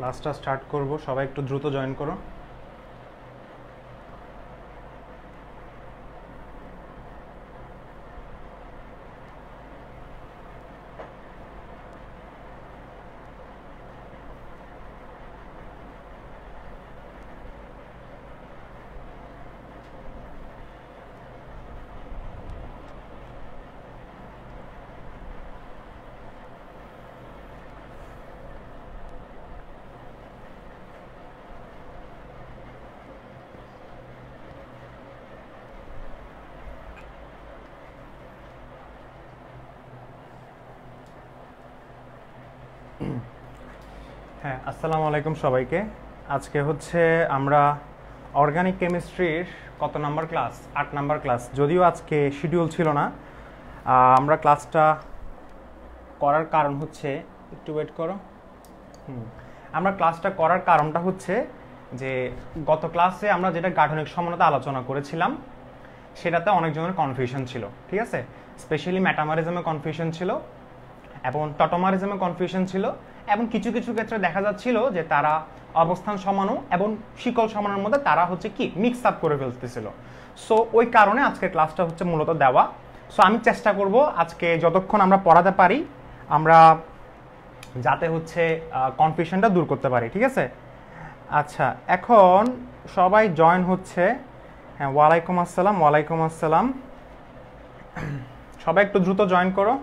ক্লাসটা স্টার্ট করব, সবাই একটু দ্রুত জয়েন করো। হ্যাঁ, আসসালামু আলাইকুম সবাইকে। আজকে হচ্ছে আমরা অর্গানিক কেমিস্ট্রির কত নাম্বার ক্লাস? 8 number class. যদিও আজকে শিডিউল ছিল না, আমরা ক্লাসটা করার কারণ হচ্ছে, একটু ওয়েট করো। আমরা ক্লাসটা করার কারণটা হচ্ছে যে গত ক্লাসে আমরা যেটা গাঠনিক সমানতা আলোচনা করেছিলাম সেটাতে অনেকজনের কনফিউশন ছিল, ঠিক আছে? স্পেশালি মেটামারিজমে কনফিউশন ছিল এবং টটোমারিজমে কনফিউশন ছিল, এবং কিছু কিছু ক্ষেত্রে দেখা যাচ্ছিল যে তারা অবস্থান সমাণু এবং শিকল সমাণুর মধ্যে তারা হচ্ছে কি মিক্স আপ করে ফেলতেছিল। সো ওই কারণে আজকের ক্লাসটা হচ্ছে মূলত দেওয়া। সো আমি চেষ্টা করব আজকে যতক্ষণ আমরা পড়াতে পারি আমরা যাতে হচ্ছে কনফিউশনটা দূর করতে পারি, ঠিক আছে? আচ্ছা, এখন সবাই জয়েন হচ্ছে। হ্যাঁ, ওয়ালাইকুম আসসালাম। ওয়ালাইকুম আসসালাম। সবাই একটু দ্রুত জয়েন করো।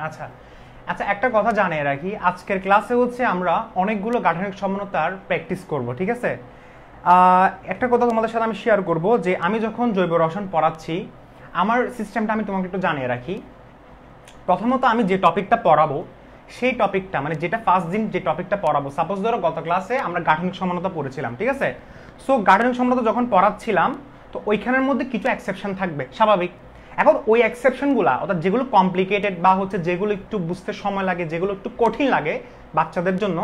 আচ্ছা আচ্ছা, একটা কথা জানিয়ে রাখি, আজকের ক্লাসে হচ্ছে আমরা অনেকগুলো গাঠনিক সমানতার প্র্যাকটিস করব, ঠিক আছে? একটা কথা তোমাদের সাথে আমি শেয়ার করব যে আমি যখন জৈব রসায়ন পড়াচ্ছি আমার সিস্টেমটা আমি তোমাকে একটু জানিয়ে রাখি। প্রথমত আমি যে টপিকটা পড়াবো সেই টপিকটা মানে যেটা ফার্স্ট দিন যে টপিকটা পড়াবো, সাপোজ ধরো গত ক্লাসে আমরা গাঠনিক সমানতা পড়েছিলাম, ঠিক আছে? সো গাঠনিক সমানতা যখন পড়াচ্ছিলাম তো ওইখানের মধ্যে কিছু এক্সেপশন থাকবে, স্বাভাবিক। এখন ওই এক্সেপশনগুলা অর্থাৎ যেগুলো কমপ্লিকেটেড বা হচ্ছে যেগুলো একটু বুঝতে সময় লাগে, যেগুলো একটু কঠিন লাগে বাচ্চাদের জন্য,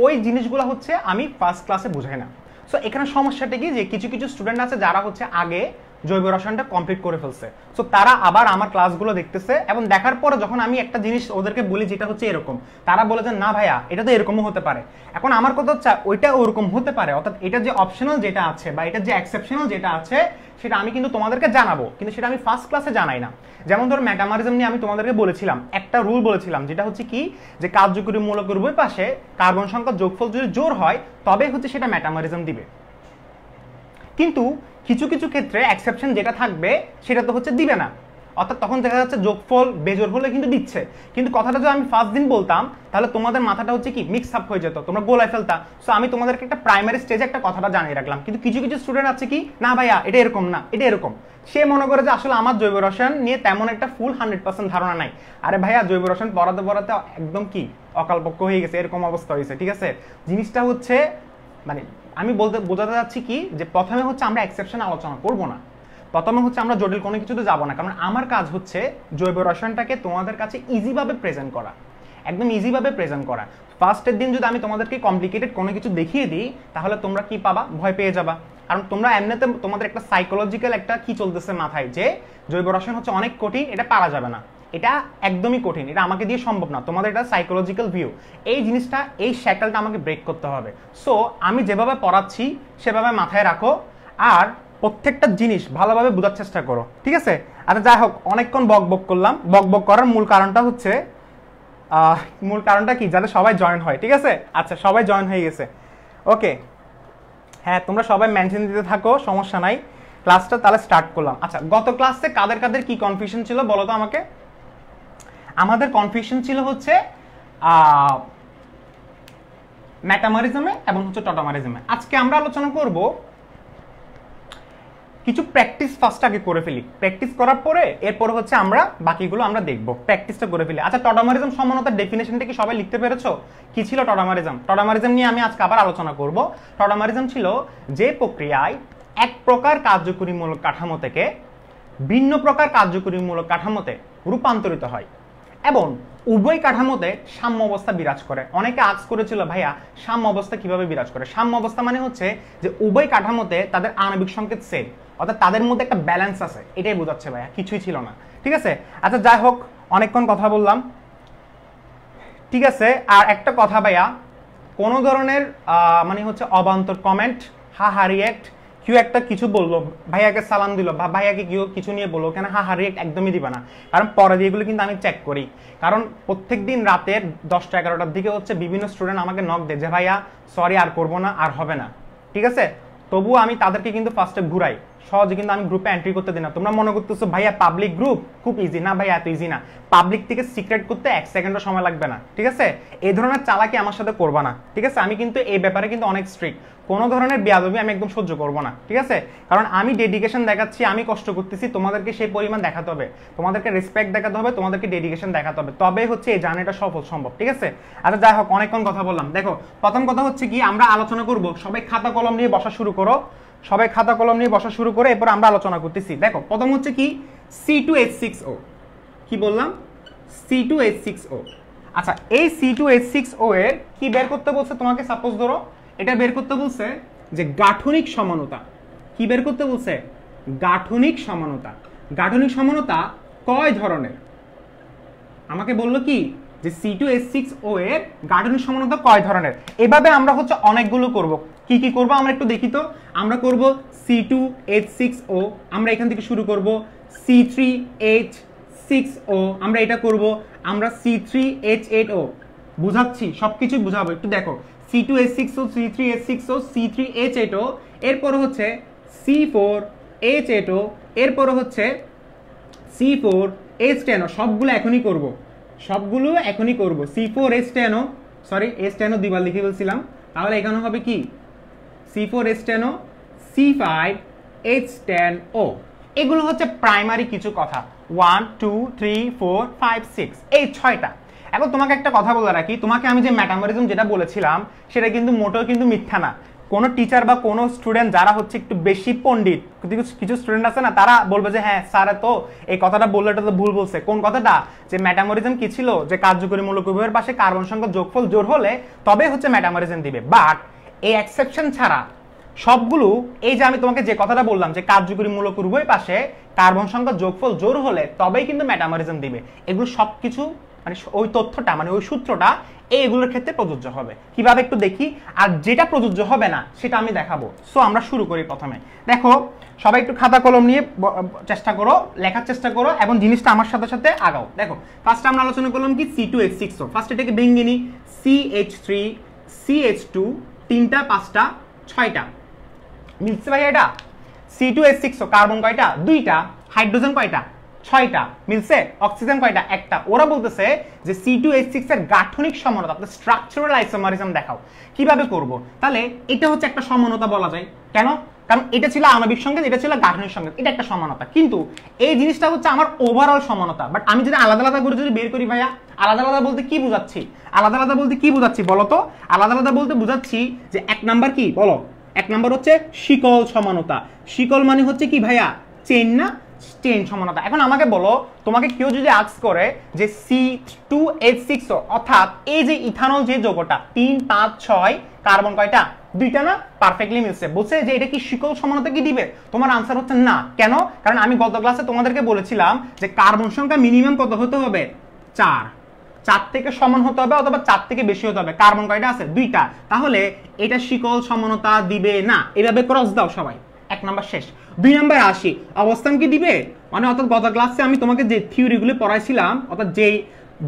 ওই জিনিসগুলো হচ্ছে আমি ফার্স্ট ক্লাসে বুঝাই না। সো এখানে সমস্যাটা কি যে কিছু কিছু স্টুডেন্ট আছে যারা হচ্ছে আগে জৈব রসায়নটা কমপ্লিট করে ফেলছে, সো তারা আবার আমার ক্লাসগুলো দেখতেছে এবং দেখার পরে যখন আমি একটা জিনিস ওদেরকে বলি যেটা হচ্ছে এরকম, তারা বলে যে না ভাইয়া এটা তো এরকমও হতে পারে। এখন আমার কথা হচ্ছে ওইটা ওরকম হতে পারে, অর্থাৎ এটা যে অপশনাল যেটা আছে বা এটা যে এক্সেপশনাল যেটা আছে সেটা আমি কিন্তু তোমাদেরকে জানাবো, কিন্তু সেটা আমি ফার্স্ট ক্লাসে জানাই না। যেমন ধরো মেটামারিজম নিয়ে আমি তোমাদেরকে বলেছিলাম, একটা রুল বলেছিলাম যেটা হচ্ছে কি যে কার্যকরী মূলকের উভয় পাশে কার্বন সংখ্যার যোগফল যদি জোর হয় তবে হচ্ছে সেটা মেটামারিজম দিবে। কিন্তু কিছু কিছু ক্ষেত্রে এক্সেপশন যেটা থাকবে সেটা তো হচ্ছে দিবে না, অর্থাৎ তখন দেখা যাচ্ছে যোগফল বেজোর হলে কিন্তু দিচ্ছে, কিন্তু কথাটা যদি আমি ফার্স্ট দিন বলতাম তাহলে তোমাদের মাথাটা হচ্ছে কি মিক্স আপ হয়ে যেত, তোমরা গোলায় ফেলতা। সো আমি তোমাদেরকে একটা প্রাইমারি স্টেজে একটা কথাটা জানিয়ে রাখলাম, কিন্তু কিছু কিছু স্টুডেন্ট আছে কি না ভাইয়া এটা এরকম না এটা এরকম, সে মনে করে যে আসলে আমার জৈব রসায়ন নিয়ে তেমন একটা ফুল 100% ধারণা নাই। আরে ভাইয়া জৈব রসায়ন পড়াতে পড়াতে একদম কি অকালপক্ষ হয়ে গেছে, এরকম অবস্থা হয়েছে, ঠিক আছে? জিনিসটা হচ্ছে মানে আমি বোঝাতে যাচ্ছি কি যে প্রথমে হচ্ছে আমরা এক্সেপশন আলোচনা করব না, প্রথমে হচ্ছে আমরা জটিল কোনো কিছুতে যাব না, কারণ আমার কাজ হচ্ছে জৈব রসায়নটাকে তোমাদের কাছে ইজিভাবে প্রেজেন্ট করা, একদম ইজিভাবে প্রেজেন্ট করা। ফার্স্টের দিন যদি আমি তোমাদেরকে কমপ্লিকেটেড কোনো কিছু দেখিয়ে দিই তাহলে তোমরা কি পাবা, ভয় পেয়ে যাবা, কারণ তোমরা এমনিতে তোমাদের একটা সাইকোলজিক্যাল একটা কি চলতেছে মাথায় যে জৈব রসায়ন হচ্ছে অনেক কঠিন, এটা পারা যাবে না, এটা একদমই কঠিন, এটা আমাকে দিয়ে সম্ভব না, তোমাদের এটা সাইকোলজিক্যাল ভিউ। এই জিনিসটা এই শ্যাকলটা আমাকে ব্রেক করতে হবে। সো আমি যেভাবে পড়াচ্ছি সেভাবে মাথায় রাখো আর প্রত্যেকটা জিনিস ভালোভাবে বোঝার চেষ্টা করো, ঠিক আছে? আচ্ছা যাই হোক, অনেকক্ষণ বক বক করলাম। বক বক করার মূল কারণটা হচ্ছে কি যাতে সবাই জয়েন হয়, ঠিক আছে? আচ্ছা সবাই জয়েন হয়ে গেছে, ওকে। হ্যাঁ তোমরা সবাই মেনশন দিতে থাকো, সমস্যা নাই। ক্লাসটা তাহলে স্টার্ট করলাম। আচ্ছা গত ক্লাসে কাদের কাদের কি কনফিউশন ছিল বলো তো আমাকে? আমাদের কনফিউশন ছিল হচ্ছে মেটামারিজমে এবং হচ্ছে টটোমারিজমে। আজকে আমরা আলোচনা করব কিছু প্র্যাকটিস ফার্স্ট আগে করে ফেলি, প্র্যাকটিস করার পরে এরপর হচ্ছে আমরা বাকিগুলো আমরা দেখব, প্র্যাকটিসটা করে ফেলি। আচ্ছা টটোমারিজম সমানতার ডেফিনেশনটা কি সবাই লিখতে পেরেছো? কি ছিল টটোমারিজম? টটোমারিজম নিয়ে আমি আজকে আবার আলোচনা করব। টটোমারিজম ছিল যে প্রক্রিয়ায় এক প্রকার কার্যকরীমূলক কাঠামো থেকে ভিন্ন প্রকার কার্যকরীমূলক কাঠামোতে রূপান্তরিত হয় এবং উভয় কাঠামোতে সাম্য অবস্থা বিরাজ করে। অনেকে আজ করেছিল ভাইয়া সাম্য অবস্থা কিভাবে বিরাজ করে। সাম্য অবস্থা মানে হচ্ছে যে উভয় কাঠামোতে তাদের আণবিক সংকেত সেম, অর্থাৎ তাদের মধ্যে একটা ব্যালেন্স আছে, এটাই বোঝাচ্ছে ভাইয়া, কিছুই ছিল না। ঠিক আছে, আচ্ছা যাই হোক, অনেকক্ষণ কথা বললাম। ঠিক আছে, আর একটা কথা ভাইয়া, কোনো ধরনের মানে হচ্ছে অবান্তর কমেন্ট, হা রিয়েক্ট, কেউ একটা কিছু বললো, ভাইয়াকে সালাম দিল বা ভাইয়াকে কেউ কিছু নিয়ে বললো, কেন হা রিয়েক্ট একদমই দিবা না। কারণ পরে এগুলো কিন্তু আমি চেক করি, কারণ প্রত্যেক দিন রাতের 10টা-11টার দিকে হচ্ছে বিভিন্ন স্টুডেন্ট আমাকে নক দেয় যে ভাইয়া সরি আর করবো না, আর হবে না। ঠিক আছে, তবুও আমি তাদেরকে কিন্তু ফার্স্টে ঘুরাই, সহজে কিন্তু আমি গ্রুপে এন্ট্রি করতে দিই না। তোমরা মনে করতেছো ভাইয়া পাবলিক গ্রুপ খুব ইজি, না ভাইয়া এত ইজি না। পাবলিক থেকে সিক্রেট করতে 1 সেকেন্ডও সময় লাগবে না। ঠিক আছে, এই ধরনের চালাকি আমার সাথে করবা না। ঠিক আছে, আমি কিন্তু এই ব্যাপারে কিন্তু অনেক স্ট্রিক্ট, কোনো ধরনের বেয়াদবি আমি একদম সহ্য করবো না। ঠিক আছে, কারণ আমি ডেডিকেশন দেখাচ্ছি, আমি কষ্ট করতেছি, তোমাদেরকে সেই পরিমাণ দেখাতে হবে, তোমাদেরকে রেসপেক্ট দেখাতে হবে, তোমাদেরকে ডেডিকেশন দেখাতে হবে, তবে হচ্ছে এই জার্নিটা সফল সম্ভব। ঠিক আছে, আচ্ছা যাই হোক, অনেকক্ষণ কথা বললাম। দেখো, প্রথম কথা হচ্ছে কি, আমরা আলোচনা করব, সবাই খাতা কলম নিয়ে বসা শুরু করো, সবাই খাতা কলম নিয়ে বসা শুরু করে এরপর আমরা আলোচনা করতেছি। দেখো, প্রথম হচ্ছে কি C2H6O, কি বললাম, C2H6O। আচ্ছা, এই C2H6O এর কি বের করতে বলছে তোমাকে? সাপোজ ধরো এটা বের করতে বলছে যে গাঠনিক সমানতা। কি বের করতে বলছে? গাঠনিক সমানতা। গাঠনিক সমানতা কয় ধরনের? আমাকে বললো কি যে C2H6O এর গাঠনিক সমানতা কয় ধরনের। এভাবে আমরা হচ্ছে অনেকগুলো করব। কি কি করব আমরা একটু দেখি তো। আমরা করব C2H6O, আমরা এখান থেকে শুরু করব। C3H6O, আমরা এটা করব। আমরা C3H8O, বুঝাচ্ছি, সবকিছু বুঝাবো, একটু দেখো। C2H6O, C3H6O, C3H8O, এরপর হচ্ছে C4H8O, এরপর হচ্ছে C4H10O, সবগুলো এখনই করব, সবগুলো এখনই করব। C4H10O, সরি H10O দুইবার লিখে বলছিলাম, তাহলে এখানে হবে কি C4H10O, C5H10O। এগুলো হচ্ছে প্রাইমারি কিছু কথা, 1 2 3 4 5 6, এই 6টা। এখন তোমাকে একটা কথা বলে রাখি, তোমাকে আমি যে মেটামরিজম যেটা বলেছিলাম সেটা কিন্তু মোটেও কিন্তু মিথ্যা না। কোনো টিচার বা কোনো স্টুডেন্ট যারা হচ্ছে একটু বেশি পণ্ডিত, কিছু স্টুডেন্ট আছে না, তারা বলবে যে হ্যাঁ স্যার তো এই কথাটা বললে এটা তো ভুল বলছে। কোন কথাটা? যে মেটামরিজম কি ছিল, যে কার্যকরী মূলক উভয়ের পাশে কার্বন সংখ্যা যোগফল জোড় হলে তবে হচ্ছে মেটামরিজম দিবে। বাট এই এক্সেপশন ছাড়া সবগুলো, এই যে আমি তোমাকে যে কথাটা বললাম যে কার্যকরী মূলক উভয় পাশে কার্বন সংখ্যা যোগফল জোড় হলে তবেই কিন্তু মেটামরিজম দিবে, এগুলো সবকিছু মানে ওই তথ্যটা মানে ওই সূত্রটা এইগুলোর ক্ষেত্রে প্রযোজ্য হবে। কিভাবে একটু দেখি, আর যেটা প্রযোজ্য হবে না সেটা আমি দেখাবো। সো আমরা শুরু করি। প্রথমে দেখো, সবাই একটু খাতা কলম নিয়ে চেষ্টা করো, লেখার চেষ্টা করো এবং জিনিসটা আমার সাথে সাথে আগাও। দেখো, ফার্স্ট আমরা আলোচনা করলাম কি C2H6O। ফার্স্ট এটাকে ভেঙে নিই, CH3 CH2, 3টা 5টা 6টা, মিলছে ভাই? এটা C2H6O, কার্বন কয়টা? 2টা, হাইড্রোজেন কয়টা? 6টা, মিলছে? অক্সিজেন কয়টা? 1টা। ওরা বলতেছে যে C2H6 এর গাঠনিক সমানতা, আপনার স্ট্রাকচারাল আইসোমারিজম দেখাও। কিভাবে করব? তাহলে এটা হচ্ছে একটা সমানতা বলা যায়। কেন? কারণ এটা ছিল আণবিক সংকেত, এটা ছিল গাঠনিক সংকেত, এটা একটা সমানতা। কিন্তু এই জিনিসটা হচ্ছে আমার ওভারঅল সমানতা। বাট আমি যদি আলাদা আলাদা করে যদি বের করি ভাইয়া, আলাদা আলাদা বলতে কি বুঝাচ্ছি? আলাদা আলাদা বলতে কি বুঝাচ্ছি বলো তো? আলাদা আলাদা বলতে বুঝাচ্ছি যে 1 নাম্বার কি বলো? 1 নাম্বার হচ্ছে শিকল সমানতা। শিকল মানে হচ্ছে কি ভাইয়া? চেইন না? চেইন সমানতা। এখন আমাকে বলো, তোমাকে কেউ যদি আস্ক করে যে C2H6O, অর্থাৎ এই যে ইথানল যে যৌগটা 3 5 6, কার্বন কয়টা? 2টা না? পারফেক্টলি মিলছে। বলছে যে এটা কি শিকল সমানতা কি দিবে? তোমার আনসার হচ্ছে না। কেন? কারণ আমি গত ক্লাসে তোমাদেরকে বলেছিলাম যে কার্বন সংখ্যা মিনিমাম কত হতে হবে? 4 থেকে সমান হতে হবে অথবা 4 থেকে বেশি হতে হবে। কার্বন কয়টা আছে? 2টা। তাহলে এটা শিকল সমানতা দিবে না। এভাবে ক্রস দাও সবাই। 1 নাম্বার শেষ। 2 নাম্বার আসি, অবস্থান কি দিবে? মানে অর্থাৎ গত ক্লাসে আমি তোমাকে যে থিওরিগুলো পড়াইছিলাম, অর্থাৎ যেই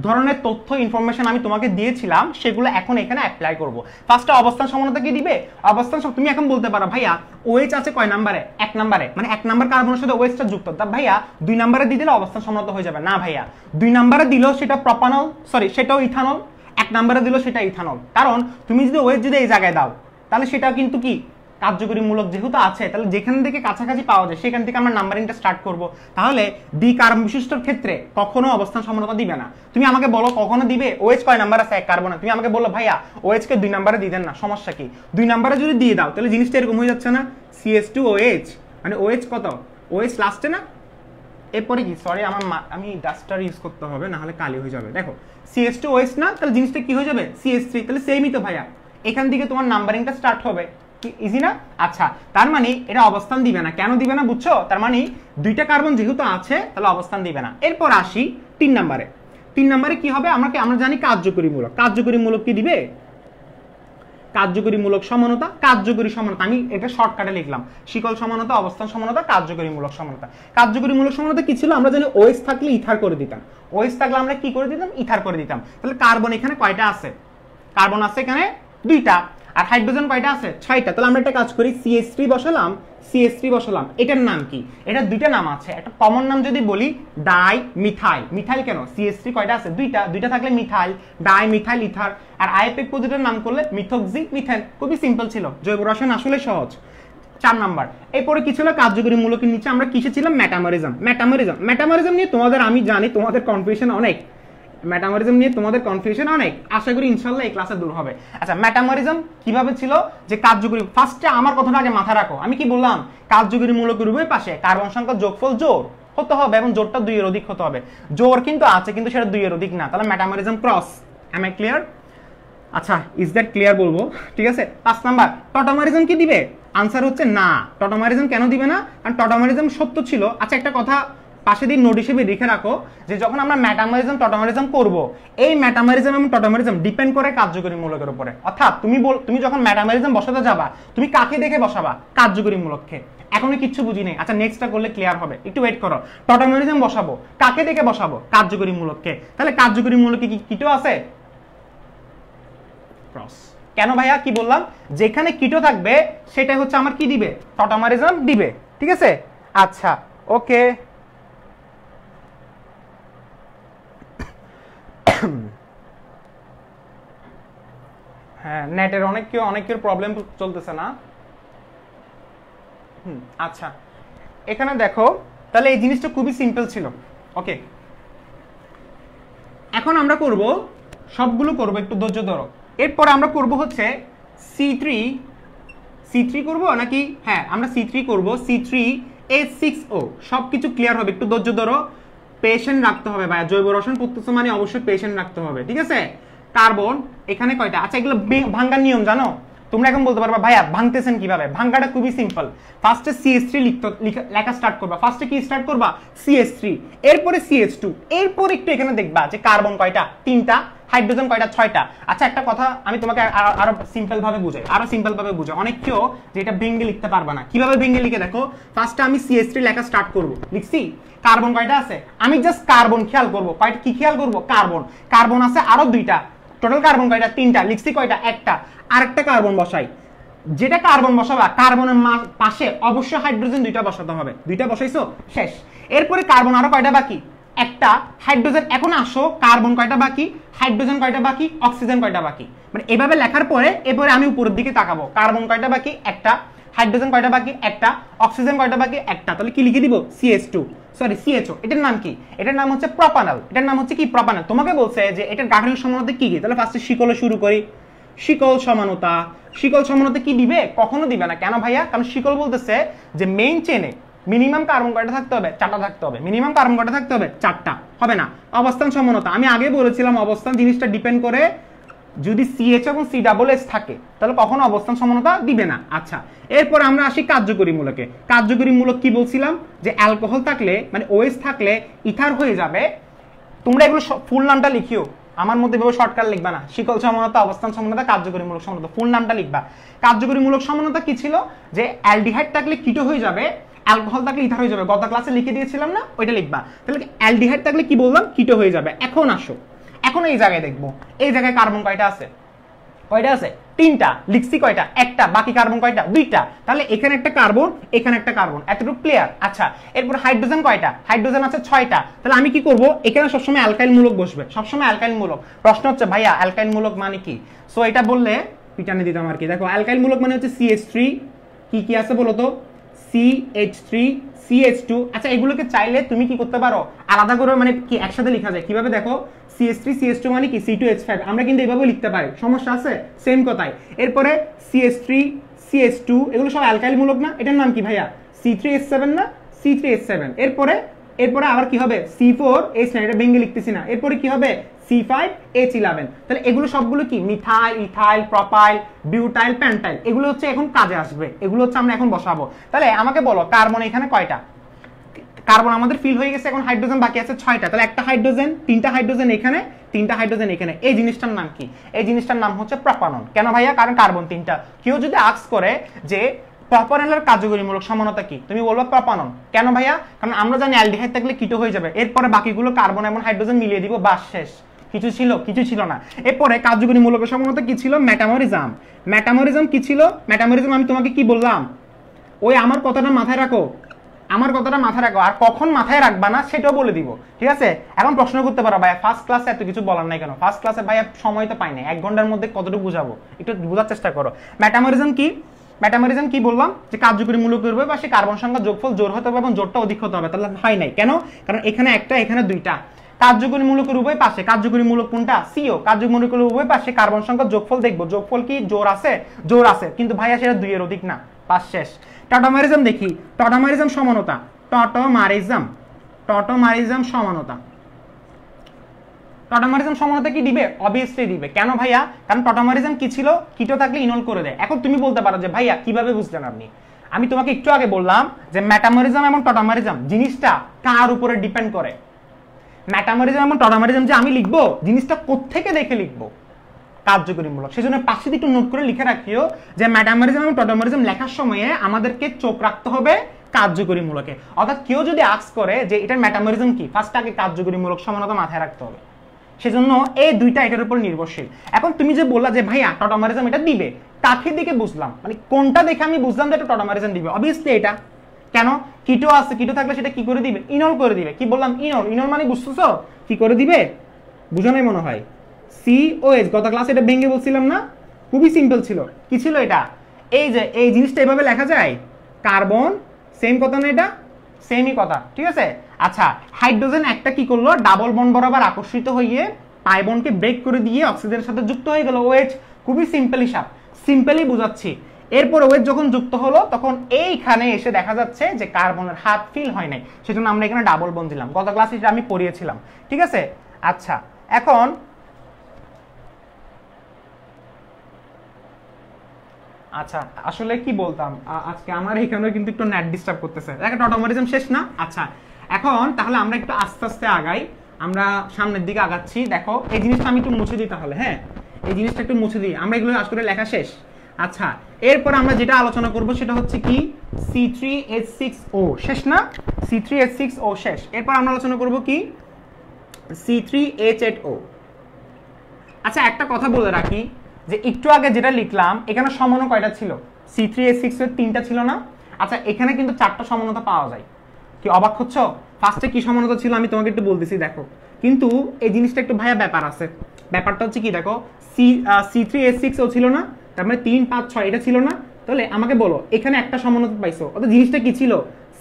ধরনের তথ্য ইনফরমেশন আমি তোমাকে দিয়েছিলাম সেগুলো এখন এখানে অ্যাপ্লাই করব। ফার্স্টে অবস্থান সমানতা কি দিবে? অবস্থান, তুমি এখন বলতে পারো ভাইয়া OH আছে কয় নাম্বারে? 1 নাম্বারে, মানে 1 নাম্বার কার্বনের সাথে OH-টা যুক্ত। তা ভাইয়া 2 নাম্বারে দিয়ে দিলে অবস্থান সমানতা হয়ে যাবে না ভাইয়া। 2 নাম্বারে দিলেও সেটা প্রপানল, সরি সেটাও ইথানল। 1 নাম্বারে দিলেও সেটা ইথানল। কারণ তুমি যদি OH যদি এই জায়গায় দাও তাহলে সেটা কিন্তু কি কার্যকরী মূলক যেহেতু আছে, তাহলে যেখান থেকে কাছাকাছি পাওয়া যায় সেখান থেকে আমরা নাম্বারিংটা স্টার্ট করব। তাহলে দ্বি কার্বন বিশিষ্টর ক্ষেত্রে কখনো অবস্থান সমানতা দিবে না। তুমি আমাকে বলো কখনো দিবে? OH কয় নাম্বার আছে? 1 কার্বন। তুমি আমাকে বললো ভাইয়া OH কে 2 নাম্বারে দিয়ে দেন না, সমস্যা কি? 2 নাম্বারে যদি দিয়ে দাও তাহলে জিনিসটা এরকম হয়ে যাচ্ছে না, CH2OH, মানে OH কত? OH লাস্টে না, এরপরে কি, সরি আমি ডাস্টার ইউজ করতে হবে, না হলে কালি হয়ে যাবে। দেখো CH2OH না, তাহলে জিনিসটা কি হয়ে যাবে? CH3, তাহলে সেমই তো ভাইয়া, এখান থেকে তোমার নাম্বারিংটা স্টার্ট হবে, কি ইজি না? আচ্ছা, তার মানে এটা অবস্থান দিবে না। কেন দিবে না বুঝছো? তার মানে 2টা কার্বন যেহেতু আছে তাহলে অবস্থান দিবে না। এরপর আসি 3 নাম্বারে। 3 নাম্বারে কি হবে? আমরা জানি কার্যকরী মূলক। কার্যকরী মূলক কি দিবে? কার্যকরী মূলক সমানতা, কার্যকরী সমানতা, আমি এটা শর্টকাটে লিখলাম, শিকল সমানতা, অবস্থান সমানতা, কার্যকরী মূলক সমানতা। কার্যকরী মূলক সমানতা কি ছিল? আমরা জানি OH থাকলে ইথার করে দিতাম। OH থাকলে আমরা কি করে দিতাম? ইথার করে দিতাম। তাহলে কার্বন এখানে কয়টা আছে? কার্বন আছে এখানে 2টা, আর হাইড্রোজেন কয়টা আছে? 6টা। তাহলে আমরা একটা কাজ করি, CH3 বসালাম, CH3 বসালাম। এটার নাম কি? এটা 2টা নাম আছে। একটা কমন নাম যদি বলি ডাই মিথাইল। মিথাইল কেন? CH3 কয়টা আছে? 2টা, 2টা থাকলে মিথাইল, ডাই মিথাইল ইথার। আর আইএপিক পদ্ধতির নাম করলে মিথক্সি মিথেন। খুবই সিম্পল ছিল, জৈব রসায়ন আসলে সহজ। 4 নাম্বার। এরপরে কি ছিল? কার্যকরী মূলকের নিচে আমরা কিসে ছিলাম? মেটামরিজম। মেটামরিজম, মেটামরিজম নিয়ে তোমাদের, আমি জানি তোমাদের কনফিউশন অনেক, মেটামরিজম নিয়ে তোমাদের কনফিউশন অনেক, আশা করি ইনশাআল্লাহ এই ক্লাসে দূর হবে। আচ্ছা, মেটামরিজম কিভাবে ছিল? যে কার্যকরী, ফার্স্টে আমার কথাটা আগে মাথায় রাখো, আমি কি বললাম? কার্যকরী মূলকের উভয় পাশে কার্বন সংখ্যা যোগফল জোড় হতে হবে, এবং জোড়টা 2 এর অধিক হতে হবে। জোড় কিন্তু আছে, কিন্তু সেটা 2 এর অধিক না, তাহলে metamerism cross. Am I clear? আচ্ছা, ইজ দ্যাট ক্লিয়ার বলবো, ঠিক আছে। 5 নাম্বার, টটামারিজম কি দিবে? আনসার হচ্ছে না। টটামারিজম কেন দিবে না? কারণ টটামারিজম সত্য ছিল। আচ্ছা, একটা কথা পাশে দিয়ে নোট হিসেবে লিখে রাখো, যে যখন আমরা মেটামরিজম টটামারিজম করব, এই মেটামরিজম এবং টটামারিজম ডিপেন্ড করে কার্যকরী মূলকের উপরে। অর্থাৎ তুমি যখন মেটামরিজম বসাতে যাবা, তুমি কাকে দেখে বসাবা? কার্যকরী মূলককে। এখনো কিচ্ছু বুঝি নেই, আচ্ছা নেক্সটটা করলে ক্লিয়ার হবে, একটু ওয়েট করো। টটামারিজম বসাবো, কাকে দেখে বসাবো? কার্যকরী মূলককে। তাহলে কার্যকরী মূলকে কি কিটো আছে? ক্রস। কেন ভাইয়া? কি বললাম? যেখানে কিটো থাকবে সেটা হচ্ছে আমার কি দিবে? টটামারিজম দিবে, ঠিক আছে। আচ্ছা, ওকে। হ্যাঁ, নেটের অনেকের প্রবলেম চলতেছে না। আচ্ছা, এখানে দেখো, তাহলে এই জিনিসটা খুবই সিম্পল ছিল। ওকে, এখন আমরা করব, সবগুলো করব, একটু ধৈর্য ধরো। এরপর আমরা করব হচ্ছে C3 করব নাকি? হ্যাঁ, আমরা C3 করব, C3H6O। সবকিছু ক্লিয়ার হবে, একটু ধৈর্য ধরো, পেশেন্ট রাখতে হবে ভাইয়া। জৈব রসায়ন পড়তেছো মানে অবশ্যই পেশেন্ট রাখতে হবে, ঠিক আছে। কার্বন এখানে কয়টা? আচ্ছা, এগুলো ভাঙার নিয়ম জানো? তোমরা এখন বলতে পারবা ভাইয়া ভাঙতেছেন কিভাবে? ভাঙাটা খুবই সিম্পল। ফার্স্টে CH3 লেখা স্টার্ট করবা। ফার্স্টে কি স্টার্ট করবা? CH3, এরপরে CH2, এরপর একটু এখানে দেখবা যে কার্বন কয়টা? 3টা, হাইড্রোজেন কয়টা? 6টা। আচ্ছা, একটা কথা আমি তোমাকে আরো সিম্পল ভাবে বুঝাই, অনেক কেউ যে এটা ভেঙে লিখতে পারবা না। কিভাবে ভেঙে লিখে দেখো, ফার্স্টে আমি CH3 লেখা স্টার্ট করব, লিখছি। কার্বন কয়টা আছে? আমি জাস্ট কার্বন খেয়াল করব। কয়টা কি খেয়াল করব? কার্বন আছে আরো 2টা। টোটাল কার্বন কয়টা? 3টা। লিখছি কয়টা? একটা। আরেকটা কার্বন বসাই। যেটা কার্বন বসাবা, কার্বনের পাশে অবশ্যই হাইড্রোজেন 2টা বসাতে হবে। 2টা বসাইছো, শেষ। এরপরে কার্বন আরো কয়টা বাকি? একটা। হাইড্রোজেন, এখন আসো, কার্বন কয়টা বাকি? হাইড্রোজেন কয়টা বাকি? অক্সিজেন কয়টা বাকি? মানে এভাবে লেখার পরে এরপরে আমি উপরের দিকে তাকাবো, কার্বন কয়টা বাকি? একটা। হাইড্রোজেন কয়টা বাকি? একটা। অক্সিজেন কয়টা বাকি? একটা। তাহলে কি লিখে দিব? CHO। এটার নাম কি? এটার নাম হচ্ছে প্রপানল। এটার নাম হচ্ছে কি? প্রপানল। তোমাকে বলছে যে এটার গাঠনিক সমানতা কি কি? তাহলে ফার্স্টে শিকলে শুরু করি। শিকল সমানতা কি দিবে? কখনো দিবে না। কেন ভাইয়া? কারণ শিকল বলতেছে যে মেইন চেনে মিনিমাম কার্বন কয়টা থাকতে হবে? 4টা থাকতে হবে। মিনিমাম কার্বন কয়টা থাকতে হবে? 4টা। হবে না। অবস্থান সমানতা, আমি আগে বলেছিলাম অবস্থান জিনিসটা ডিপেন্ড করে, যদি CH এবং CHH থাকে তাহলে কখনো অবস্থান সমানতা দিবে না। আচ্ছা, এরপর আমরা আসি কার্যকরী মূলকে। কার্যকরী মূলক কি বলছিলাম? যে অ্যালকোহল থাকলে, মানে OH থাকলে ইথার হয়ে যাবে। তোমরা এগুলো ফুল নামটা লিখিও, আমার মধ্যে এভাবে শর্টকাট লিখবা না। শিকল সমানতা, অবস্থান সমানতা, কার্যকরী মূলক সমানতা, ফুল নামটা লিখবা। কার্যকরী মূলক সমানতা কি ছিল? যে অ্যালডিহাইড থাকলে কিটো হয়ে যাবে, অ্যালকোহল থাকলে ইথার হয়ে যাবে। গত ক্লাসে লিখে দিয়েছিলাম না, ওইটা লিখবা। তাহলে অ্যালডিহাইড থাকলে কি বললাম? কিটো হয়ে যাবে। এখন আসো, এখন এই জায়গায় দেখবো, এই জায়গায় কার্বন কয়টা আছে? 3টা। লিখছি কয়টা? একটা। বাকি কার্বন কয়টা? 2টা। তাহলে এখানে একটা কার্বন, এখানে একটা কার্বন, এতটুকু ক্লিয়ার। আচ্ছা, এরপর হাইড্রোজেন কয়টা? হাইড্রোজেন আছে 6টা। তাহলে আমি কি করব? এখানে সবসময় অ্যালকাইল মূলক বসবে, সবসময় অ্যালকাইল মূলক। প্রশ্ন হচ্ছে ভাইয়া অ্যালকাইল মূলক মানে কি? সো এটা বললে পিটানে দিতাম আর কি। দেখো, অ্যালকাইল মূলক মানে হচ্ছে CH3 কি কি আছে বলো তো, CH3 CH2। আচ্ছা এগুলোকে চাইলে তুমি কি করতে পারো আলাদা করে, মানে কি একসাথে লেখা যায় কিভাবে দেখো, CH3 CH2 মানে কি C2H5, আমরা কিন্তু এইভাবে লিখতে পারি, সমস্যা আছে? সেম কথাই। এরপরে CH3 CH2 এগুলো সব অ্যালকাইল মূলক না, এটার নাম কি ভাইয়া? C3H7 না, C3H7। এরপরে আবার কি হবে? C4H9, এটা ভেঙে লিখতেছি না। এরপরে কি হবে? C5H11। তাহলে এগুলো সবগুলো কি মিথাইল, ইথাইল, প্রপাইল, বিউটাইল, প্যান্টাইল, এগুলো হচ্ছে এখন কাজে আসবে, এগুলো হচ্ছে আমরা এখন বসাবো। তাহলে আমাকে বলো কার্বন এখানে কয়টা? কার্বন আমাদের ফিল হয়ে গেছে, এখন হাইড্রোজেন বাকি আছে 6টা। তাহলে একটা হাইড্রোজেন, 3টা হাইড্রোজেন এখানে, 3টা হাইড্রোজেন এখানে। এই জিনিসটার নাম কি? এই জিনিসটার নাম হচ্ছে প্রপানন। কেন ভাইয়া? কারণ কার্বন 3টা। কেউ যদি আস্ক করে যে প্রপাননের কার্যকরীমূলক সমানতা কি, তুমি বলবা প্রপানন। কেন ভাইয়া? কারণ আমরা জানি অ্যালডিহাইড থাকলে কিটো হয়ে যাবে, এরপরে বাকিগুলো কার্বন এবং হাইড্রোজেন মিলিয়ে দিব, বাস শেষ। কিছু ছিল? কিছু ছিল না। এরপরে কার্যকরীমূলক সমানতা কি ছিল? মেটামরিজম। মেটামরিজম কি ছিল? মেটামরিজম আমি তোমাকে কি বললাম, ওই আমার কথাটা মাথায় রাখো, আমার কথাটা মাথায় রাখো, আর কখন মাথায় রাখবা না সেটাও বলে দিব, ঠিক আছে? এখন প্রশ্ন করতে পারো ভাইয়া ফার্স্ট ক্লাসে এত কিছু বলার নাই কেন? ফার্স্ট ক্লাসে ভাইয়া সময় তো পাই না, 1 ঘন্টার মধ্যে কতটুকু বুঝাবো, একটু বোঝার চেষ্টা করো। মেটামরিজম কি? মেটামরিজম কি বললাম? যে কার্যকরী মূলক করবে বা সে কার্বন সংখ্যা যোগফল জোর হতে হবে এবং জোরটা অধিক হতে হবে। তাহলে হয় নাই কেন? কারণ এখানে একটা, এখানে 2টা। কার্যকরী মূলকের উভয় পাশে, কার্যকরী মূলক কোনটা? CO। কার্যকরী মূলকের উভয় পাশে কার্বন সংখ্যা যোগফল দেখবো, যোগফল কি জোর আছে? জোর আছে, কিন্তু ভাইয়া সেটা 2 এর অধিক না, পাস শেষ। টটোমারিজম দেখি, টটোমারিজম সমানতা, টটোমারিজম সমানতা। টটোমারিজম সমানতা কি দিবে? অবভিয়াসলি দিবে। কেন ভাইয়া? কারণ টটোমারিজম কি ছিল? কিটো থাকলে ইনল করে দেয়। এখন তুমি বলতে পারো যে ভাইয়া কিভাবে বুঝলেন আপনি? আমি তোমাকে একটু আগে বললাম যে মেটামরিজম এবং টটোমারিজম জিনিসটা কার উপরে ডিপেন্ড করে। মেটামরিজম এবং টটোমারিজম যে আমি লিখবো, জিনিসটা কোত্থেকে দেখে লিখবো? কার্যকরীমূলক। সেজন্য পাশে একটু নোট করে লিখে রাখিও যে মেটামরিজম এবং টটোমারিজম লেখার সময়ে আমাদেরকে চোখ রাখতে হবে কার্যকরীমূলকে। অর্থাৎ কেউ যদি আস্ক করে যে এটার মেটামরিজম কি, ফার্স্ট আগে কার্যকরীমূলক সমানতা মাথায় রাখতে হবে। সেজন্য এই 2টা এটার উপর নির্ভরশীল। এখন তুমি যে বললা যে ভাইয়া টটোমারিজম এটা দিবে, কাকে দেখে বুঝলাম, মানে কোনটা দেখে আমি বুঝলাম যে এটা টটোমারিজম দিবে? অবভিয়াসলি এটা। কেন? কিটো আছে, কিটো থাকলে সেটা কি করে দিবে? ইনল করে দিবে। কি বললাম? ইনল। ইনল মানে বুঝতেছো কি করে দিবে? বুঝো নাই মনে হয়। COH, গত ক্লাসে এটা ভেঙে বলছিলাম না? খুবই সিম্পল ছিল। কি ছিল এটা? এই যে এই জিনিসটা এভাবে লেখা যায়, কার্বন, সেম কথা না এটা? সেমই কথা, ঠিক আছে? আচ্ছা হাইড্রোজেন একটা কি করলো? ডাবল বন্ড বরাবর আকর্ষিত হয়ে পাই বন্ডকে ব্রেক করে দিয়ে অক্সিজেনের সাথে যুক্ত হয়ে গেল, OH। খুবই সিম্পল হিসাব, সিম্পলি বুঝাচ্ছি। এরপর OH যখন যুক্ত হলো তখন এইখানে এসে দেখা যাচ্ছে যে কার্বনের হাত ফিল হয় নাই, সেজন্য আমরা এখানে ডাবল বন্ড দিলাম। গত ক্লাসে এটা আমি পড়িয়েছিলাম, ঠিক আছে? আচ্ছা এখন আচ্ছা আসলে কি বলতাম, আজকে আমার এখানে কিন্তু একটু নেট ডিস্টার্ব করতেছে। দেখো টটোমারিজম শেষ না? আচ্ছা এখন তাহলে আমরা একটু আস্তে আস্তে আগাই, আমরা সামনের দিকে আগাচ্ছি। দেখো এই জিনিসটা আমি একটু মুছে দিই তাহলে, হ্যাঁ এই জিনিসটা একটু মুছে দিই, আমরা এগুলো আসলে লেখা শেষ। আচ্ছা এরপর আমরা যেটা আলোচনা করব সেটা হচ্ছে কি C3H6O, শেষ না? C3H6O শেষ। এরপর আমরা আলোচনা করব কি C3H8O। আচ্ছা একটা কথা বলে রাখি যে একটু আগে যেটা লিখলাম এখানে সমানু কয়টা ছিল? C3H6 এর 3টা ছিল না? আচ্ছা এখানে কিন্তু 4টা সমানতা পাওয়া যায়। কি অবাক হচ্ছ? ফার্স্টে কি সমানতা ছিল আমি তোমাকে একটু বলতেছি, দেখো। কিন্তু এই জিনিসটা একটু ভাইয়া ব্যাপার আছে। ব্যাপারটা হচ্ছে কি দেখো, C3H6O ছিল না, তার মানে 3 5 6 এটা ছিল না? তাহলে আমাকে বলো এখানে একটা সমানতা পাইছো, অর্থাৎ জিনিসটা কি ছিল?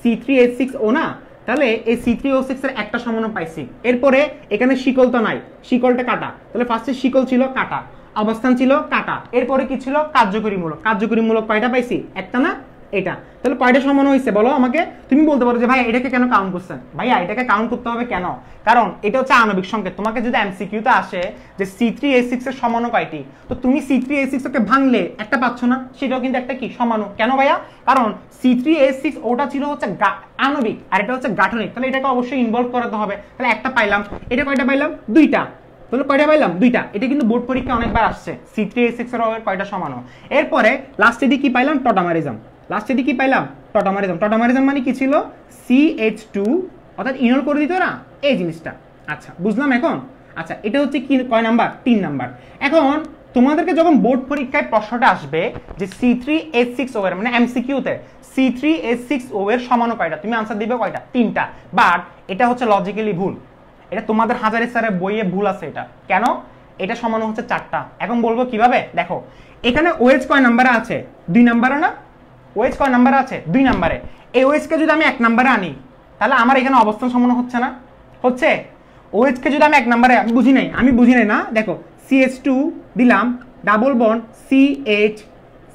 C3H6O না? তাহলে এই C3O6 এর একটা সমানু পাইছি। এরপরে এখানে শিকল তো নাই, শিকলটা কাটা, তাহলে ফার্স্টে শিকল ছিল কাটা, অবস্থান ছিল কাটা, এরপরে কি ছিল? কার্যকরীমূলক। কার্যকরীমূলক কয়টা পাইছি? একটা না? এটা। তাহলে কয়টা সমান হয়েছে বলো আমাকে? তুমি বলতে পারো যে ভাই এটাকে কেন কাউন্ট করছেন? ভাইয়া এটাকে কাউন্ট করতে হবে কেন? কারণ এটা হচ্ছে আণবিক সংকেত। তোমাকে যদি এমসিকিউতে আসে যে C3H6 এর সমাণু কয়টি, তো তুমি C3H6 কে ভাঙলে একটা পাচ্ছ না, সেটাও কিন্তু একটা কি সমাণু। কেন ভাইয়া? কারণ C3H6 ওটা ছিল হচ্ছে আণবিক আর এটা হচ্ছে গাঠনিক, তাহলে এটাকে অবশ্যই ইনভলভ করাতে হবে। তাহলে একটা পাইলাম, এটা কয়টা পাইলাম? 2টা। তাহলে কয়টা পাইলাম? 2টা। এটা কিন্তু বোর্ড পরীক্ষা অনেকবার আসছে C3H6 এর কয়টা সমাণু। এরপরে লাস্টে দিয়ে কি পাইলাম? টটোমারিজম। লাস্টে দিয়ে কি পাইলাম? টটোমারিজম। টটোমারিজম মানে কি ছিল? CH2, অর্থাৎ ইনল করে দিত না এই জিনিসটা। আচ্ছা বুঝলাম এখন? আচ্ছা এটা হচ্ছে কি কয় নাম্বার? 3 নাম্বার। এখন তোমাদেরকে যখন বোর্ড পরীক্ষায় প্রশ্নটা আসবে যে C3H6O এর মানে এমসিকিউতে C3H6O এর সমাণু কয়টা, তুমি আনসার দিবে কয়টা? 3টা। বাট এটা হচ্ছে লজিক্যালি ভুল, এটা তোমাদের হাজারি স্যারের বইয়ে ভুল আছে। এটা কেন? এটা সমাণু হচ্ছে 4টা। এখন বলবো কিভাবে, দেখো এখানে OH কয় নাম্বারে আছে? 2 নাম্বারে না? OH কয় নাম্বারে আছে 2 নম্বরে। এই OH কে যদি আমি 1 নম্বরে আনি তাহলে আমার এখানে অবস্থান সমন্বয় হচ্ছে না? হচ্ছে। OH কে যদি আমি 1 নম্বরে, আমি বুঝি নাই না, দেখো CH2 দিলাম, double bond CH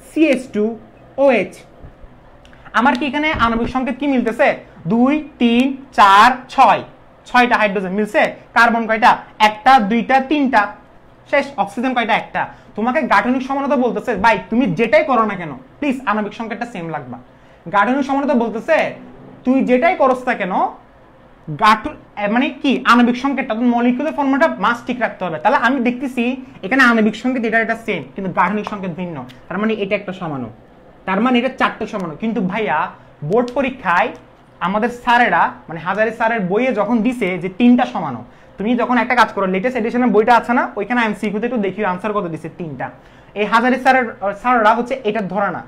CH2 OH, আমার কি এখানে আণবিক সংকেত কি মিলতেছে? 2 3 4 6, 6টা হাইড্রোজেন মিলছে। কার্বন কয়টা? একটা, দুইটা, তিনটা, শেষ। অক্সিজেন কয়টা? একটা। তোমাকে গাঠনিক সমানতা বলতেছে ভাই তুমি যেটাই করো না কেন প্লিজ আণবিক সংকেতটা সেম লাগবা। গাঠনিক সমানতা বলতেছে তুই যেটাই করস না কেন মানে কি আণবিক সংকেতটা মলিকিউলার ফর্মুলাটা মাস ঠিক রাখতে হবে। তাহলে আমি দেখতেছি এখানে আণবিক সংকেত এটা সেম কিন্তু গাঠনিক সংকেত ভিন্ন, তার মানে এটা একটা সমানো, তার মানে এটা 4টে সমানো। কিন্তু ভাইয়া বোর্ড পরীক্ষায় আমাদের স্যারেরা মানে হাজারি স্যারের বইয়ে যখন দিছে যে 3টা সমানো, তুমি যখন একটা কাজ করো লেটেস্ট এডিশনের বইটা আছে না, ওইখানে এমসিকিউতে একটু দেখিও আনসার কত দিছে 3টা। এই হাজারি স্যাররা হচ্ছে এটা ধরে না,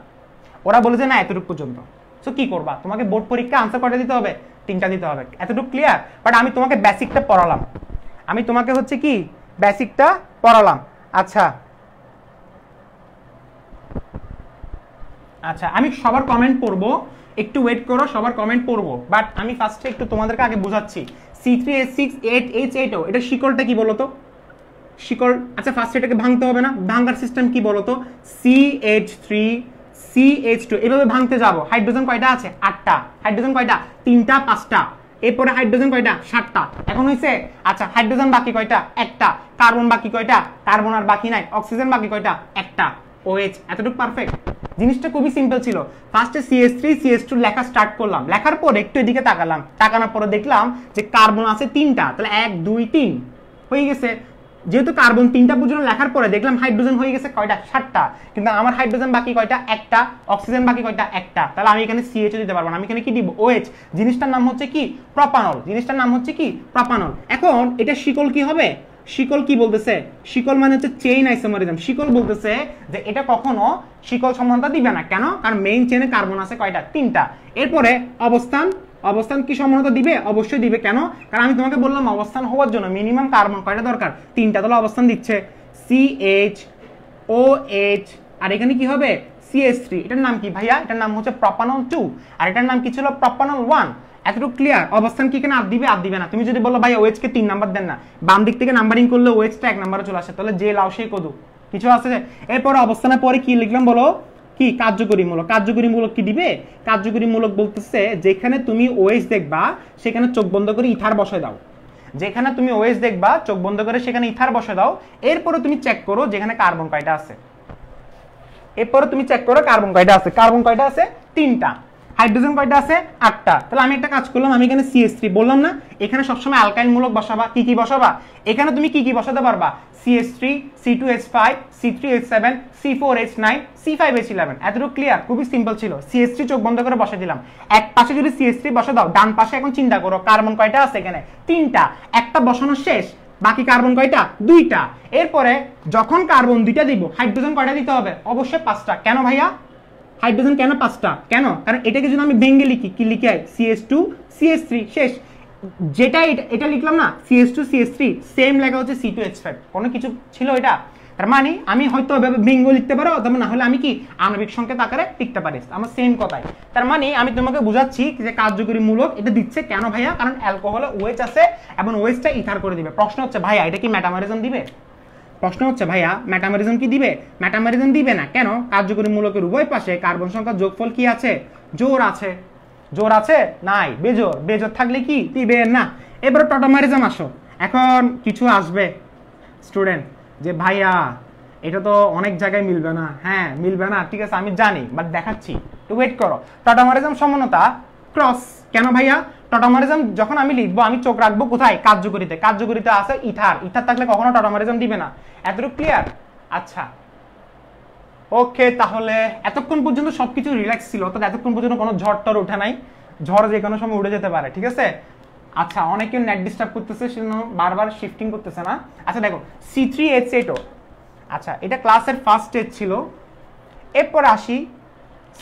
ওরা বলে যে না এতটুকু পর্যন্ত। সো কি করবা? তোমাকে বোর্ড পরীক্ষা আনসার কয়টা দিতে হবে? 3টা দিতে হবে। এতটুকু ক্লিয়ার? বাট আমি তোমাকে বেসিকটা পড়ালাম, আমি তোমাকে হচ্ছে কি বেসিকটা পড়ালাম। আচ্ছা আচ্ছা, আমি সবার কমেন্ট পড়বো, একটু ওয়েট করো, সবার কমেন্ট পড়বো। বাট আমি ফার্স্টে একটু তোমাদেরকে আগে বোঝাচ্ছি C3H6 8H8O এটা শিকলটা কি বলতো? শিকল, আচ্ছা ফার্স্ট এটাকে ভাঙতে হবে না? ভাঙার সিস্টেম কি বলতো? CH3 CH2 এভাবে ভাঙতে যাব। হাইড্রোজেন কয়টা আছে? 8টা। হাইড্রোজেন কয়টা? 3টা 5টা। এরপরে হাইড্রোজেন কয়টা? 7টা। এখন হইছে? আচ্ছা হাইড্রোজেন বাকি কয়টা? একটা। কার্বন বাকি কয়টা? কার্বন আর বাকি নাই। অক্সিজেন বাকি কয়টা? একটা। OH। এতটুকু পারফেক্ট। জিনিসটা খুবই সিম্পল ছিল। ফার্স্টে CH3 CH2 লেখা স্টার্ট করলাম, লেখার পর একটু এদিকে তাকালাম, তাকানোর পরে দেখলাম যে কার্বন আছে 3টা, তাহলে 1 2 3 হয়ে গেছে। যেহেতু কার্বন 3টা পর্যন্ত লেখার পরে দেখলাম হাইড্রোজেন হয়ে গেছে কয়টা? 7টা। কিন্তু আমার হাইড্রোজেন বাকি কয়টা? একটা। অক্সিজেন বাকি কয়টা? একটা। তাহলে আমি এখানে CH দিতে পারবো না, আমি এখানে কি দিব? OH। জিনিসটার নাম হচ্ছে কি? প্রপানল। জিনিসটার নাম হচ্ছে কি? প্রপানল। এখন এটা শিকল কি হবে? শিকল কি বলতেছে? শিকল মানে হচ্ছে চেইন আইসোমারিজম। শিকল বলতেছে যে এটা কখনো শিকল সমানতা দিবে না। কেন? কারণ মেইন চেইনে কার্বন আছে কয়টা? 3টা। এরপরে অবস্থান কি সমানতা দিবে? অবশ্যই দিবে। কেন? কারণ আমি তোমাকে বললাম অবস্থান হওয়ার জন্য মিনিমাম কার্বন কয়টা দরকার? 3টা। তাহলে অবস্থান দিচ্ছে CH OH, আর এখানে কি হবে? CH3। এটার নাম কি ভাইয়া? এটার নাম হচ্ছে প্রপানল 2, আর এটার নাম কি ছিল? প্রপানল 1। এতটুকু ক্লিয়ার? অবস্থান কি এখানে আর দিবে? আর দিবে না। তুমি যদি বলো ভাই OH কে 3 নাম্বার দেন না, বাম দিক থেকে নাম্বারিং করলে OH টা 1 নম্বরে চলে আসে, তাহলে যে লাও সেই কদু কিছু আছে। এরপরে অবস্থানের পরে কি লিখলাম বলো? কি কার্যকরী মূলক। কার্যকরী মূলক কি দিবে? কার্যকরী মূলক বলতেছে যেখানে তুমি OH দেখবা সেখানে চোখ বন্ধ করে ইথার বসায় দাও। যেখানে তুমি OH দেখবা চোখ বন্ধ করে সেখানে ইথার বসায় দাও। এরপরে তুমি চেক করো যেখানে কার্বন কয়টা আছে। এরপরে তুমি চেক করো কার্বন কয়টা আছে। কার্বন কয়টা আছে? 3টা। হাইড্রোজেন কয়টা আছে? 8টা। তাহলে আমি একটা কাজ করলাম, আমি এখানে CH3 বললাম না, এখানে সবসময় অ্যালকাইল মূলক বসাবা। কি কি বসাবা? এখানে তুমি কি কি বসাতে পারবা? CH3 C2H5 C3H7 C4H9 C5H11। এতটুকু ক্লিয়ার? খুবই সিম্পল ছিল। CH3 চোখ বন্ধ করে বসে দিলাম। এক পাশে যদি CH3 বসে দাও, ডান পাশে এখন চিন্তা করো কার্বন কয়টা আছে এখানে? 3টা। একটা বসানো শেষ, বাকি কার্বন কয়টা? 2টা। এরপরে যখন কার্বন 2টা দিব, হাইড্রোজেন কয়টা দিতে হবে? অবশ্যই 5টা। কেন ভাইয়া? হাইড্রোজেন কেন 5টা? কেন? কারণ এটাকে যদি আমি ভেঙে লিখি, কি লিখি হয়? CH2 CH3 শেষ। যেটা এটা লিখলাম না CH2 CH3 সেম লেখা হচ্ছে C2H5। কোনো কিছু ছিল এটা? তার মানে আমি হয়তো এভাবে ভেঙে লিখতে পারো, অথবা না হলে আমি কি আণবিক সংকেত আকারে লিখতে পারি। আমার সেম কথাই। তার মানে আমি তোমাকে বুঝাচ্ছি যে কার্যকরী মূলক এটা দিচ্ছে কেন ভাইয়া? কারণ অ্যালকোহলে OH আছে এবং OH টা ইথার করে দিবে। প্রশ্ন হচ্ছে ভাইয়া এটা কি মেটামারিজম দিবে? প্রশ্ন হচ্ছে ভাইয়া মেটামারিজম কি দিবে? মেটামারিজম দিবে না। কেন? কার্যকরী মূলকের উভয় পাশে কার্বন সংখ্যার যোগফল কি আছে? জোড় আছে। জোড় আছে? নাই। বেজোড়। বেজোড় থাকলে কি দিবে না। এবার টটামারিজম আসো। এখন কিছু আসবে স্টুডেন্ট যে ভাইয়া এটা তো অনেক জায়গায় মিলবে না। হ্যাঁ মিলবে না, ঠিক আছে আমি জানি, বাট দেখাচ্ছি, একটু ওয়েট করো। টটামারিজম সমানতা ক্রস। কেন ভাইয়া? টটামারিজম যখন আমি লিখবো আমি চোখ রাখবো কোথায়? কার্যকরীতে। কার্যকরীতে আছে ইথার। ইথার থাকলে কখনো টটামারিজম দিবে না। এতটুকু ক্লিয়ার? আচ্ছা ওকে, তাহলে এতক্ষণ পর্যন্ত সবকিছু রিল্যাক্স ছিল, অর্থাৎ এতক্ষণ পর্যন্ত কোনো ঝড় টর ওঠে নাই। ঝড় যে কোনো সময় উড়ে যেতে পারে, ঠিক আছে? আচ্ছা অনেকে নেট ডিস্টার্ব করতেছে, সেজন্য বারবার শিফটিং করতেছে না। আচ্ছা দেখো C3H8O, আচ্ছা এটা ক্লাসের ফার্স্ট স্টেজ ছিল। এরপর আসি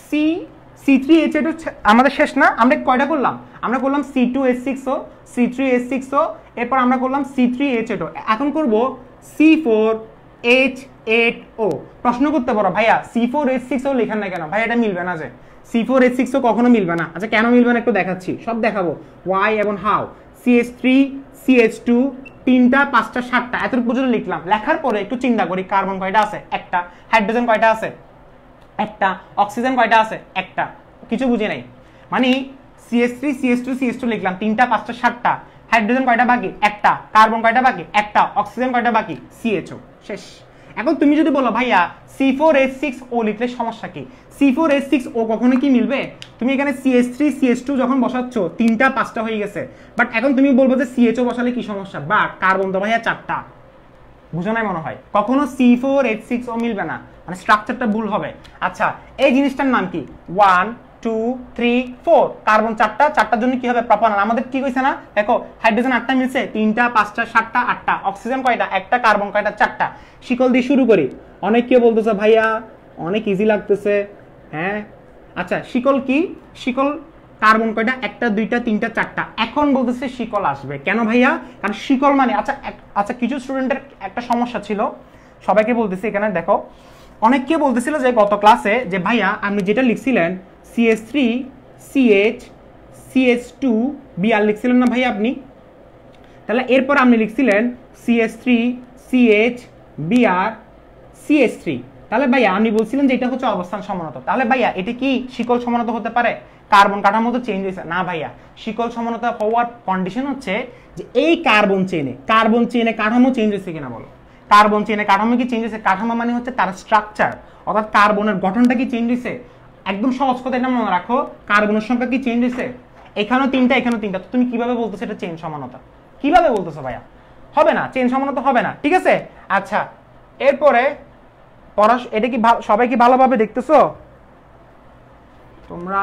C3H8O আমাদের শেষ না, আমরা কয়টা করলাম? আমরা করলাম C2H6O C3H6O, এরপর আমরা করলাম C3H8O। এখন করব C4H8O। প্রশ্ন করতে পারো ভাইয়া C4H6 ও লেখেন না কেন, ভাই এটা মিলবে না, যে C4H6 ও কখনো মিলবে না। আচ্ছা কেন মিলবে না একটু দেখাচ্ছি, সব দেখাবো ওয়াই এবং হাউ। CH3 CH2 তিনটা পাঁচটা সাতটা এতটুকু পর্যন্ত লিখলাম, লেখার পরে একটু চিন্তা করি কার্বন কয়টা আছে, একটা। হাইড্রোজেন কয়টা আছে, একটা। অক্সিজেন কয়টা আছে, একটা। কিছু বুঝি নাই, মানে CH3 CH2 CH2 লিখলাম, তিনটা পাঁচটা সাতটা। হাইড্রোজেন কয়টা বাকি, একটা। কার্বন কয়টা বাকি, একটা। অক্সিজেন কয়টা বাকি, CHO, শেষ। এখন তুমি যদি বলো ভাইয়া C4H6O লিখলে সমস্যা কি, C4H6O কখনো কি মিলবে? তুমি এখানে CH3 CH2 যখন বসাচ্ছ তিনটা পাঁচটা হয়ে গেছে, বাট এখন তুমি বলবো যে CHO বসালে কি সমস্যা, বা কার্বন তো ভাইয়া চারটা। বুঝো নাই মনে হয়, কখনো C4H6O মিলবে না, মানে স্ট্রাকচারটা ভুল হবে। আচ্ছা এই জিনিসটার নাম কি, 1 2 3 4, কার্বন চারটা, চারটার জন্য কি হবে, প্রোপানল। আমাদের কি কইছে না, দেখো হাইড্রোজেন আটটা মিলছে, তিনটা পাঁচটা সাতটা আটটা। অক্সিজেন কয়টা, একটা। কার্বন কয়টা, চারটা। শিকল দিয়ে শুরু করি। অনেক কেউ বলতেছে ভাইয়া অনেক ইজি লাগতেছে, হ্যাঁ আচ্ছা শিকল কি, শিকল কার্বন কয়টা, একটা দুইটা তিনটা চারটা। এখন বলতেছে শিকল আসবে কেন ভাইয়া, কারণ শিকল মানে আচ্ছা কিছু স্টুডেন্টের একটা সমস্যা ছিল, সবাইকে বলতেছি এখানে দেখো, অনেক কেউ বলতেছিল যে গত ক্লাসে যে ভাইয়া আপনি যেটা লিখছিলেন CH3 CH CH2 Br লিখছিলেন না ভাইয়া আপনি, তাহলে এরপর আপনি লিখছিলেন CH3 CH Br CH3, তাহলে ভাইয়া আপনি বলছিলেন যে এটা হচ্ছে অবস্থান সমানতা, তাহলে ভাইয়া এটা কি শিকল সমানতা হতে পারে? কার্বন কাঠামো তো চেঞ্জ হয়েছে না ভাইয়া, শিকল সমানতা হওয়ার কন্ডিশন হচ্ছে যে এই কার্বন চেনে কাঠামো চেঞ্জ হয়েছে কিনা বলো। কার্বন চেনে কাঠামো কি চেঞ্জ হয়েছে? কাঠামো মানে হচ্ছে তার স্ট্রাকচার, অর্থাৎ কার্বনের গঠনটা কি চেঞ্জ হয়েছে? একদম সহজ কথা এটা মনে রাখো, কার্বনের সংখ্যা কি চেঞ্জ হয়েছে? এখানেও তিনটা এখানেও তিনটা, তুমি কিভাবে বলতেছো এটা চেন সমানতা? কিভাবে বলতেছো ভাইয়া? হবে না, চেন সমানতা হবে না, ঠিক আছে। আচ্ছা এরপরে এটা কি সবাই কি ভালোভাবে দেখতেছো তোমরা?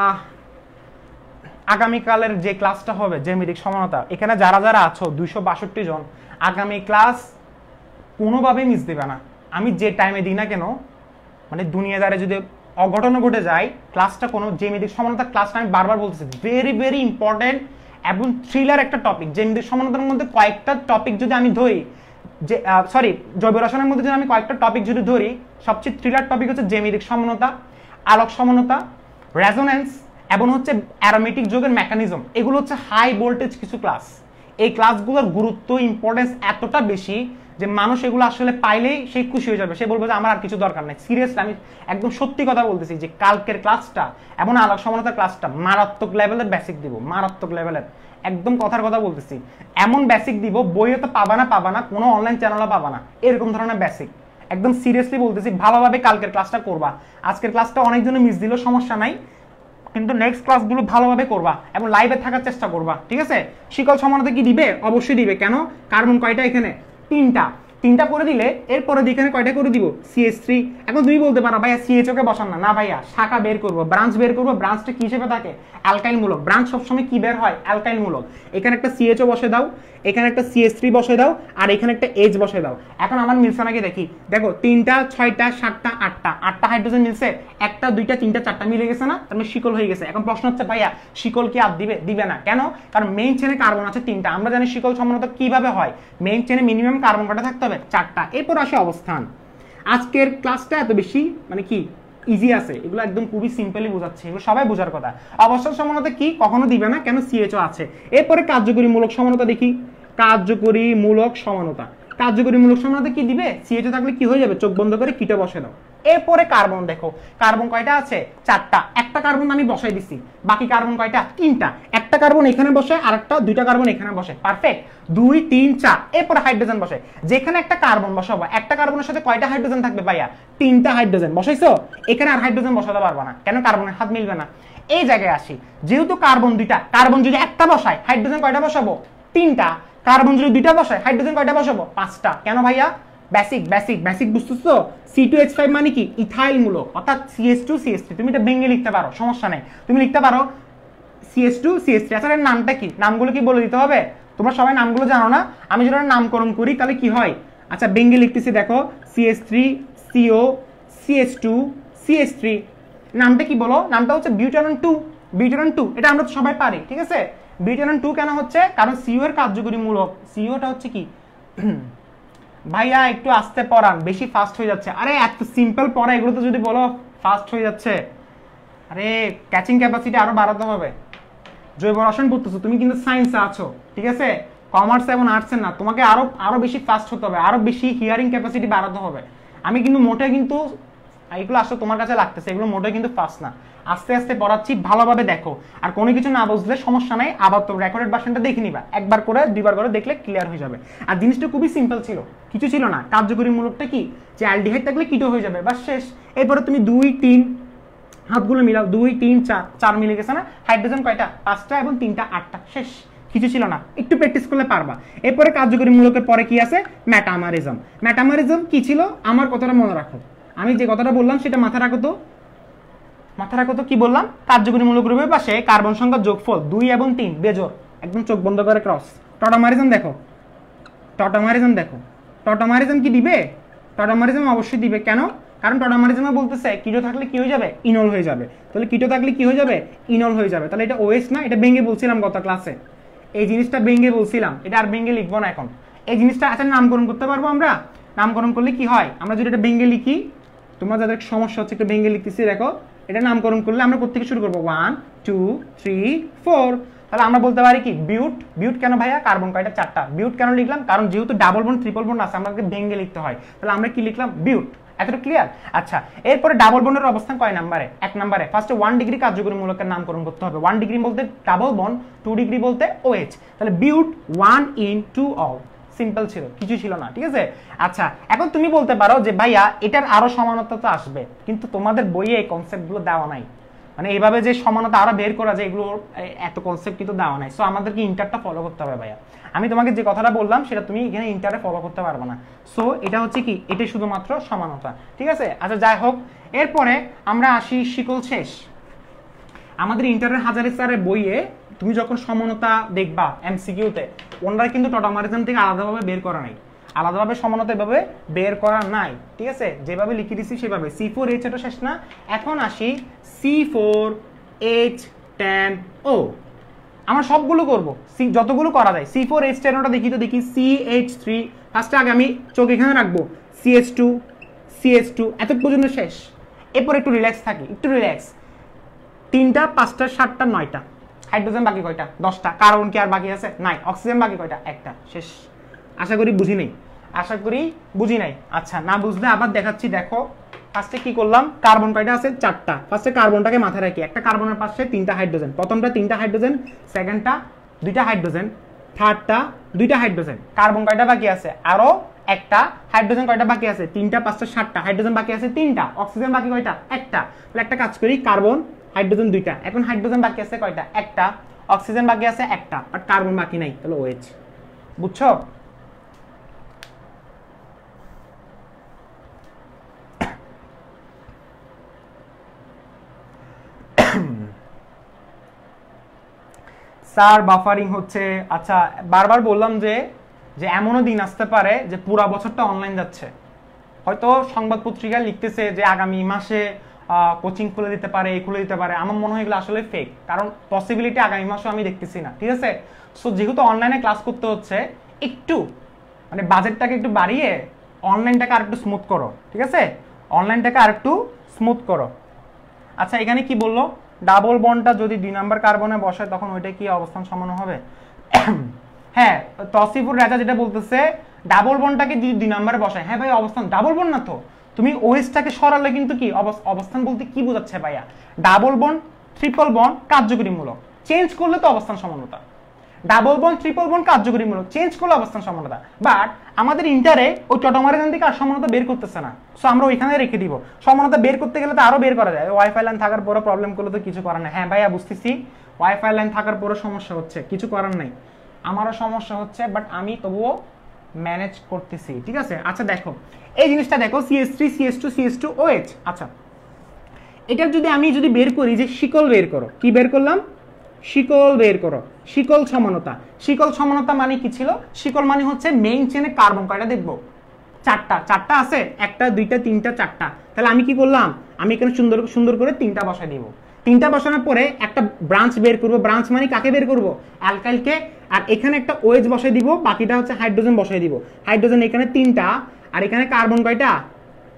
আগামীকালের যে ক্লাসটা হবে জ্যামিতিক সমানতা, এখানে যারা যারা আছো 262 জন, আগামী ক্লাস কোনোভাবেই মিস দেবে না। আমি যে টাইমে দিই না কেন, মানে দুনিয়াদারে যদি অঘটন ঘটে যায়, ক্লাসটা কোনো জ্যামিতিক সমানতা ক্লাসটা আমি বারবার বলতেছি ভেরি ভেরি ইম্পর্টেন্ট এবং থ্রিলার একটা টপিক। জ্যামিতিক সমানতার মধ্যে কয়েকটা টপিক যদি আমি ধরি, যে সরি জৈব রসায়নের মধ্যে যদি আমি কয়েকটা টপিক যদি ধরি, সবচেয়ে থ্রিলার টপিক হচ্ছে জ্যামিতিক সমানতা, আলোক সমানতা, রেজোন্যান্স এবং হচ্ছে অ্যারোমেটিক যোগের মেকানিজম। এগুলো হচ্ছে হাই ভোল্টেজ কিছু ক্লাস। এই ক্লাসগুলোর গুরুত্ব ইম্পর্টেন্স এতটা বেশি যে মানুষ এগুলো আসলে পাইলেই সে খুশি হয়ে যাবে, সে বলবে যে আমার আর কিছু দরকার নেই। সিরিয়াসলি আমি একদম সত্যি কথা বলতেছি যে কালকের ক্লাসটা এবং আলোক সমানতার ক্লাসটা মারাত্মক লেভেলের বেসিক দিব, মারাত্মক লেভেলের, একদম কথার কথা বলতেছি। এমন বেসিক দিব বইয়ে তো পাবা না, কোনো অনলাইন চ্যানেলও পাবা না, এরকম ধরনের বেসিক। একদম সিরিয়াসলি বলতেছি, ভালোভাবে কালকের ক্লাসটা করবা। আজকের ক্লাসটা অনেকজনে মিস দিল, সমস্যা নাই, কিন্তু নেক্সট ক্লাসগুলো ভালোভাবে করবা এবং লাইভে থাকার চেষ্টা করবা, ঠিক আছে। শিকল সমানতা কি দিবে? অবশ্যই দিবে। কেন? কার্বন কয়টা এখানে? তিনটা করে দিলে এরপরে এখানে কয়টা করে দিব? CH3। এখন তুমি বলতে পারো ভাইয়া CHO কে বসান না, না ভাইয়া শাখা বের করবো, ব্রাঞ্চ বের করবো। ব্রাঞ্চটা কি হিসেবে থাকে? অ্যালকাইল মূলক। ব্রাঞ্চ সবসময় কি বের হয়? অ্যালকাইল মূলক। এখানে একটা CHO বসে দাও, এখানে একটা CH3 বসে দাও, আর এখানে একটা H বসে দাও। এখন আমার মিলছে নাকি দেখি, দেখো 3টা 6টা 7টা 8টা হাইড্রোজেন মিলছে, 1টা 2টা 3টা 4টা মিলে গেছে না, তার মানে শিকল হয়ে গেছে। এখন প্রশ্ন হচ্ছে ভাইয়া শিকল কি আর দিবে না কেন? কারণ মেইন চেনে কার্বন আছে 3টা। আমরা জানি শিকল সমানতা কিভাবে হয়, মেইন চেনে মিনিমাম কার্বন কয়টা থাকতে হবে? 4টা। এরপর আসে অবস্থান। আজকের ক্লাসটা এত বেশি মানে কি ইজি আছে, এগুলো একদম খুবই সিম্পলি বোঝাচ্ছে, এগুলো সবাই বোঝার কথা। অবস্থান সমানতা কি? কখনো দিবে না, কেন? CHO আছে। এরপরে কার্যকরী মূলক সমানতা দেখি। কার্যকরী মূলক সমানতা কি দিবে? CHO থাকলে কি হয়ে যাবে? চোখ বন্ধ করে কিটো বসে দাও। এরপরে কার্বন দেখো, কার্বন কয়টা আছে? 4টা। একটা কার্বন আমি বসাই দিছি, বাকি কার্বন কয়টা? 3টা। একটা কার্বন এখানে বসে, আরেকটা 2টা কার্বন এখানে বসে, পারফেক্ট। 2 3 4। এরপরে হাইড্রোজেন বসে, যেখানে একটা কার্বন বসাবো, একটা কার্বনের সাথে কয়টা হাইড্রোজেন থাকবে ভাইয়া? 3টা হাইড্রোজেন বসাইছো, এখানে আর হাইড্রোজেন বসাতে পারবা না, কেন? কার্বনের হাত মিলবে না। এই জায়গায় আসি, যেহেতু কার্বন 2টা, কার্বন যদি একটা বসায় হাইড্রোজেন কয়টা বসাবো? 3টা। কার্বন যদি 2টা বসায় হাইড্রোজেন কয়টা বসাবো? 5টা। কেন ভাইয়া? বেসিক বুঝতেছো? C2H5 মানে কি? ইথাইল মূলক, অর্থাৎ CH2 CH3। তুমি এটা ভেঙে লিখতে পারো, সমস্যা নেই, তুমি লিখতে পারো CH2 CH3। আচ্ছা এর নামটা কি? নামগুলো কি বলে দিতে হবে? তোমরা সবাই নামগুলো জানো না, আমি যদি নামকরণ করি তাহলে কি হয়? আচ্ছা ভেঙে লিখতেছি, দেখো CH3 CO CH2 CH3। নামটা কি বলো? নামটা হচ্ছে বিউটানন 2। এটা আমরা তো সবাই পারি, ঠিক আছে। বিউটানন 2 কেন হচ্ছে? কারণ CO এর কার্যকরী মূলক, CO টা হচ্ছে কি ভাইয়া একটু আস্তে পড়ান, বেশি ফাস্ট হয়ে যাচ্ছে। আরে এত সিম্পল পড়া, এগুলো তো যদি বলো ফাস্ট হয়ে যাচ্ছে। আরে ক্যাচিং ক্যাপাসিটি আরো বাড়াতে হবে। জৈব রসায়ন পড়তেছো, তুমি কিন্তু সায়েন্সে আছো, ঠিক আছে, কমার্স এবং আর্টসে না। তোমাকে আরো আরো বেশি ফাস্ট হতে হবে, আরো বেশি হিয়ারিং ক্যাপাসিটি বাড়াতে হবে। আমি কিন্তু মোটে কিন্তু এগুলো আসলে তোমার কাছে লাগতেছে, এগুলো মোটে কিন্তু ফাস্ট না। আস্তে আস্তে পড়াচ্ছি, ভালোভাবে দেখো। আর কোনো কিছু না বুঝলে সমস্যা নাই, আবার তো রেকর্ডেড ভার্সনটা দেখে নিবা, একবার করে দুইবার করে দেখলে ক্লিয়ার হয়ে যাবে। আর জিনিসটা খুবই সিম্পল ছিল, কিছু ছিল না। কার্যকরী মূলকটা কি, যে অ্যালডিহাইড থাকলে কিটো হয়ে যাবে, বাস শেষ। এরপরে তুমি 2 3 হাতগুলো মিলাও, 2 3 4 4 মিলে গেছে না। হাইড্রোজেন কয়টা, 5টা, এবং 3টা 8টা, শেষ। কিছু ছিল না, একটু প্র্যাকটিস করলে পারবা। এরপরে কার্যকরী মূলকের পরে কি আছে, মেটামারিজম। মেটামারিজম কি ছিল, আমার কথাটা মনে রাখো, আমি যে কথাটা বললাম সেটা মাথায় রাখো তো। মাথায় রাখো তো কি বললাম, কার্যকরী মূলক রূপের পাশে কার্বন সংখ্যার যোগফল 2 এবং 3 বেজোড়, একদম চোখ বন্ধ করে ক্রস। টটামারিজম দেখো, টটামারিজম দেখো, টটামারিজম কি দিবে, টটামারিজম অবশ্যই দিবে। কেন, কারণ টটামারিজমে বলতেছে কিটো থাকলে কি হয়ে যাবে, ইনল হয়ে যাবে। তাহলে কিটো থাকলে কি হয়ে যাবে, ইনল হয়ে যাবে। তাহলে এটা ওএস না, এটা ভেঙে বলছিলাম গত ক্লাসে, এই জিনিসটা ভেঙে বলছিলাম, এটা আর ভেঙে লিখবো না এখন। এই জিনিসটা আচ্ছা নামকরণ করতে পারবো আমরা। নামকরণ করলে কি হয়, আমরা যদি এটা ভেঙে লিখি, তোমরা যাদের সমস্যা হচ্ছে একটু ভেঙে লিখতেছি দেখো, এটা নামকরণ করলে আমরা প্রত্যেকে শুরু করবো 1 2 3 4। তাহলে আমরা বলতে পারি কি, বিউট। বিউট কেন ভাইয়া, কার্বন কয়টা, 4টা। বিউট কেন লিখলাম, কারণ যেহেতু ডাবল বন্ড ট্রিপল বন্ড আছে, আমাদেরকে ভেঙে লিখতে হয়। তাহলে আমরা কি লিখলাম, বিউট। এতটা ক্লিয়ার? আচ্ছা, এরপরে ডাবল বন্ডের অবস্থান কয় নাম্বারে, 1 নম্বরে। ফার্স্টে 1 ডিগ্রি কার্যকরী মূলকের নামকরণ করতে হবে। 1 ডিগ্রি বলতে ডাবল বন্ড, 2 ডিগ্রি বলতে OH। তাহলে বিউট 1 in 2 all। সিম্পল ছিল, কিছু ছিল না, ঠিক আছে। আচ্ছা, এখন তুমি বলতে পারো যে ভাইয়া এটার আরো সমানতা তো আসবে, কিন্তু তোমাদের বইয়ে এই কনসেপ্টগুলো দেওয়া নাই। মানে এইভাবে যে সমানতা আরো বের করা যায়, এগুলো এত কনসেপ্ট কিন্তু দেওয়া নাই। সো আমাদেরকে ইন্টারটা ফলো করতে হবে ভাইয়া। আমি তোমাকে যে কথাটা বললাম সেটা তুমি এখানে ইন্টারে ফলো করতে পারবে না। সো এটা হচ্ছে কি, এটা শুধুমাত্র সমানতা, ঠিক আছে। আচ্ছা যাই হোক, এরপরে আমরা আসি শিকল শেষ। আমাদের ইন্টারের হাজারি স্যারের বইয়ে তুমি যখন সমানতা দেখবা এমসিকিউতে, ওনারা কিন্তু টটামারিজম থেকে আলাদাভাবে বের করা নাই, আলাদাভাবে সমানতা এভাবে বের করা নাই, ঠিক আছে। যেভাবে লিখে দিচ্ছি সেভাবে। C4H এটা শেষ না। এখন আসি C4H10O। আমরা সবগুলো করব, যতগুলো করা যায়। C4H10 ওটা দেখি তো, দেখি CH3। ফার্স্টে আগে আমি চোখ এখানে রাখবো, CH2 এত পর্যন্ত শেষ। এরপর একটু রিল্যাক্স থাকি, একটু রিল্যাক্স। 3টা 5টা 7টা 9টা। হাইড্রোজেন বাকি কয়টা, 10টা। কার্বন কি আর বাকি আছে, নাই। অক্সিজেন বাকি কয়টা, 1টা, শেষ। আশা করি বুঝি নাই, আশা করি বুঝি নাই। আচ্ছা, না বুঝলে আবার দেখাচ্ছি, দেখো। ফার্স্টে কি করলাম, কার্বন কয়টা আছে, 4টা। ফার্স্টে কার্বনটাকে মাথায় রাখি, একটা কার্বনের পাশে 3টা হাইড্রোজেন। প্রথমটা 3টা হাইড্রোজেন, সেকেন্ডটা 2টা হাইড্রোজেন, থার্ডটা 2টা হাইড্রোজেন। কার্বন কয়টা বাকি আছে, আরো একটা। হাইড্রোজেন কয়টা বাকি আছে, 3টা 5টা 7টা। হাইড্রোজেন বাকি আছে 3টা। অক্সিজেন বাকি কয়টা, 1টা। তাহলে একটা কাজ করি, কার্বন হাইড্রোজেন 2টা। এখন হাইড্রোজেন বাকি আছে কয়টা, 1টা। অক্সিজেন বাকি আছে 1টা, বাট কার্বন বাকি নাই, তাহলে OH। বুঝছো? স্যার বাফারিং হচ্ছে। আচ্ছা, বারবার বললাম যে এমনও দিন আসতে পারে যে পুরা বছরটা অনলাইন যাচ্ছে। হয়তো সংবাদ পত্রিকায় লিখতেছে যে আগামী মাসে কোচিং খুলে দিতে পারে, খুলে দিতে পারে। আমার মনে হয় এগুলো আসলে ফেক, কারণ পসিবিলিটি আগামী মাসেও আমি দেখতেছি না, ঠিক আছে। সো যেহেতু অনলাইনে ক্লাস করতে হচ্ছে, একটু মানে বাজেটটাকে একটু বাড়িয়ে অনলাইনটাকে আর একটু স্মুথ করো, ঠিক আছে। অনলাইনটাকে আর একটু স্মুথ করো। আচ্ছা, এখানে কি বললো, ডাবল বন্ডটা যদি 2 নাম্বার কার্বনে বসায় তখন ওইটা কি অবস্থান সমান হবে? হ্যাঁ, তসিফুর রাজা যেটা বলতেছে, ডাবল বন্ডটাকে যদি 2 নাম্বারে বসায়, হ্যাঁ ভাই অবস্থান ডাবল বন্ড না তো, তুমি ওএসটাকে সরালে কিন্তু কি অবস্থান বলতে কি বোঝাচ্ছে ভাইয়া? ডাবল বন্ড ট্রিপল বন্ড কার্যকরী মূলক, চেঞ্জ করলে তো অবস্থান সমানতা। ডাবল বন্ড ট্রিপল বন্ড কার্যকরী মূলক, চেঞ্জ করলে অবস্থান সমানতা। বাট আমাদের ইন্টারে ওই টটামারিজম থেকে আর সমানতা বের করতেছে না, সো আমরা ওইখানে রেখে দিব। সমানতা বের করতে গেলে তো আরো বের করা যায়। ওয়াইফাই লাইন থাকার পরে প্রবলেম করলে তো কিছু করার নাই। হ্যাঁ ভাইয়া বুঝতেছি, ওয়াইফাই লাইন থাকার পরে সমস্যা হচ্ছে, কিছু করার নাই। আমারও সমস্যা হচ্ছে, বাট আমি তবুও ম্যানেজ করতেছি, ঠিক আছে। আচ্ছা দেখো, এই জিনিসটা দেখো, CH3 CH2 CH2 OH। আচ্ছা, এটার আমি যদি বের করি যে শিকল বের করো, কি বের করলাম, শিকল বের করো। শিকল সমানতা, শিকল সমানতা মানে কি ছিল? শিকল মানে হচ্ছে মেইন চেনে কার্বন কয়টা দেখবো, 4টা। 4টা আছে, 1টা 2টা 3টা 4টা। তাহলে আমি কি করলাম, আমি এখানে সুন্দর সুন্দর করে 3টা বসাই দিব। তিনটা বসানোর পরে একটা ব্রাঞ্চ বের করব, ব্রাঞ্চ মানে কাকে বের করব, অ্যালকাইলকে। আর এখানে একটা OH বসাই দিব, বাকিটা হচ্ছে হাইড্রোজেন বসাই দিব। হাইড্রোজেন এখানে 3টা, আর এখানে কার্বন কয়টা,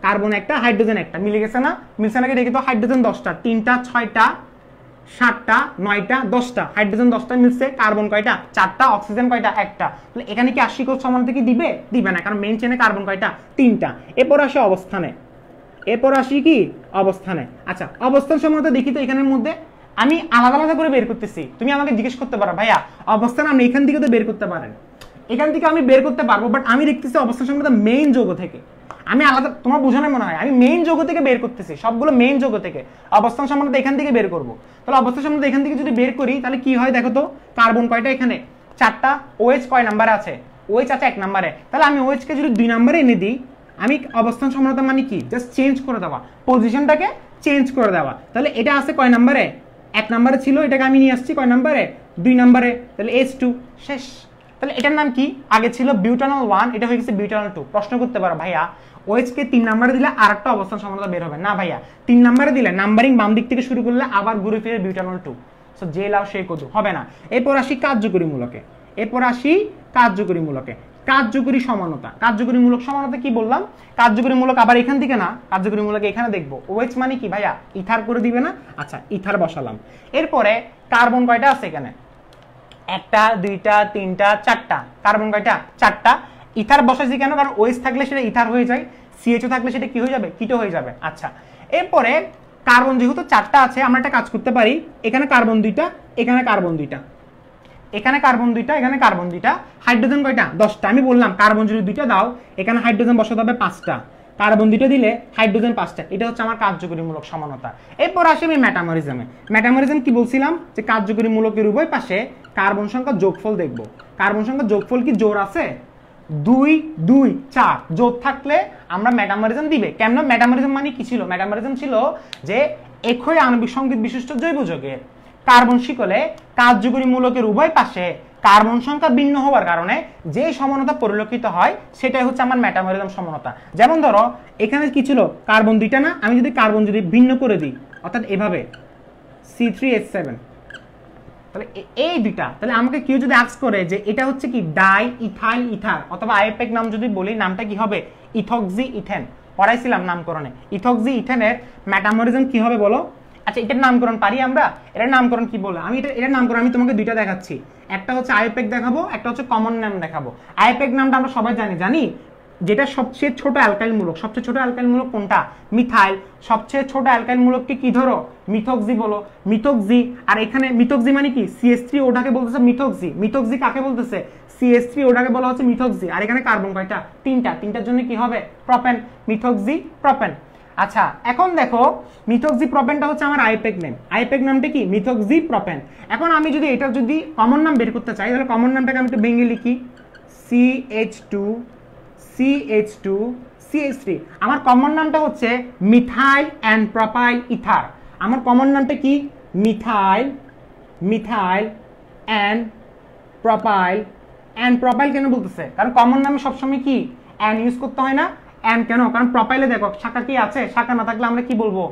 কার্বন একটা, হাইড্রোজেন একটা, মিলে গেছে না? মিলছে নাকি দেখি তো? হাইড্রোজেন 10টা, 3টা 6টা 7টা 9টা 10টা, হাইড্রোজেন 10টা মিলছে, কার্বন কয়টা 4টা, অক্সিজেন কয়টা 1টা। তাহলে এখানে কি আশিক সমানুতা কি দিবে? দিবে না, কারণ মেইন চেনে কার্বন কয়টা 3টা। এরপর আসে অবস্থানে, এরপর আসি কি অবস্থানে। আচ্ছা অবস্থান সমানুতা দেখি তো এখানের মধ্যে আমি আলাদা আলাদা করে বের করতেছি। তুমি আমাকে জিজ্ঞেস করতে পারো ভাইয়া অবস্থান আপনি এখান থেকে তো বের করতে পারেন, এখান থেকে আমি বের করতে পারবো, বাট আমি দেখতেছি অবস্থান সমানুতা মেইন যৌগ থেকে। আমি আলাদা, তোমার বোঝানো মনে হয় আমি মেইন যৌগ থেকে বের করতেছি, সবগুলো মেইন যৌগ থেকে। অবস্থান সমানুতা এখান থেকে বের করব। তাহলে অবস্থান সমানুতা এখান থেকে যদি বের করি তাহলে কি হয় দেখো তো? কার্বন কয়টা এখানে 4টা, OH কয় নাম্বারে আছে? OH আছে 1 নম্বরে। তাহলে আমি OH কে যদি 2 নম্বরে এনে দিই, আমি অবস্থান সমানুতা মানে কি, জাস্ট চেঞ্জ করে দেওয়া, পজিশনটাকে চেঞ্জ করে দেওয়া। তাহলে এটা আছে কয় নম্বরে? 1 নম্বরে ছিল, এটাকে আমি নিয়ে আসছি কয় নম্বরে? 2 নম্বরে। তাহলে H2 শেষ। তাহলে এটার নাম কি? আগে ছিল বিউটানল 1, এটা হয়ে গেছে বিউটানল 2। প্রশ্ন করতে পারো ভাইয়া OH কে 3 নম্বরে দিলে আরেকটা অবস্থান সমানুতা বের হবে না? ভাইয়া 3 নম্বরে দিলে নাম্বারিং বাম দিক থেকে শুরু করলে আবার ঘুরে ফিরে বিউটানল 2, সো যে লাও সেই কদু হবে না। এরপর আসি কার্যকরী মূলকে, এরপর আসি কার্যকরী মূলকে। কার্যকরী সমানতা, কার্যকরী মূলক সমানতা কি বললাম? কার্যকরী মূলক আবার এখান থেকে না, কার্যকরী মূলক এখানে দেখবো। OH মানে কি ভাইয়া? ইথার করে দিবে না? আচ্ছা ইথার বসালাম। এরপরে কার্বন কয়টা আছে এখানে? 1টা 2টা 3টা 4টা, কার্বন কয়টা 4টা। ইথার বসাইছি কেন? কারণ OH থাকলে সেটা ইথার হয়ে যায়, CHO থাকলে সেটা কি হয়ে যাবে? কিটো হয়ে যাবে। আচ্ছা এরপরে কার্বন যেহেতু 4টা আছে, আমরা একটা কাজ করতে পারি, এখানে কার্বন 2টা, এখানে কার্বন 2টা, এখানে কার্বন 2টা, এখানে কার্বন 2টা, হাইড্রোজেন কয়টা 10টা। আমি বললাম কার্বন যদি 2টা দাও, এখানে হাইড্রোজেন বসাতে হবে 5টা, কার্বন 2টা দিলে হাইড্রোজেন 5টা। এটা হচ্ছে আমার কার্যকরী মূলক সমানতা। এরপর আসি আমি মেটামরিজমে। মেটামরিজম কি বলছিলাম? যে কার্যকরী মূলকের উভয় পাশে কার্বন সংখ্যা যোগফল দেখব। কার্বন সংখ্যা যোগফল কি জোর আছে? 2 2 4 যোগ থাকলে আমরা মেটামরিজম দিবে। কেমন মেটামরিজম মানে কি ছিল? মেটামরিজম ছিল যে একই আণবিক সংকেত বিশিষ্ট জৈব যৌগের কার্বন শিকলে কার্যকরী মূলকের উভয় পাশে কার্বন সংখ্যা ভিন্ন হওয়ার কারণে যে সমানতা পরিলক্ষিত হয় সেটাই হচ্ছে আমার মেটামরিজম সমানতা। যেমন ধরো এখানে কি ছিল? কার্বন 2টা না? আমি যদি কার্বন যদি ভিন্ন করে দিই, অর্থাৎ এভাবে C3H7, তাহলে এই দুইটা, তাহলে আমাকে কেউ যদি আস্ক করে যে এটা হচ্ছে কি ডাই ইথাইল ইথার, অথবা আইপ্যাক নাম যদি বলি, নামটা কি হবে? Ethoxy ethane. পড়াইছিলাম নামকরণে। ইথক্সি ইথেনের মেটামরিজম কি হবে বলো? আচ্ছা এটার নামকরণ পারি আমরা? এটার নামকরণ কি বলে? আমি এটার নামকরণ আমি তোমাকে দুইটা দেখাচ্ছি, একটা হচ্ছে আইপ্যাক দেখাবো, একটা হচ্ছে কমন নাম দেখাবো। আইপ্যাক নামটা আমরা সবাই জানি যেটা সবচেয়ে ছোট অ্যালকাইল মূলক। সবচেয়ে ছোট অ্যালকাইল মূলক কোনটা? মিথাইল। সবচেয়ে ছোট অ্যালকাইল মূলককে কি ধরো? মিথক্সি বলো, মিথক্সি। আর এখানে মিথক্সি মানে কি? CH3 ওটাকে বলতেছে মিথক্সি। মিথক্সি কাকে বলতেছে? CH3 ওটাকে বলা হচ্ছে মিথক্সি। আর এখানে কার্বন কয়টা? 3টা, 3টার জন্য কি হবে? প্রোপেন। Methoxy propane. আচ্ছা এখন দেখো মিথক্সি প্রোপেনটা হচ্ছে আমার আইপ্যাক নেম। আইপ্যাক নামটা কি? Methoxy propane. এখন আমি যদি এটা যদি কমন নাম বের করতে চাই, তাহলে কমন নামটাকে আমি একটু ভেঙে লিখি, CH2 CH2 CH3। আমার কমন নামটা হচ্ছে মিথাইল অ্যান্ড প্রপাইল ইথার। আমার কমন নামটা কি? Methyl, methyl and profile. And profile কেন বলতেছে? কারণ কমন নামে সবসময় কি অ্যান ইউজ করতে হয় না? অ্যান কেন? কারণ প্রপাইলে দেখো শাখা কি আছে, শাখা না থাকলে আমরা কি বলবো?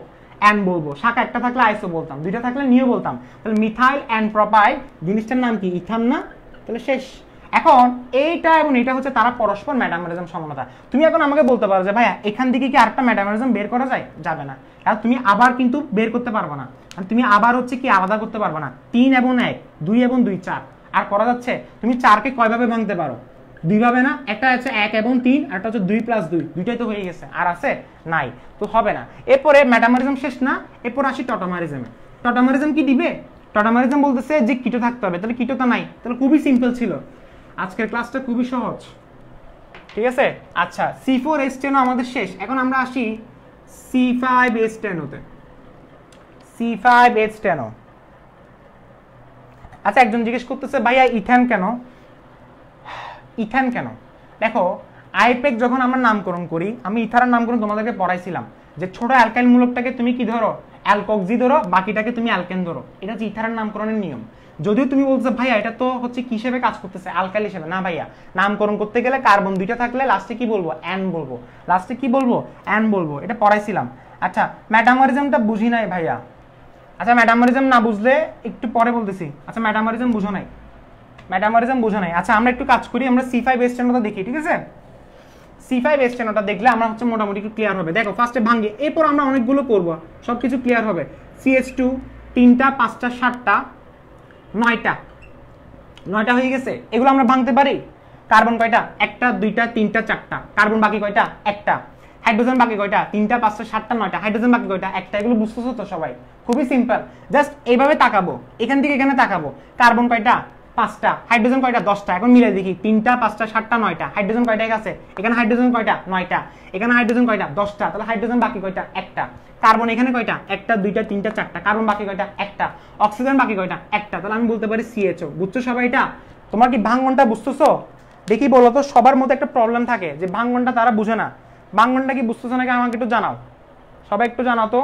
অ্যান বলবো। শাখা একটা থাকলে আইসো বলতাম, দুইটা থাকলে নিও বলতাম। তাহলে মিথাইল অ্যান্ড প্রপাইল জিনিসটার নাম কি? ইথান না? তাহলে শেষ। এখন এইটা এবং এটা হচ্ছে তারা পরস্পর মেটামরিজম সমানতা। তুমি এখন আমাকে বলতে পারো যে ভাইয়া এখান থেকে কি আরেকটা মেটামরিজম বের করা যায়? যাবে না, কারণ তুমি আবার কিন্তু বের করতে পারবে না, তুমি আবার হচ্ছে কি আলাদা করতে পারবে না। 3 এবং 1, 2 এবং 2 4 আর করা যাচ্ছে? তুমি 4কে কয়ভাবে ভাঙতে পারো? 2 ভাবে না? একটা আছে 1 এবং 3, আর একটা হচ্ছে 2 + 2, দুইটাই তো হয়ে গেছে, আর আছে নাই, তো হবে না। এরপরে মেটামরিজম শেষ না, এরপর আসি টটামারিজমে। টটামারিজম কি দিবে? টটামারিজম বলতেছে যে কিটো থাকতে হবে, তাহলে কিটো তো নাই, তাহলে খুবই সিম্পল ছিল আজকের ক্লাসটা, খুবই সহজ, ঠিক আছে। আচ্ছা C4H10 আমাদের শেষ। এখন আমরা আসি C5H10 তে। C5H10। আচ্ছা একজন জিজ্ঞেস করতেছে ভাইয়া ইথেন কেন? ইথেন কেন? দেখো আইপ্যাক যখন আমরা নামকরণ করি, আমি ইথারের নামকরণ তোমাদেরকে পড়াইছিলাম যে ছোট অ্যালকাইল মূলকটাকে তুমি কি ধরো? অ্যালকক্সি ধরো, বাকিটাকে তুমি অ্যালকেন ধরো। এটা হচ্ছে ইথারের নামকরণের নিয়ম। যদিও তুমি বলছো ভাইয়া এটা তো হচ্ছে কি হিসেবে কাজ করতেছে? অ্যালকাইল হিসেবে। না ভাইয়া, নামকরণ করতে গেলে কার্বন 2টা থাকলে লাস্টে কি বলবো? অ্যান বলবো। লাস্টে কি বলবো? অ্যান বলবো। এটা পড়াইছিলাম। আচ্ছা মেটামরিজমটা বুঝি নাই ভাইয়া। আচ্ছা মেটামরিজম না বুঝলে একটু পরে বলতেছি। আচ্ছা মেটামরিজম বুঝো নাই, মেটামরিজম বুঝো নাই। আচ্ছা আমরা একটু কাজ করি, আমরা C5H10টা দেখি, ঠিক আছে? C5H10টা দেখলে আমরা হচ্ছে মোটামুটি একটু ক্লিয়ার হবে। দেখো ফার্স্টে ভাঙে, এরপর আমরা অনেকগুলো করব, সব কিছু ক্লিয়ার হবে। CH2 3টা 5টা 7টা 9টা 9টা হয়ে গেছে। এগুলো আমরা ভাঙতে পারি। কার্বন কয়টা? 1টা 2টা 3টা 4টা। কার্বন বাকি কয়টা? 1টা। হাইড্রোজেন বাকি কয়টা? 3টা 5টা 7টা 9টা। হাইড্রোজেন বাকি কয়টা? 1টা। এগুলো বুঝতেছো তো সবাই? খুবই সিম্পল, জাস্ট এইভাবে তাকাবো, এখান থেকে এখানে তাকাবো। কার্বন কয়টা? 5টা। হাইড্রোজেন কয়টা? 10টা। এখন মিলাই দেখি, 3টা 5টা 7টা 9টা। হাইড্রোজেন কয়টা আছে? এখানে হাইড্রোজেন কয়টা? 9টা। এখানে হাইড্রোজেন কয়টা? 10টা। তাহলে হাইড্রোজেন বাকি কয়টা? 1টা। কার্বন এখানে কয়টা? 1টা 2টা 3টা 4টা। কার্বন বাকি কয়টা? 1টা। অক্সিজেন বাকি কয়টা? 1টা। তাহলে আমি বলতে পারি CHO। বুঝছো সবাই এটা? তোমার কি ভাঙনটা বুঝতেছো? দেখি বলো তো, সবার মধ্যে একটা প্রবলেম থাকে যে ভাঙনটা তারা বুঝে না। ভাঙনটা কি বুঝতেছো নাকি আমাকে একটু জানাও, সবাই একটু জানাও তো।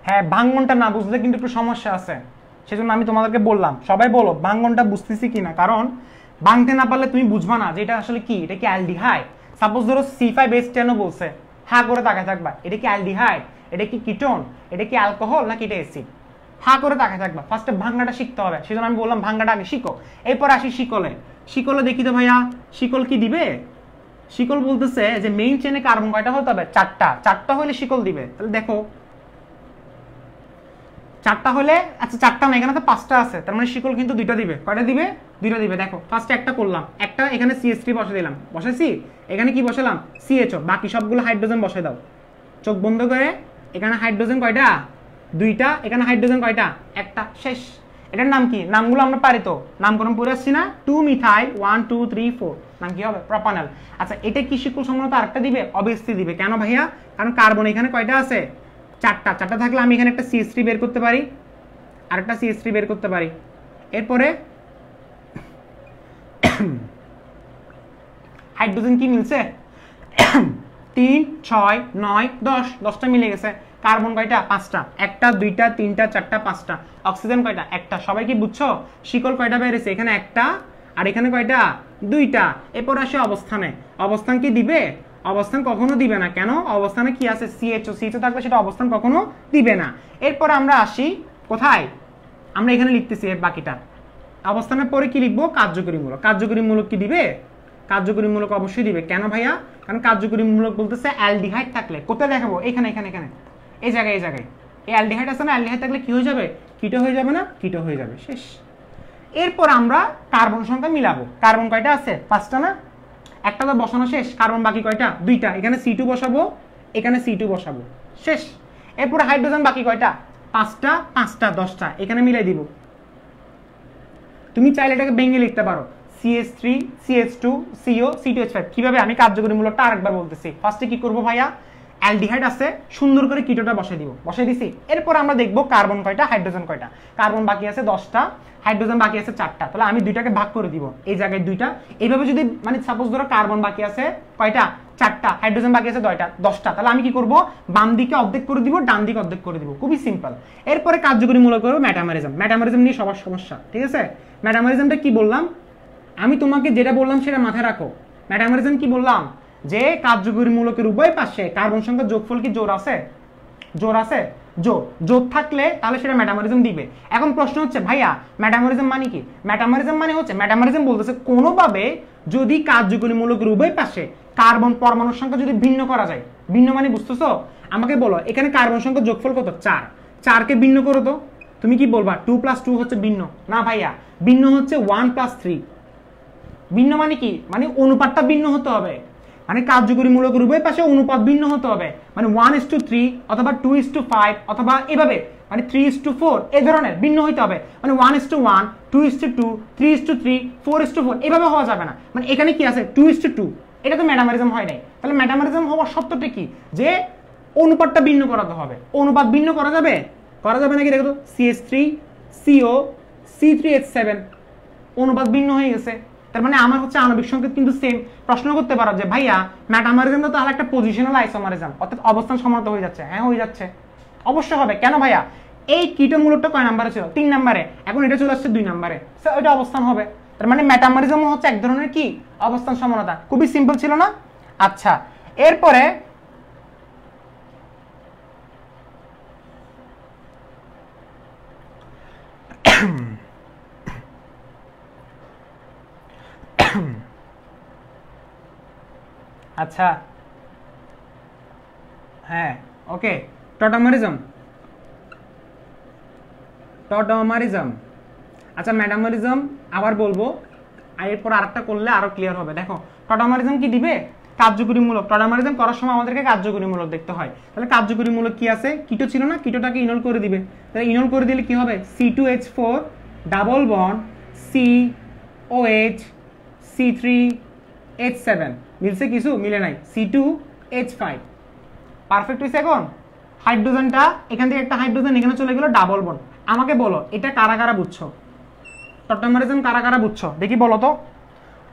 হ্যাঁ, ভাঙনটা না বুঝলে কিন্তু একটু সমস্যা আছে, সেজন্য আমি তোমাদেরকে বললাম। সবাই বলো ভাঙনটা বুঝতেছি কিনা, কারণ ভাঙতে না পারলে তুমি বুঝবা না যে এটা আসলে কি। এটা কি অ্যালডিহাইড? সাপোজ ধরো C5H10 বলছে, হা করে তাকায় থাকবা, এটা কি অ্যালডিহাইড, এটা কি কিটোন, এটা কি অ্যালকোহল নাকি এটা অ্যাসিড? হা করে তাকায় থাকবা। ফার্স্টে ভাঙাটা শিখতে হবে, সেজন্য আমি বললাম ভাঙাটা আগে শিখো। এরপর আসি শিকলে। শিকলে দেখি তো ভাইয়া, শিকল কি দিবে? শিকল বলতেছে যে মেইন চেনে কার্বন কয়টা হতে হবে? 4টা। 4টা হলে শিকল দিবে। তাহলে দেখো 4টা হলে, আচ্ছা 4টা না, এখানে তো 5টা আছে, তার মানে শিকল কিন্তু 2টা দিবে। কয়টা দিবে? 2টা দিবে। দেখো ফার্স্টে একটা করলাম, একটা এখানে CH3 বসে দিলাম, বসাইছি। এখানে কি বসালাম? CHO। বাকি সবগুলো হাইড্রোজেন বসাই দাও, চোখ বন্ধ করে। এখানে হাইড্রোজেন কয়টা? 2টা। এখানে হাইড্রোজেন কয়টা? 1টা। শেষ। এটার নাম কি? নামগুলো আমরা পারি তো, নামকরণ পড়ে আসছি না? 2 মিথাইল 1 2 3 4, নাম কি হবে? প্রোপানল। আচ্ছা এটা কি শিকল সম্বন্ধে আরেকটা দিবে? অবভিয়াসলি দিবে। কেন ভাইয়া? কারণ কার্বন এখানে কয়টা আছে? 4টা। 4টা থাকলে আমি এখানে একটা CH3 বের করতে পারি, আরেকটা CH3 বের করতে পারি। এরপরে হাইড্রোজেন কি মিলছে? 3 6 9 10, 10টা মিলে গেছে। কার্বন কয়টা? 5টা। 1টা 2টা 3টা 4টা 5টা। অক্সিজেন কয়টা? 1টা। সবাই কি বুঝছো? শিকল কয়টা বেরিয়েছে? এখানে 1টা, আর এখানে কয়টা? 2টা। এরপর আসে অবস্থানে। অবস্থান কি দিবে? অবস্থান কখনো দিবে না। কেন? অবস্থানে কি আছে? CHO। CHO থাকলে সেটা অবস্থান কখনো দিবে না। এরপর আমরা আসি কোথায়? আমরা এখানে লিখতেছি এর বাকিটা। অবস্থানের পরে কি লিখবো? কার্যকরী মূলক। কার্যকরী মূলক কি দিবে? কার্যকরী মূলক অবশ্যই দিবে। কেন ভাইয়া? কারণ কার্যকরী মূলক বলতেছে অ্যালডিহাইড থাকলে। কোথায় দেখাবো? এখানে এখানে এখানে, এই জায়গায় এই জায়গায়। এই অ্যালডিহাইড আছে না, অ্যালডিহাইড থাকলে কি হয়ে যাবে? কিটো হয়ে যাবে না? কিটো হয়ে যাবে। শেষ। এরপর আমরা কার্বন সংখ্যা মিলাবো। কার্বন কয়টা আছে? 5টা না? একটা তো বসানো শেষ। কার্বন বাকি কয়টা? 2টা। এখানে C2 বসাবো, এখানে C2 বসাবো। শেষ। এরপর হাইড্রোজেন বাকি কয়টা? 5টা 5টা 10টা। এখানে মিলাই দিব। তুমি চাইলে এটাকে ভেঙে লিখতে পারো, CH3 CH2 CO C2H5। কিভাবে? আমি কার্যকরী মূলকটা আরেকবার বলতেছি। ফার্স্টে কি করব ভাইয়া? অ্যালডিহাইড আছে, সুন্দর করে কিটোটা বসাই দিব। বসাই দিছি। এরপর আমরা দেখব কার্বন কয়টা, হাইড্রোজেন কয়টা। কার্বন বাকি আছে 10টা, হাইড্রোজেন বাকি আছে 4টা। তাহলে আমি 2টাকে ভাগ করে দিব, এই জায়গায় 2টা। এইভাবে যদি মানে সাপোজ ধরো কার্বন বাকি আছে কয়টা? 4টা। হাইড্রোজেন বাকি আছে 10টা। তাহলে আমি কি করব? বাম দিকে অর্ধেক করে দিব, ডান দিকে অর্ধেক করে দিব। খুবই সিম্পল। এরপরে কার্যকরী মূলক করব মেটামরিজম। মেটামরিজম নিয়ে সবার সমস্যা, ঠিক আছে? মেটামরিজমটা কি বললাম? আমি তোমাকে যেটা বললাম সেটা মাথায় রাখো। মেটামরিজম কি বললাম? যে কার্যকরী মূলকের উভয় পাশে কার্বন সংখ্যার যোগফল কি জোড় আছে? জোড় আছে? জোড়। জোড় থাকলে তাহলে সেটা মেটামরিজম দিবে। এখন প্রশ্ন হচ্ছে ভাইয়া মেটামরিজম মানে কি? মেটামরিজম মানে হচ্ছে, মেটামরিজম বলতেছে কোনোভাবে যদি কার্যকরী মূলকের উভয় পাশে কার্বন পরমাণুর সংখ্যা যদি ভিন্ন করা যায়। ভিন্ন মানে বুঝতেছো? আমাকে বলো এখানে কার্বন সংখ্যার যোগফল কত? 4। 4কে ভিন্ন করো তো। তুমি কি বলবা 2 + 2 হচ্ছে ভিন্ন? না ভাইয়া, ভিন্ন হচ্ছে 1 + 3। ভিন্ন মানে কি? মানে অনুপাতটা ভিন্ন হতে হবে। মানে কার্যকরী মূলকের উভয় পাশে অনুপাত ভিন্ন হতে হবে। মানে 1:3 অথবা 2:5 অথবা এভাবে মানে 3:4 এই ধরনের ভিন্ন হইতে হবে। মানে 1:1 2:2 3:3 4:4 এভাবে হওয়া যাবে না। মানে এখানে কি আছে? 2:2। এটা তো মেটামরিজম হয় নাই। তাহলে মেটামরিজম হওয়ার শর্তটা কি? যে অনুপাতটা ভিন্ন করাতে হবে। অনুপাত ভিন্ন করা যাবে? করা যাবে নাকি? দেখো তো, CH3 CO C3H7 অনুপাত ভিন্ন হয়ে গেছে। তার মানে আমার হচ্ছে আণবিক সংকেত কিন্তু সেম। প্রশ্ন করতে পারো যে ভাইয়া মেটামারিজম তো তাহলে একটা পজিশনাল আইসোমারিজম, অর্থাৎ অবস্থান সমানতা হয়ে যাচ্ছে। হ্যাঁ হয়ে যাচ্ছে, অবশ্যই হবে। কেন ভাইয়া? এই কিটো মূলকটা কয় নাম্বারে ছিল? 3 নাম্বারে, এখন এটা চলে আসছে 2 নাম্বারে, সো এটা অবস্থান হবে। তার মানে মেটামারিজম হচ্ছে এক ধরনের কি অবস্থান সমানতা। খুবই সিম্পল ছিল না? আচ্ছা, এরপরে আচ্ছা হ্যাঁ ওকে, টটামারিজম আচ্ছা মেটামারিজম আবার বলবো, আর এরপর আরেকটা করলে আরো ক্লিয়ার হবে। দেখো টটামারিজম কি দিবে? কার্যকরীমূলক। টটামারিজম করার সময় আমাদেরকে কার্যকরীমূলক দেখতে হয়। তাহলে কার্যকরীমূলক কি আছে? কিটো ছিল না, কিটোটাকে ইনল করে দিবে। তাহলে ইনল করে দিলে কি হবে? C2H4 double bond COH C3H7, মিলছে কিছু? মিলে নাই। C2H5 পারফেক্ট হয়েছে। এখন হাইড্রোজেনটা এখান থেকে একটা হাইড্রোজেন এখানে চলে গেল, ডাবল বন্ড। আমাকে বলো এটা কারা কারা বুঝছো? টটামারিজম কারা কারা বুঝছো দেখি বলো তো।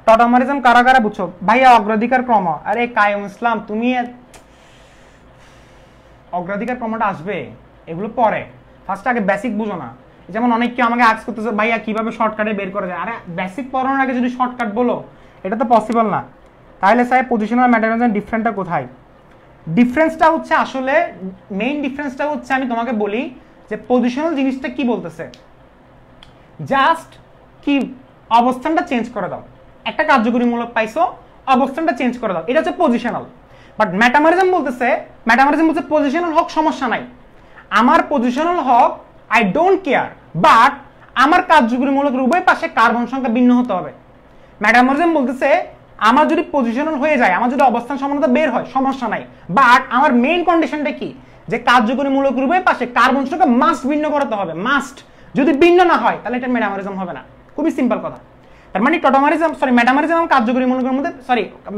টটামারিজম কারা কারা বুঝছো? ভাইয়া অগ্রাধিকার ক্রম। আরে কায়ুম ইসলাম, তুমি অগ্রাধিকার ক্রমটা আসবে, এগুলো পরে, ফার্স্ট আগে বেসিক বুঝো না। যেমন অনেক কেউ আমাকে আস্ক করতেছে ভাইয়া কিভাবে শর্টকাটে বের করা যায়। আরে বেসিক পড়ানোর আগে যদি শর্টকাট বলো, এটা তো পসিবল না। তাহলে স্যার পজিশনাল মেটামারিজম ডিফারেন্টটা কোথায়? ডিফারেন্সটা হচ্ছে আসলে মেইন ডিফারেন্সটা হচ্ছে, আমি তোমাকে বলি যে পজিশনাল জিনিসটা কি বলতেছে, জাস্ট কি অবস্থানটা চেঞ্জ করে দাও। একটা কার্যকরীমূলক পাইছো, অবস্থানটা চেঞ্জ করে দাও, এটা হচ্ছে পজিশনাল। বাট মেটামারিজম বলছে পজিশনাল হোক সমস্যা নাই, আমার পজিশনাল হোক আই ডোন্ট কেয়ার, বাট আমার কার্যকরীমূলক উভয় পাশে কার্বন সংখ্যা ভিন্ন হতে হবে। মেটামারিজম বলতেছে আমার যদি পজিশনাল হয়ে যায়, আমার যদি অবস্থান সমানতা বের হয় সমস্যা নাই, বাট আমার মেইন কন্ডিশনটা কি, যে কার্যকরীমূলক উভয় পাশে কার্বন সংখ্যা মাস্ট ভিন্ন করতে হবে, মাস্ট। যদি ভিন্ন না হয় তাহলে এটা মেটামারিজম হবে না। খুবই সিম্পল কথা। তার মানে টটামারিজম মেটামারিজম এবং কার্যকরীমূলকের মধ্যে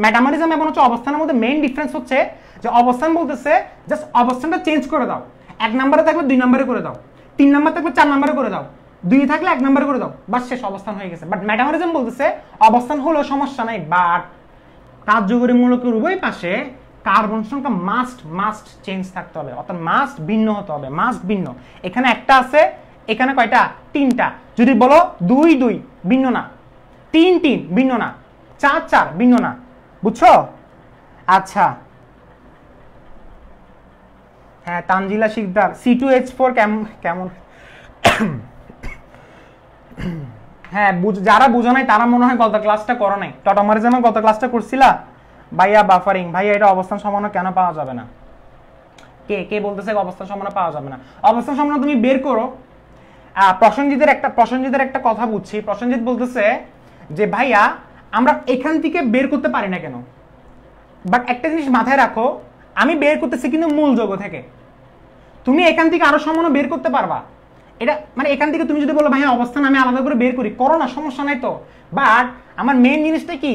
মেটামারিজম এবং হচ্ছে অবস্থানের মধ্যে মেইন ডিফারেন্স হচ্ছে যে অবস্থান বলতেছে জাস্ট অবস্থানটা চেঞ্জ করে দাও। 1 নম্বরে থাকলে 2 নম্বরে করে দাও, 3 নম্বর থাকলে 4 নম্বরে করে দাও, 2 থাকলে 1 নম্বরে করে দাও, বাস শেষ, অবস্থান হয়ে গেছে। বাট মেটামারিজম বলতেছে অবস্থান হলো সমস্যা নাই, বাট কার্যকরীমূলকের উভয় পাশে কার্বন সংখ্যা মাস্ট চেঞ্জ থাকতে হবে, অর্থাৎ মাস্ট ভিন্ন হতে হবে, মাস্ট ভিন্ন। এখানে একটা আছে, এখানে কয়টা? 3টা। যদি বলো 2 2 ভিন্ন না, 3 3 ভিন্ন না, 4 4 ভিন্ন না, বুঝছো? আচ্ছা হ্যাঁ তানজিলা শিকদার C2H4 কেমন হ্যাঁ যারা বুঝো নাই তারা মনে হয় গত ক্লাসটা করো নাই। টটামারিজমের গত ক্লাসটা করছিলা? ভাইয়া বাফারিং, ভাইয়া এটা অবস্থান সমানতা কেন পাওয়া যাবে না? কে কে বলতেছে অবস্থান সমানতা পাওয়া যাবে না? অবস্থান সমানতা তুমি বের করো। প্রসেনজিতের একটা কথা বুঝছি। প্রসেনজিৎ বলতেছে যে ভাইয়া আমরা এখান থেকে বের করতে পারি না কেন? বাট একটা জিনিস মাথায় রাখো, আমি বের করতেছি কিন্তু মূল যৌগ থেকে, তুমি এখান থেকে আরো সমান বের করতে পারবা। এটা মানে এখান থেকে তুমি যদি বলো ভাইয়া অবস্থান আমি আলাদা করে বের করি, করো না, সমস্যা নাই তো। বাট আমার মেইন জিনিসটা কি,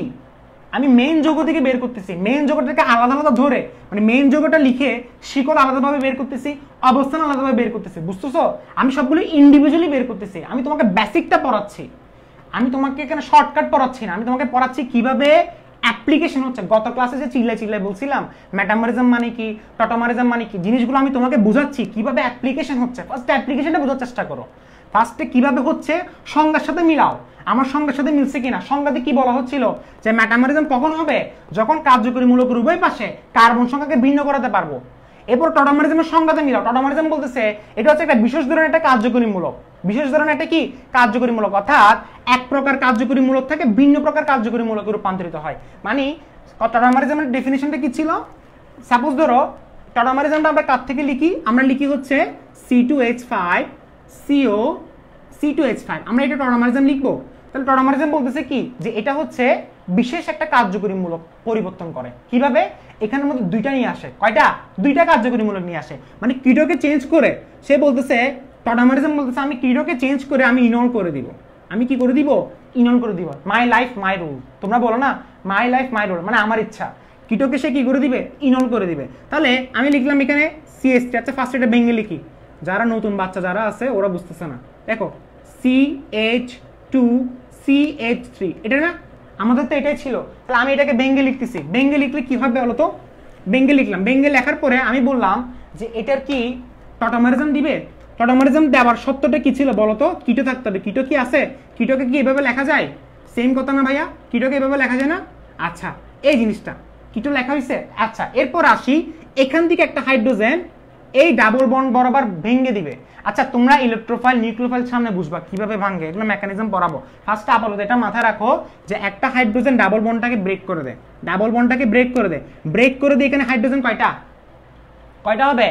আমি মেইন যৌগ থেকে বের করতেছি, মেইন যৌগটাকে আলাদা আলাদা ধরে, মানে মেইন যৌগটা লিখে শিকড় আলাদাভাবে বের করতেছি, অবস্থান আলাদাভাবে বের করতেছি, বুঝতেছো? আমি সবগুলো ইন্ডিভিজুয়ালি বের করতেছি। আমি তোমাকে বেসিকটা পড়াচ্ছি, আমি তোমাকে এখানে শর্টকাট পড়াচ্ছি না, আমি তোমাকে পড়াচ্ছি কিভাবে অ্যাপ্লিকেশন হচ্ছে। গত ক্লাসে যে চিল্লাই বলছিলাম মেটামারিজম মানে কি, টটামারিজম মানে কি, জিনিসগুলো আমি তোমাকে বুঝাচ্ছি কিভাবে অ্যাপ্লিকেশন হচ্ছে। ফার্স্ট অ্যাপ্লিকেশনটা বোঝার চেষ্টা করো, ফার্স্টে কিভাবে হচ্ছে সংজ্ঞার সাথে মিলাও, আমার সংজ্ঞার সাথে মিলছে কিনা। সংজ্ঞাতে কি বলা হচ্ছিল যে মেটামারিজম কখন হবে, যখন কার্যকরীমূলক উভয় পাশে কার্বন সংখ্যাকে ভিন্ন করাতে পারবো। এরপর টটামারিজমের সংজ্ঞাতে মিলাও। টটামারিজম বলতেছে এটা হচ্ছে একটা বিশেষ ধরনের একটা কার্যকরীমূলক, বিশেষ ধরনের একটা কি কার্যকরীমূলক, অর্থাৎ এক প্রকার কার্যকরীমূলক থেকে ভিন্ন প্রকার কার্যকরীমূলকে রূপান্তরিত হয়। মানে টটামারিজমের ডেফিনিশনটা কি ছিল? সাপোজ ধরো টটামারিজমটা আমরা কার থেকে লিখি, আমরা লিখি হচ্ছে C2H5 CO C2H5, আমরা এটা টটামারিজম লিখবো। তাহলে টটামারিজম বলতেছে কি যে এটা হচ্ছে বিশেষ একটা কার্যকরীমূলক পরিবর্তন করে। কিভাবে? এখানের মধ্যে 2টা নিয়ে আসে। কয়টা? 2টা কার্যকরীমূলক নিয়ে আসে। মানে কিটোকে চেঞ্জ করে সে বলতেছে, টটামারিজম বলতেছে আমি কিটোকে চেঞ্জ করে আমি ইনল করে দিব। আমি কি করে দিব? ইনল করে দিব। মাই লাইফ মাই রুল, তোমরা বলো না মাই লাইফ মাই রুল, মানে আমার ইচ্ছা। কিটোকে সে কি করে দিবে? ইনল করে দিবে। তাহলে আমি লিখলাম এখানে CH3। আচ্ছা ফার্স্ট এটা ভেঙে লিখি, যারা নতুন বাচ্চা যারা আছে ওরা বুঝতেছে না। দেখো CH2 CH3, এটা না আমাদের তো এটাই ছিল। তাহলে আমি এটাকে ভেঙে লিখতেছি, ভেঙে লিখলে কি হবে বলো তো? ভেঙে লিখলাম, ভেঙে লেখার পরে আমি বললাম যে এটার কি টটামারিজম দিবে। টটামারিজম দেওয়ার সত্যটা কি ছিল বলো তো? কিটো থাকতে হবে। কিটো কি আছে? কিটোকে কি এভাবে লেখা যায়? সেম কথা না ভাইয়া? কিটোকে এভাবে লেখা যায় না? আচ্ছা, এই জিনিসটা কিটো লেখা হয়েছে। আচ্ছা, এরপর আসি, এখান থেকে একটা হাইড্রোজেন এই ডাবল বন্ড বরাবর ভেঙে দিবে। আচ্ছা, তোমরা ইলেকট্রোফাইল নিউক্লিওফাইল সামনে বুঝবা কিভাবে ভাঙে, এগুলো মেকানিজম পড়াবো। ফার্স্ট আপাতত এটা মাথায় রাখো যে একটা হাইড্রোজেন ডাবল বন্ডটাকে ব্রেক করে দেয়, ডাবল বন্ডটাকে ব্রেক করে দেয়, ব্রেক করে দিয়ে এখানে হাইড্রোজেন কয়টা হবে?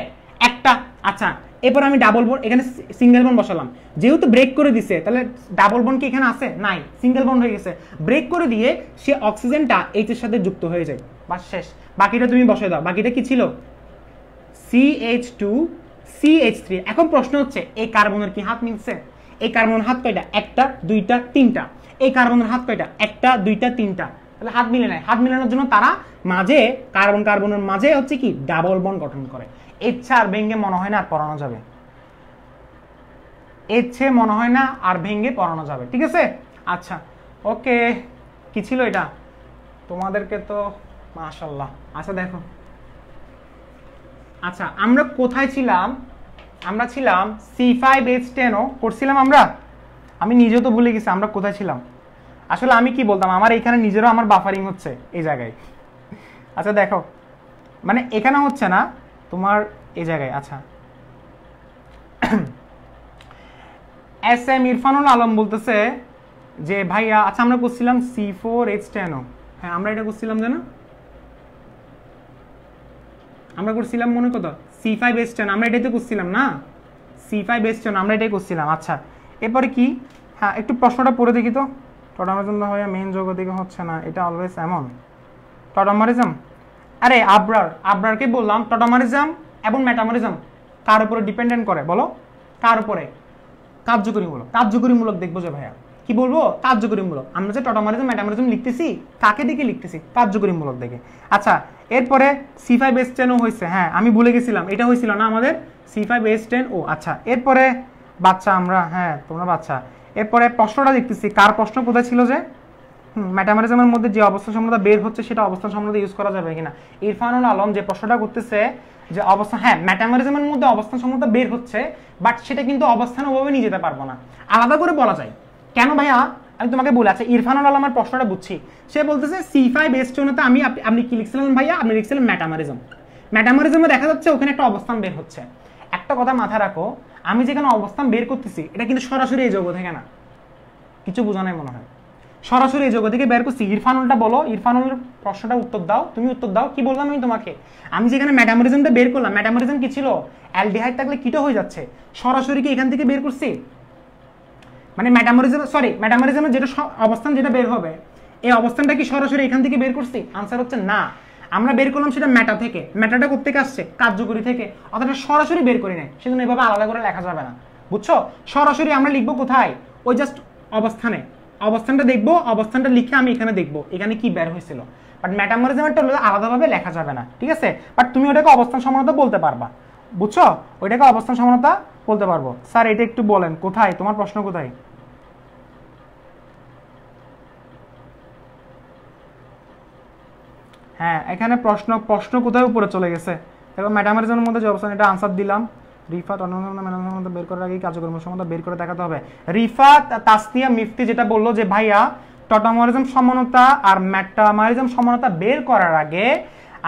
একটা। আচ্ছা, এরপর আমি ডাবল বন্ড, এখানে সিঙ্গেল বন্ড বসালাম। যেহেতু ব্রেক করে দিছে, তাহলে ডাবল বন্ড কি এখানে আছে? নাই, সিঙ্গেল বন্ড হয়ে গেছে। ব্রেক করে দিয়ে সে অক্সিজেনটা এইচ এর সাথে যুক্ত হয়ে যায়, বাস শেষ। বাকিটা তুমি বসাই দাও। বাকিটা কি ছিল? CH2 CH3। এখন প্রশ্ন হচ্ছে এই কার্বনের কি হাত মিলছে? এই কার্বনের হাত কয়টা? একটা, দুইটা, তিনটা। এই কার্বনের হাত কয়টা? একটা, দুইটা, তিনটা। তাহলে হাত মিলে নাই। হাত মিলানোর জন্য তারা মাঝে কার্বনের মাঝে হচ্ছে কি ডাবল বন্ড গঠন করে। ইচ্ছা আর ভেঙে মনে হয় না আর পড়ানো যাবে, ইচ্ছে মনে হয় না আর ভেঙে পড়ানো যাবে, ঠিক আছে? আচ্ছা, ওকে, কি ছিল এটা তোমাদেরকে তো মাশাআল্লাহ। আচ্ছা দেখো, আচ্ছা আমরা কোথায় ছিলাম? আমরা ছিলাম C5H10 করছিলাম আমরা। আমি নিজেও তো ভুলে গেছি আমরা কোথায় ছিলাম। আসলে আমি কি বলতাম, আমার এখানে নিজেরও আমার বাফারিং হচ্ছে এই জায়গায়। আচ্ছা দেখো, মানে এখানে হচ্ছে না, তোমার এই জায়গায়। আচ্ছা, SM ইরফানুল আলম বলতেছে যে ভাইয়া, আচ্ছা আমরা করছিলাম C4H10। হ্যাঁ, আমরা এটা করছিলাম জানো, আমরা করছিলাম মনে কত C5H10, আমরা এটাই তো করছিলাম না? C5H10 আমরা এটাই করছিলাম। আচ্ছা, এরপরে কি? হ্যাঁ, একটু প্রশ্নটা পড়ে দেখি তো। টটামারিজম ভাইয়া মেইন যৌগ থেকে হচ্ছে না, এটা অলওয়েজ এমন। টটামারিজম, আরে আবরারকে বললাম টটামারিজম এবং মেটামারিজম কার উপরে ডিপেন্ডেন্ট করে বলো? কার উপরে? কার্যকরীমূলক। কার্যকরীমূলক দেখবো যে ভাইয়া কি বলবো? কার্যকরীমূলক। আমরা যে টটামারিজম মেটামারিজম লিখতেছি কাকে দেখে লিখতেছি? কার্যকরীমূলক দেখে। আচ্ছা, এরপরে C5H10 হয়েছে। হ্যাঁ, আমি ভুলে গেছিলাম, এটা হয়েছিল না আমাদের C5H10। ও আচ্ছা, এরপরে বাচ্চা আমরা, হ্যাঁ তোমরা বাচ্চা। এরপরে প্রশ্নটা দেখতেছি, কার প্রশ্ন কোথায় ছিল যে মেটামারিজমের মধ্যে যে অবস্থান সম্বন্ধে বের হচ্ছে সেটা অবস্থান সম্বন্ধে ইউজ করা যাবে কিনা। ইরফানুল আলম যে প্রশ্নটা করতেছে যে অবস্থান, হ্যাঁ মেটামারিজমের মধ্যে অবস্থান সম্বন্ধে বের হচ্ছে, বাট সেটা কিন্তু অবস্থান ওভাবে নিয়ে যেতে পারবো না, আলাদা করে বলা যায়। কেন ভাইয়া? আমি তোমাকে বলে, আচ্ছা ইরফানুল আলমের প্রশ্নটা বুঝছি। সে বলতেছে C5H10 আমি, আপনি কি লিখছিলেন ভাইয়া? আপনি লিখছিলেন মেটামারিজম। মেটামারিজমে দেখা যাচ্ছে ওখানে একটা অবস্থান বের হচ্ছে। একটা কথা মাথায় রাখো, আমি যেখানে অবস্থান বের করতেছি এটা কিন্তু সরাসরি এই যৌগ থেকে না। কিছু বোঝা নাই মনে হয়। সরাসরি এই যৌগ থেকে বের করছি। ইরফানুলটা বলো, ইরফানুলের প্রশ্নটা উত্তর দাও, তুমি উত্তর দাও। কি বললাম আমি তোমাকে? আমি যেখানে মেটামারিজমটা বের করলাম, মেটামারিজম কি ছিল? অ্যালডিহাইড থাকলে কিটো হয়ে যাচ্ছে, সরাসরি কি এখান থেকে বের করছি? মানে মেটামারিজমের যেটা অবস্থান যেটা বের হবে, এই অবস্থানটা কি সরাসরি এখান থেকে বের করছি? আনসার হচ্ছে না। আমরা বের করলাম সেটা মেটা থেকে। মেটাটা কোত্থেকে আসছে? কার্যকরী থেকে। অর্থাৎ সরাসরি বের করি নাই, সেজন্য এভাবে আলাদা করে লেখা যাবে না, বুঝছো? সরাসরি আমরা লিখবো কোথায়? ওই জাস্ট অবস্থানে, অবস্থানটা দেখবো, অবস্থানটা লিখে আমি এখানে দেখবো এখানে কি বের হয়েছিল। বাট মেটামারিজমটা আলাদাভাবে লেখা যাবে না, ঠিক আছে? বাট তুমি ওটাকে অবস্থান সমানতা বলতে পারবা, বুঝছো? ওইটাকে অবস্থান সমানতা বলতে পারবো। স্যার এটা একটু বলেন কোথায়, তোমার প্রশ্ন কোথায়? হ্যাঁ, এখানে প্রশ্ন কোথায় উপরে চলে গেছে। এবার মেটামারিজমের মধ্যে যে অবস্থান, এটা আনসার দিলাম। রিফাত অন্যান্য বের করার আগে কার্যক্রম সম্বন্ধে বের করে দেখাতে হবে। রিফাত তাসনিয়া মিফতি যেটা বললো যে ভাইয়া টটামারিজম সমানতা আর মেটামারিজম সমানতা বের করার আগে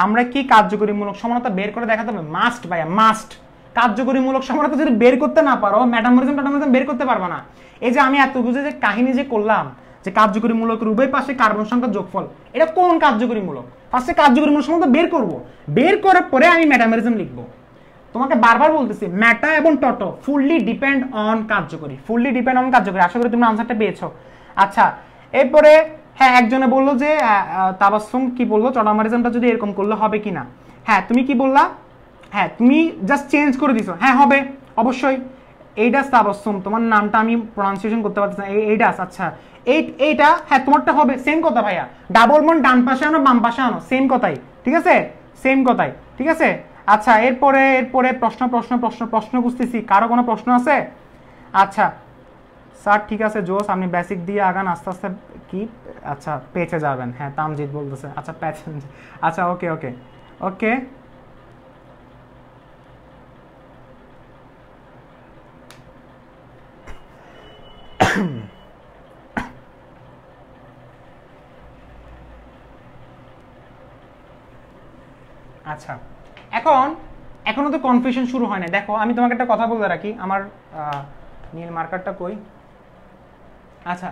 আমরা কি কার্যকরীমূলক সমানতা বের করে দেখাতে হবে? মাস্ট ভাইয়া, মাস্ট। কার্যকরীমূলক সমানতা যদি বের করতে না পারো, মেটামারিজম বের করতে পারবো না। এই যে আমি এত বুঝে যে কাহিনী যে করলাম যে কার্যকরীমূলক উভয় পাশে কার্বন সংখ্যার যোগফল, এটা কোন কার্যকরীমূলক? ফার্স্টে কার্যকরীমূলক সমানতা বের করব, বের করার পরে আমি মেটামারিজম লিখবো। তোমাকে বারবার বলতেছি মেটা এবং টটো ফুললি ডিপেন্ড অন কার্যকরী, ফুললি ডিপেন্ড অন কার্যকরী। আশা করি তুমি আনসারটা পেয়েছো। আচ্ছা, এরপরে হ্যাঁ একজনে বললো যে তাবাসসুম কি বললো, টটামারিজমটা যদি এরকম করলে হবে কিনা। হ্যাঁ তুমি কি বললা? হ্যাঁ তুমি জাস্ট চেঞ্জ করে দিছো। হ্যাঁ হবে, অবশ্যই। এইডাস তাবাসসুম, তোমার নামটা আমি প্রনাউন্সিয়েশন করতে পারতেছি না, এইডাস। আচ্ছা এইটা, হ্যাঁ তোমারটা হবে। সেম কথা ভাইয়া, ডাবল বন্ড ডান পাশে আনো বাম পাশে আনো, সেম কথাই, ঠিক আছে? সেম কথাই, ঠিক আছে? আচ্ছা এরপরে প্রশ্ন বুঝতেছি, কারো কোনো প্রশ্ন আছে? আচ্ছা স্যার ঠিক আছে জোস, আপনি বেসিক দিয়ে আগান, আস্তে আস্তে কি আচ্ছা পেঁচে যাবেন। হ্যাঁ তামজিদ বলতেছে, আচ্ছা প্যাচেন, আচ্ছা ওকে ওকে ওকে। আচ্ছা এখনো তো কনফিউশন শুরু হয় না। দেখো আমি তোমাকে একটা কথা বলে রাখি, আমার নীল মার্কারটা কই। আচ্ছা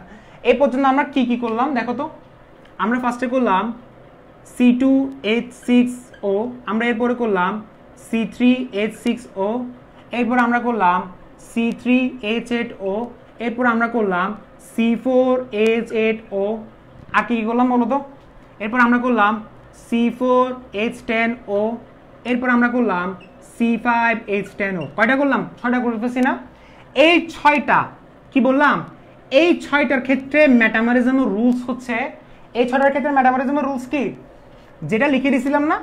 এই পর্যন্ত আমরা কি কি করলাম দেখো তো। আমরা ফার্স্টে করলাম C2H6O, আমরা এরপরে করলাম C3H6O, এরপর আমরা করলাম C3H8O, এরপর আমরা করলাম C4H8O, আর কি করলাম বলো তো। এরপর আমরা করলাম C4H10O, এরপর আমরা করলাম C5H10O। কয়টা করলাম? 6টা করতেছি না? এই 6টা কি বললাম, এই 6টার ক্ষেত্রে মেটামরিজমের রুলস হচ্ছে, এই 6টার ক্ষেত্রে মেটামরিজমের রুলস কি, যেটা লিখে দিছিলাম না,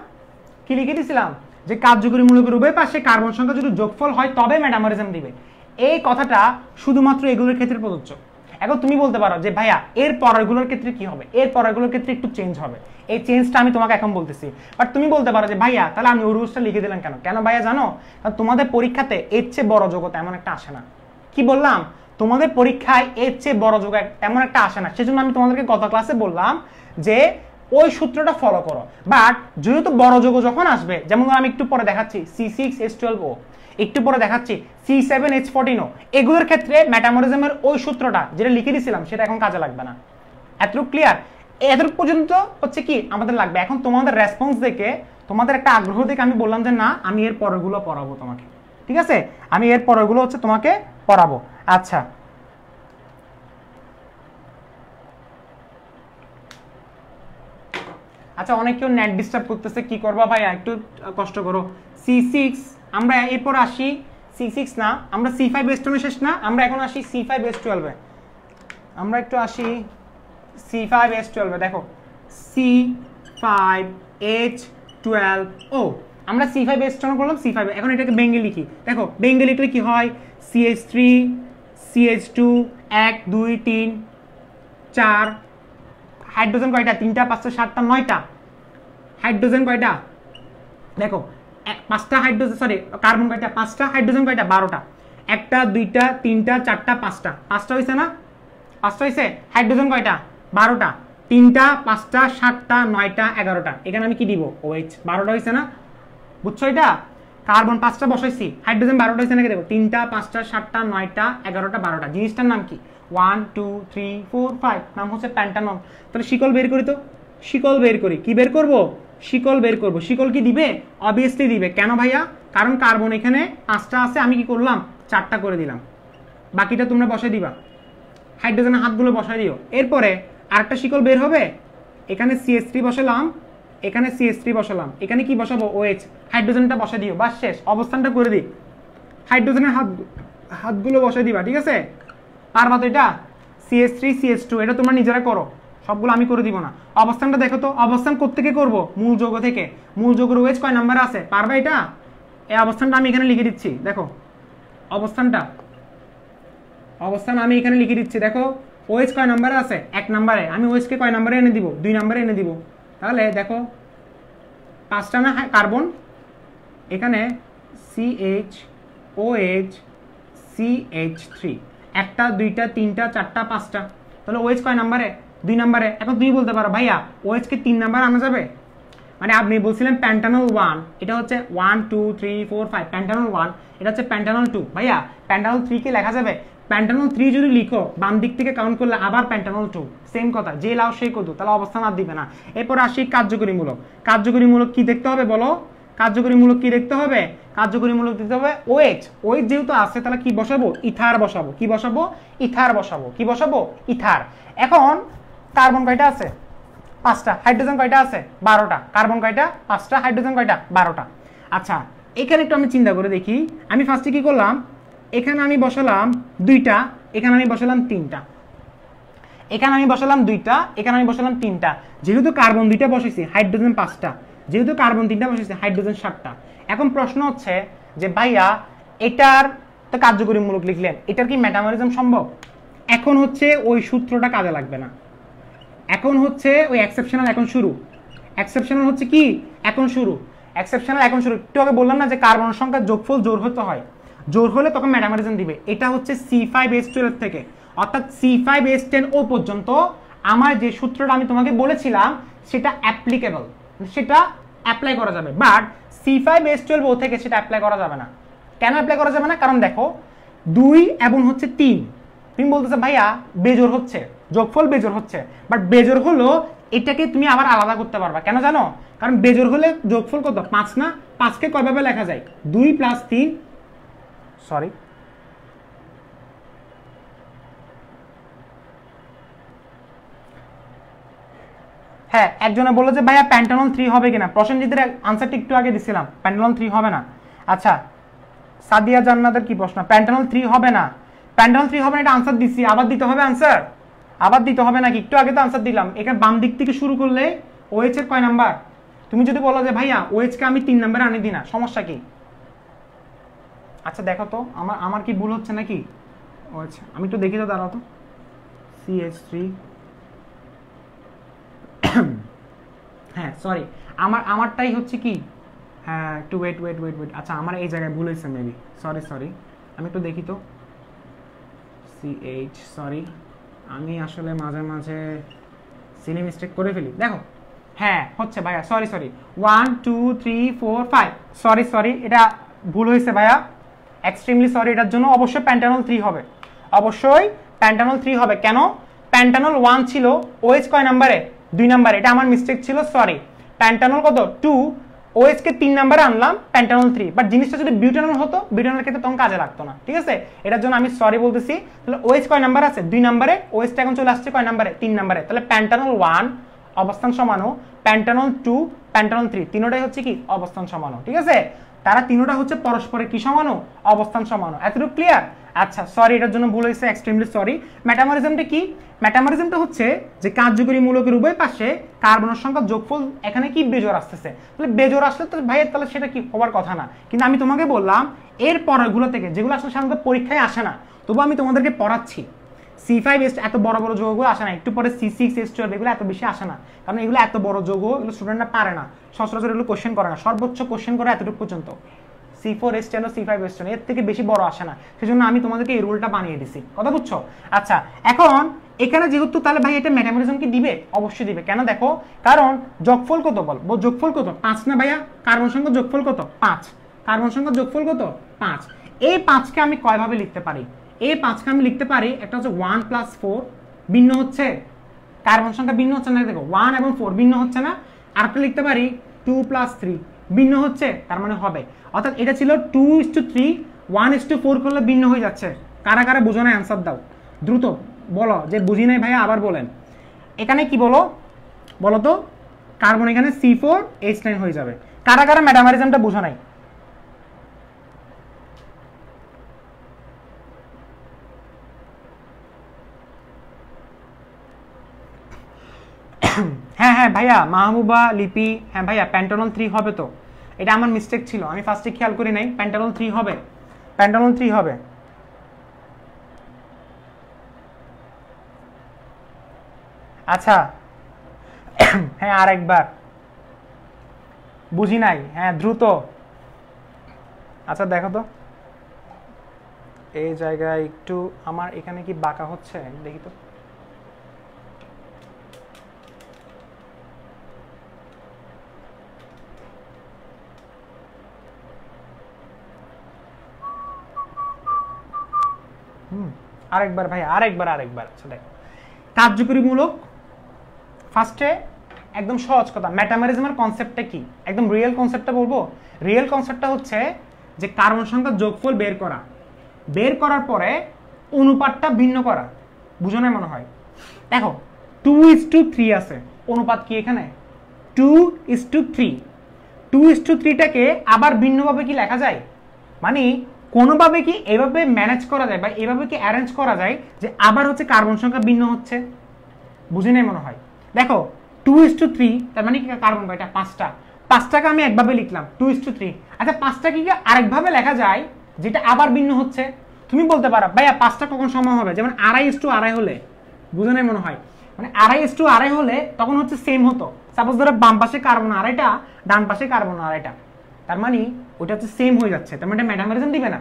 কি লিখে দিছিলাম, যে কার্যকরী মূলকের উভয় পাশে কার্বন সংখ্যা যদি যোগফল হয় তবে মেটামরিজম দিবে। এই কথাটা শুধুমাত্র এগুলোর ক্ষেত্রে প্রযোজ্য। এখন তুমি বলতে পারো যে ভাইয়া এর পরেরগুলোর ক্ষেত্রে কি হবে, এর পরেরগুলোর ক্ষেত্রে একটু চেঞ্জ হবে, এই চেঞ্জটা আমি তোমাকে এখন বলতেছি। বাট তুমি বলতে পারো যে ভাইয়া তাহলে আমি ওই রুলসটা লিখে দিলাম কেন? কেন ভাইয়া জানো? কারণ তোমাদের পরীক্ষাতে এর চেয়ে বড় যোগ্য তেমন একটা আসে না। কি বললাম? তোমাদের পরীক্ষায় এর চেয়ে বড় যোগ্য তেমন একটা আসে না। সেজন্য আমি তোমাদেরকে গত ক্লাসে বললাম যে ওই সূত্রটা ফলো করো। বাট যেহেতু বড় যোগ্য যখন আসবে, যেমন আমি একটু পরে দেখাচ্ছি C6H12O, একটু পরে দেখাচ্ছি C7H14O, এগুলোর ক্ষেত্রে মেটামরিজমের ওই সূত্রটা যেটা লিখে দিয়েছিলাম সেটা এখন কাজে লাগবে না। এতটুকু ক্লিয়ার? এতটুকু পর্যন্ত হচ্ছে কি আমাদের লাগবে। এখন তোমাদের রেসপন্স দেখে, তোমাদের একটা আগ্রহ দেখে আমি বললাম যে না আমি এর পরেরগুলো পড়াবো তোমাকে, ঠিক আছে? আমি এর পরেরগুলো হচ্ছে তোমাকে পড়াবো। আচ্ছা আচ্ছা অনেক কেউ নেট ডিস্টার্ব করতেছে, কি করবা ভাইয়া একটু কষ্ট করো। C6 আমরা এরপর আসি, C6 না আমরা C5H12 শেষ না, আমরা এখন আসি C5H12 এ। আমরা একটু আসি C5H12 এ। দেখো C5H12O, আমরা C5H12 করলাম C5, এখন এটাকে বেঙ্গে লিখি। দেখো বেঙ্গে লিখলে কি হয়, CH3 CH2 1 2 3 4, হাইড্রোজেন কয়টা? 3টা 5টা 7টা 9টা। হাইড্রোজেন কয়টা? দেখো 5টা হাইড্রোজেন, সরি কার্বন কয়টা? 5টা। হাইড্রোজেন কয়টা? 12টা। 1টা 2টা 3টা 4টা 5টা, 5টা হইছে না? 5টা হইছে। হাইড্রোজেন কয়টা? 12টা। 3টা 5টা 7টা 9টা 11টা। এখানে আমি কি দিব? OH। 12টা হইছে না? বুঝছো এটা? কার্বন 5টা বসাইছি, হাইড্রোজেন 12টা হইছে নাকি? দেখো 3টা 5টা 7টা 9টা 11টা 12টা। জিনিসটার নাম কি? 1 2 3 4 5, নাম হচ্ছে প্যান্টানল। তাহলে শিকল বের করি তো, শিকল বের করি। কি বের করব? শিকল বের করব। শিকল কি দিবে? অবভিয়াসলি দিবে। কেন ভাইয়া? কারণ কার্বন এখানে 5টা আছে, আমি কি করলাম? 4টা করে দিলাম, বাকিটা তোমরা বসাই দিবা। হাইড্রোজেনের হাতগুলো বসাই দিও। এরপরে আরেকটা শিকল বের হবে, এখানে CH3 বসালাম, এখানে CH3 বসালাম, এখানে কি বসাবো? OH। হাইড্রোজেনটা বসাই দিও, বাস শেষ। অবস্থানটা করে দিই, হাইড্রোজেনের হাতগুলো বসাই দিবা, ঠিক আছে? পারবা তো এটা? CH3 CH2 এটা তোমরা নিজেরা করো, সবগুলো আমি করে দিব না। অবস্থানটা দেখো তো, অবস্থান কোত্থেকে করব? মূল যৌগ থেকে। মূল যৌগের OH কয় নাম্বার আছে? পারবা এটা? এই অবস্থানটা আমি এখানে লিখে দিচ্ছি, দেখো অবস্থানটা, অবস্থান আমি এখানে লিখে দিচ্ছি। দেখো OH কয় নাম্বারে আছে? 1 নম্বরে। আমি OH কে কয় নম্বরে এনে দিব? 2 নম্বরে এনে দিব। তাহলে দেখো 5টা না কার্বন, এখানে CH OH CH3, 1টা 2টা 3টা 4টা 5টা। তাহলে OH কয় নম্বরে? 2 নম্বরে। এখন তুমি বলতে পারো ভাইয়া OH কে 3 নাম্বার আনা যাবে? মানে আপনি বলছিলেন প্যান্টানল 1, এটা হচ্ছে 1 2 3 4 5, প্যান্টানল 1, এটা হচ্ছে প্যান্টানল 2। ভাইয়া প্যান্টানল 3 কে লেখা যাবে? প্যান্টানল 3 যদি লিখো বাম দিক থেকে কাউন্ট করলে আবার প্যান্টানল 2, সেম কথা, যে লাও সেই কদু, তাহলে অবস্থান আর দিবে না। এরপর আসি কার্যকরীমূলক। কার্যকরীমূলক কি দেখতে হবে বলো? কার্যকরীমূলক কি দেখতে হবে? কার্যকরীমূলক দিতে হবে OH। OH যেহেতু আছে তাহলে কি বসাবো? ইথার বসাবো। কি বসাবো? ইথার বসাবো। কি বসাবো? ইথার। এখন কার্বন কয়টা আছে? 5টা। হাইড্রোজেন কয়টা আছে? 12টা। কার্বন কয়টা? 5টা। হাইড্রোজেন কয়টা? 12টা। আচ্ছা এখানে একটু আমি চিন্তা করে দেখি। আমি ফার্স্টে কি করলাম? এখানে আমি বসালাম 2টা, এখানে আমি বসালাম 3টা, এখানে আমি বসালাম 2টা, এখানে আমি বসালাম 3টা। যেহেতু কার্বন 2টা বসেছি, হাইড্রোজেন 5টা, যেহেতু কার্বন 3টা বসেছি, হাইড্রোজেন 7টা। এখন প্রশ্ন হচ্ছে যে ভাইয়া এটার তো কার্যকরীমূলক লিখলেন, এটার কি মেটামরিজম সম্ভব? এখন হচ্ছে ওই সূত্রটা কাজে লাগবে না, এখন হচ্ছে ওই এক্সেপশনাল এখন শুরু, এক্সেপশনাল হচ্ছে কি এখন শুরু, এক্সেপশনাল এখন শুরু। একটু আগে বললাম না যে কার্বন সংখ্যার যোগফল জোর হতে হয়, জোর হলে তখন ম্যাটামারিজম দিবে। এটা হচ্ছে C5H12 থেকে অর্থাৎ C5H10O পর্যন্ত আমার যে সূত্রটা আমি তোমাকে বলেছিলাম সেটা অ্যাপ্লিকেবল, সেটা অ্যাপ্লাই করা যাবে, বাট C5H12O থেকে সেটা অ্যাপ্লাই করা যাবে না। কেন অ্যাপ্লাই করা যাবে না? কারণ দেখো 2 এবং হচ্ছে 3, তুমি বলতেছো ভাইয়া বেজোর হচ্ছে, যোগফল বেজোর হচ্ছে, বাট বেজোর হলো এটাকে তুমি আবার আলাদা করতে পারবা। কেন জানো? কারণ বেজোর হলে যোগফল কত? 5 না? 5কে কয়ভাবে লেখা যায়? 2 + 3, সরি হ্যাঁ, একজনে বললো যে ভাইয়া প্যান্টানল 3 হবে কিনা, প্রসেনজিতের আনসারটা একটু আগে দিছিলাম, প্যান্টানল 3 হবে না। আচ্ছা, সাদিয়া জান্নাতের কি প্রশ্ন? প্যান্টানল 3 হবে না, প্যান্টানল 3 হবে না, এটা আনসার দিছি, আবার দিতে হবে আনসার, আবার দিতে হবে নাকি? একটু আগে তো আনসার দিলাম। এখানে বাম দিক থেকে শুরু করলে OH এর কয় নাম্বার? তুমি যদি বলো যে ভাইয়া OH কে আমি 3 নাম্বারে আনি দিই না, সমস্যা কি? আচ্ছা দেখো তো আমার কি ভুল হচ্ছে নাকি? ও আচ্ছা, আমি একটু দেখি তো, দাঁড়াও তো। CH3 হ্যাঁ সরি, আমারটাই হচ্ছে কি, হ্যাঁ একটু ওয়েট। আচ্ছা আমার এই জায়গায় ভুল হয়েছে মেবি, সরি আমি একটু দেখি তো। CH, সরি আমি আসলে মাঝে মাঝে সিলি মিস্টেক করে ফেলি। দেখো হ্যাঁ হচ্ছে ভাইয়া, সরি 1 2 3 4 5, সরি এটা ভুল হয়েছে ভাইয়া, এক্সট্রিমলি সরি এটার জন্য। অবশ্যই প্যান্টানল 3 হবে, অবশ্যই প্যান্টানল 3 হবে। কেন? প্যান্টানল 1 ছিল, OH কয় নাম্বারে? 2 নাম্বারে, এটা আমার মিস্টেক ছিল, সরি। প্যান্টানল কত? 2, OH কে 3 নাম্বারে আনলাম, প্যান্টানল 3। বাট জিনিসটা যদি বিউটানল হতো, বিউটানলের ক্ষেত্রে তখন কাজে লাগতো না, ঠিক আছে? এটার জন্য আমি সরি বলতেছি। তাহলে OH কয় নাম্বার আছে? 2 নাম্বারে, OH টা এখন চলে আসছে কয় নাম্বারে? 3 নাম্বারে। তাহলে প্যান্টানল 1 অবস্থান সমানো, প্যান্টানল 2, প্যান্টানল 3 তিনটাই হচ্ছে কি অবস্থান সমানো, ঠিক আছে? তারা তিনটা হচ্ছে পরস্পরের কি সমানো? অবস্থান সমানো। এতটুকু ক্লিয়ার? আচ্ছা সরি এটার জন্য ভুল হয়েছে, এক্সট্রিমলি সরি। মেটামরিজমটা কি? মেটামরিজমটা হচ্ছে যে কার্যকরী মূলকের উভয় পাশে কার্বনের সংখ্যা যোগফল, এখানে কি বেজোড় আসতেছে, তাহলে বেজোড় আসলে তো ভাই তাহলে সেটা কি হওয়ার কথা না। কিন্তু আমি তোমাকে বললাম এর পরেরগুলো থেকে, যেগুলো আসলে সাধারণত পরীক্ষায় আসে না, তবু আমি তোমাদেরকে পড়াচ্ছি। C5H এত বড় বড় যৌগগুলো আসে না, একটু পরে C6H12 এগুলো এত বেশি আসে না, কারণ এগুলো এত বড় যৌগ, এগুলো স্টুডেন্টরা পারে না, সচরাচর এগুলো কোশ্চেন করে না, সর্বোচ্চ কোশ্চেন করে এতটুকু পর্যন্ত। C4H10 ও C5H10 এর থেকে বেশি বড় আসে না, সেজন্য আমি তোমাদেরকে এই রুলটা বানিয়ে দিছি, কথা বুঝছো? আচ্ছা এখন এখানে যেহেতু তাহলে ভাই এটা মেটামরিজম কি দিবে? অবশ্যই দিবে। কেন? দেখো কারণ যোগফল কত বল, যোগফল কত? 5 না ভাইয়া? কার্বন সংখ্যা যোগফল কত? 5। কার্বন সংখ্যা যোগফল কত? 5। এই 5কে আমি কয় ভাবে লিখতে পারি? এই 5কে আমি লিখতে পারি, একটা হচ্ছে 1 + 4 ভিন্ন হচ্ছে, কার্বন সংখ্যা ভিন্ন হচ্ছে না, দেখো 1 এবং 4 ভিন্ন হচ্ছে না। আরেকটা লিখতে পারি 2 + 3 ভিন্ন হচ্ছে, তার মানে হবে। অর্থাৎ এটা ছিল 2:3, 1:4 করলে ভিন্ন হয়ে যাচ্ছে। কারা কারা বুঝো না অ্যান্সার দাও দ্রুত, বলো যে বুঝি নাই ভাইয়া, আবার বলেন। এখানে কি বলো তো, কার্বন এখানে C4H9 হয়ে যাবে। কারা কারা মেটামরিজমটা বুঝো নাই? হ্যাঁ ভাইয়া, মাহবুবা, লিপি, হ্যাঁ ভাইয়া প্যান্টানল 3 হবে তো, এটা আমার মিস্টেক ছিল, আমি ফার্স্টে খেয়াল করি নাই। প্যান্টানল 3 হবে, প্যান্টানল 3 হবে। আচ্ছা হ্যাঁ আরেকবার, বুঝি নাই, হ্যাঁ দ্রুত। আচ্ছা দেখো তো এই জায়গায় একটু আমার এখানে কি বাঁকা হচ্ছে, দেখি তো। আরেকবার ভাই, আরেকবার। আচ্ছা দেখো, কার্যকরীমূলক ফার্স্টে একদম সহজ কথা, মেটামরিজমের কনসেপ্টটা কি, একদম রিয়েল কনসেপ্টটা বলবো। রিয়েল কনসেপ্টটা হচ্ছে যে কার্বন সংখ্যার যোগফল বের করার পরে অনুপাতটা ভিন্ন করা। বুঝো না মনে হয়? দেখো 2:3 আছে, অনুপাত কি এখানে? 2:3। 2:3টাকে আবার ভিন্নভাবে কি লেখা যায়? মানে কোনোভাবে কি এভাবে ম্যানেজ করা যায় বা এভাবে কি অ্যারেঞ্জ করা যায় যে আবার হচ্ছে কার্বন সংখ্যা ভিন্ন হচ্ছে? বুঝি নাই মনে হয়। দেখো 2:3, তার মানে কি কার্বন কয়টা? 5টা। 5টাকে আমি একভাবে লিখলাম 2:3। আচ্ছা 5টা কি আরেকভাবে লেখা যায় যেটা আবার ভিন্ন হচ্ছে? তুমি বলতে পারো ভাইয়া 5টা কখন সমান হবে, যেমন 2.5:2 হলে, বুঝে নাই মনে হয়, মানে 2.5:2 হলে তখন হচ্ছে সেম হতো। সাপোজ ধরো বাম পাশে কার্বন 2.5টা, ডান পাশে কার্বন 2.5টা, তার মানে ওইটা হচ্ছে সেম হয়ে যাচ্ছে, তার মানে ম্যাটামারিজম দিবে না।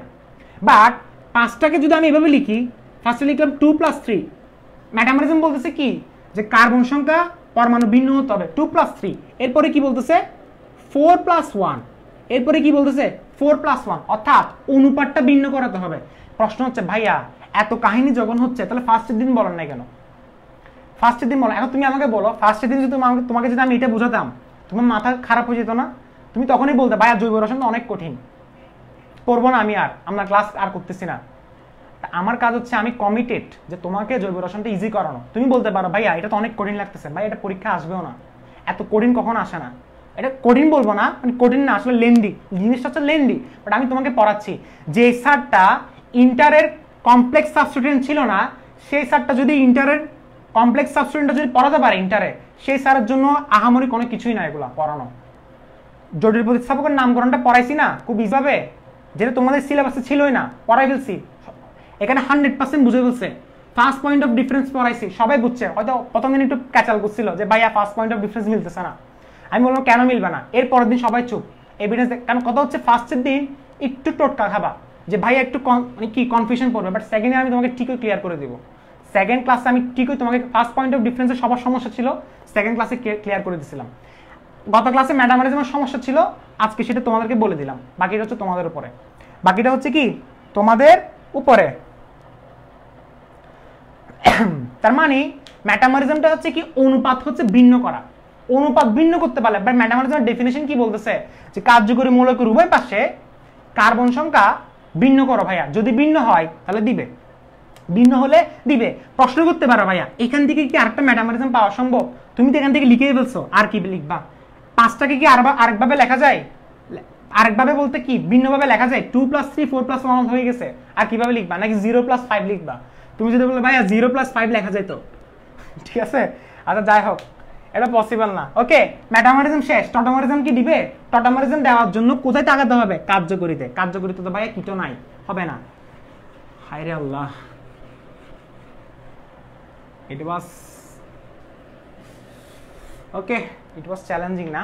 বাট 5টাকে যদি আমি এভাবে লিখি, ফার্স্টে লিখলাম 2 + 3, ম্যাটামারিজম বলতেছে কি যে কার্বন সংখ্যা পরমাণু ভিন্ন হতে হবে 2 + 3, এরপরে কি বলতেছে 4 + 1, এরপরে কি বলতেছে 4 + 1, অর্থাৎ অনুপাতটা ভিন্ন করাতে হবে। প্রশ্ন হচ্ছে ভাইয়া এত কাহিনী যখন হচ্ছে তাহলে ফার্স্টের দিন বলেন না কেন? ফার্স্টের দিন বলো। এখন তুমি আমাকে বলো ফার্স্টের দিন যদি তোমাকে যদি আমি এটা বুঝাতাম তোমার মাথা খারাপ হয়ে যেত না? তুমি তখনই বলতে ভাইয়া জৈব রসায়ন তো অনেক কঠিন, করবো না, আমরা ক্লাস আর করতেছি না। আমার কাজ হচ্ছে আমি কমিটেড যে তোমাকে জৈব রসায়নটা ইজি করানো। তুমি বলতে পারো ভাইয়া এটা তো অনেক কঠিন লাগতেছে, ভাই এটা পরীক্ষা আসবেও না, এত কঠিন কখন আসে না। এটা কঠিন বলবো না, মানে কঠিন না, আসলে লেন্দি, জিনিসটা হচ্ছে লেন্দি, বাট আমি তোমাকে পড়াচ্ছি। যে স্যারটা ইন্টারের কমপ্লেক্স সাবস্টিটিউয়েন্ট ছিল না, সেই স্যারটা যদি ইন্টারের কমপ্লেক্স সাবস্টিটিউয়েন্টটা যদি পড়াতে পারে ইন্টারে, সেই স্যারের জন্য আহামরি কোনো কিছুই না এগুলা পড়ানো। জটিল প্রতিস্থাপকের নামকরণটা পড়াইছি না খুব ইজিভাবে, যেটা তোমাদের সিলেবাসে ছিলই না, পড়াই ফেলছি, এখানে 100% বুঝে ফেলছে। ফার্স্ট পয়েন্ট অফ ডিফারেন্স পড়াইছি, সবাই বুঝছে। হয়তো প্রথম দিন একটু ক্যাচাল করছিল যে ভাইয়া ফার্স্ট পয়েন্ট অফ ডিফারেন্স মিলতেছে না, আমি বললাম কেন মিলবে না, এর পরের দিন সবাই চুপ, এভিডেন্স। কারণ কথা হচ্ছে ফার্স্টের দিন একটু টোটকা খাবা যে ভাইয়া একটু মানে কি কনফিউশন পড়বে, বাট সেকেন্ডে আমি তোমাকে ঠিকই ক্লিয়ার করে দিব। সেকেন্ড ক্লাসে আমি ঠিকই তোমাকে ফার্স্ট পয়েন্ট অফ ডিফারেন্সের সবার সমস্যা ছিল, সেকেন্ড ক্লাসে ক্লিয়ার করে দিয়েছিলাম। গত ক্লাসে ম্যাটামারিজমের সমস্যা ছিল, আজকে সেটা তোমাদেরকে বলে দিলাম। বাকিটা হচ্ছে তোমাদের উপরে, বাকিটা হচ্ছে কি তোমাদের উপরে। তার মানে ম্যাটামারিজমটা হচ্ছে কি অনুপাত হচ্ছে ভিন্ন করা, অনুপাত ভিন্ন করতে পারলে। বাট ম্যাটামারিজমের ডেফিনিশন কি বলতেছে যে কার্যকরী মৌলকের উভয় পাশে কার্বন সংখ্যা ভিন্ন করো ভাইয়া, যদি ভিন্ন হয় তাহলে দিবে, ভিন্ন হলে দিবে। প্রশ্ন করতে পারো ভাইয়া এখান থেকে কি আরেকটা ম্যাটামারিজম পাওয়া সম্ভব? তুমি তো এখান থেকে লিখেই ফেলছো, আর কি লিখবা? 5টাকে কি আরেকভাবে লেখা যায়? আরেকভাবে বলতে কি ভিন্নভাবে লেখা যায়? 2 + 3 4 + 1 হয়ে গেছে, আর কিভাবে লিখবা? নাকি 0 + 5 লিখবা? তুমি যদি বলো ভাইয়া 0 + 5 লেখা যায় তো ঠিক আছে, আচ্ছা যাই হোক, এটা পসিবল না। ওকে, ম্যাটামারিজম শেষ, টটামারিজম কি দিবে? টটামারিজম দেওয়ার জন্য কোথায় তাকাতে হবে? কার্যকরীতে। কার্যকরীতে তো ভাইয়া কিটো নাই, হবে না। হায়রে আল্লাহ, ইট ওয়াজ ওকে, ইট ওয়াজ চ্যালেঞ্জিং না?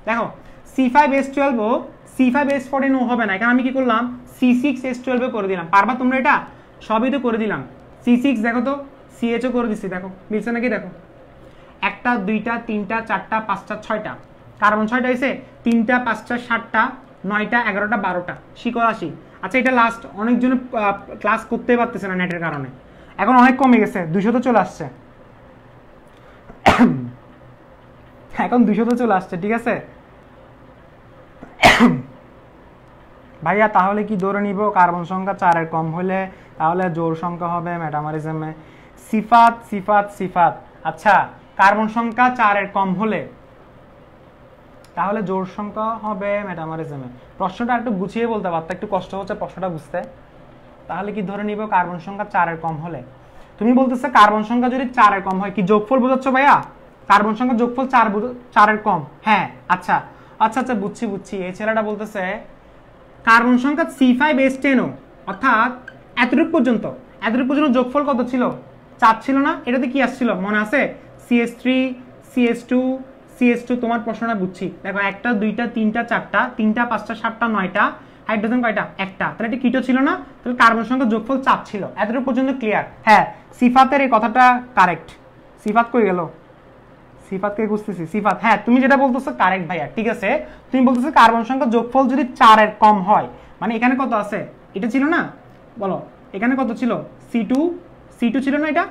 দেখো C5H12 ও C5H14 ও হবে না, এখানে আমি কি করলাম C6H12 করে দিলাম। পারবা তোমরা এটা? সবই তো করে দিলাম। C6 দেখো তো, CH ও করে দিচ্ছি, দেখো মিলছে নাকি? দেখো 1টা 2টা 3টা 4টা 5টা 6টা, কার্বন 6টা হয়েছে, 3টা 5টা 7টা 9টা 11টা 12টা, শিকড় 80। আচ্ছা এটা লাস্ট, অনেকজন ক্লাস করতে পারতেছে না নেটের কারণে, এখন অনেক কমে গেছে, 200 তো চলে আসছে, এখন 200 তো চলে আসছে, ঠিক আছে ভাইয়া। তাহলে কি ধরে নিব কার্বন সংখ্যা 4-এর কম হলে তাহলে জোড় সংখ্যা হবে ম্যাটামারিজমে? সিফাত সিফাত সিফাত, আচ্ছা কার্বন সংখ্যা 4-এর কম হলে তাহলে জোড় সংখ্যা হবে ম্যাটামারিজমে। প্রশ্নটা একটু গুছিয়ে বলতে পারতো, একটু কষ্ট হচ্ছে প্রশ্নটা বুঝতে। তাহলে কি ধরে নিব কার্বন সংখ্যা 4-এর কম হলে? তুমি বলতেছে কার্বন সংখ্যা যদি 4-এর কম হয়, কি যোগফল বোঝাচ্ছ ভাইয়া? কার্বন সংখ্যা যোগফল 4-এর কম, হ্যাঁ আচ্ছা আচ্ছা আচ্ছা বুঝছি বুঝছি। এই ছেলেটা বলতেছে কার্বন সংখ্যা C5H10 অর্থাৎ এতটুকু পর্যন্ত যোগফল কত ছিল? 4 ছিল না? এটাতে কি আসছিল মনে আছে? CH3 CH2 CH2। তোমার প্রশ্নটা বুঝছি, দেখো 1টা 2টা 3টা 4টা 3টা 5টা 7টা 9টা, হাইড্রোজেন কয়টা? 1টা, তাহলে এটা কিটো ছিল না? তাহলে কার্বন সংখ্যা যোগফল 4 ছিল। এতটুকু পর্যন্ত ক্লিয়ার? হ্যাঁ, সিফাতের এই কথাটা কারেক্ট। সিফাত কই গেল? সিফাতকে খুঁজতেছি। সিফাত, হ্যাঁ তুমি যেটা বলতেছো কারেক্ট ভাইয়া, ঠিক আছে। তুমি বলতেছো কার্বন সংখ্যা যোগফল যদি 4-এর কম হয়, মানে এখানে কত আছে? এটা ছিল না, বলো এখানে কত ছিল? C2 ছিল না এটা?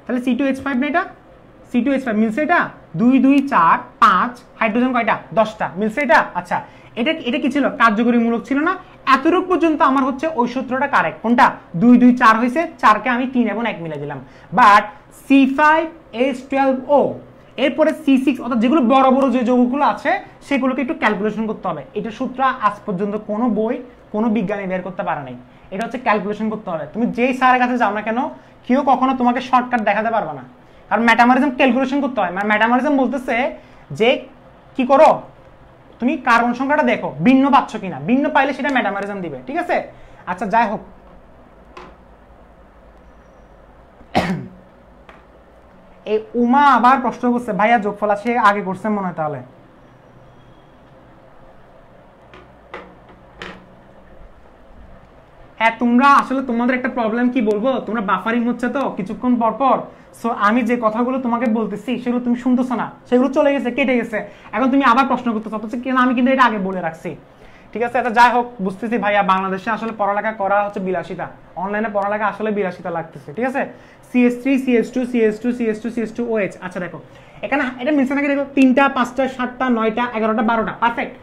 তাহলে C2H5 না এটা? C2H5 মিলছে এটা? 2 2 4 5, হাইড্রোজেন কয়টা? 10টা, মিলছে এটা? আচ্ছা এটা কি ছিল? কার্যকরী মূলক ছিল না? এতটুকু পর্যন্ত আমার হচ্ছে ওই সূত্রটা কারেক্ট। কোনটা? 2 2 4 হয়েছে, 4কে আমি 3 এবং 1 মিলে দিলাম। বাট C5H12O এরপরে C6 অর্থাৎ যেগুলো বড় বড় যে যৌগগুলো আছে সেগুলোকে একটু ক্যালকুলেশন করতে হবে। এটা সূত্র আজ পর্যন্ত কোনো বই কোনো বিজ্ঞানী বের করতে পারে নাই। এটা হচ্ছে ক্যালকুলেশন করতে হবে। তুমি যেই স্যারের কাছে যাও না কেন, কেউ কখনো তোমাকে শর্টকাট দেখাতে পারবে না, কারণ ম্যাটামারিজম ক্যালকুলেশন করতে হয়। ম্যাটামারিজম বলতেছে যে কি করো, তুমি কার্বন সংখ্যাটা দেখো ভিন্ন পাচ্ছ কিনা, ভিন্ন পাইলে সেটা ম্যাটামারিজম দিবে, ঠিক আছে। আচ্ছা যাই হোক, এই উমা আবার প্রশ্ন করছে ভাইয়া যোগফল সে আগে করছেন মনে হয় তাহলে। হ্যাঁ তোমরা আসলে তোমাদের একটা প্রবলেম কি বলবো, তোমরা বাফারিং হচ্ছে তো কিছুক্ষণ পর পর, সো আমি যে কথাগুলো তোমাকে বলতেছি সেগুলো তুমি শুনতেছো না, সেগুলো চলে গেছে কেটে গেছে, এখন তুমি আবার প্রশ্ন করতেছো অথচ কেন আমি কিন্তু এটা আগে বলে রাখছি। ঠিক আছে, এটা যাই হোক বুঝতেছি ভাইয়া বাংলাদেশে আসলে পড়ালেখা করা হচ্ছে বিলাসিতা, অনলাইনে পড়ালেখা আসলে বিলাসিতা লাগতেছে। ঠিক আছে, CS3 CS2 CS2 CS2 CS2 OH। আচ্ছা দেখো এখানে এটা মিলছে নাকি দেখো, 3টা 5টা 7টা 9টা 11টা 12টা, পারফেক্ট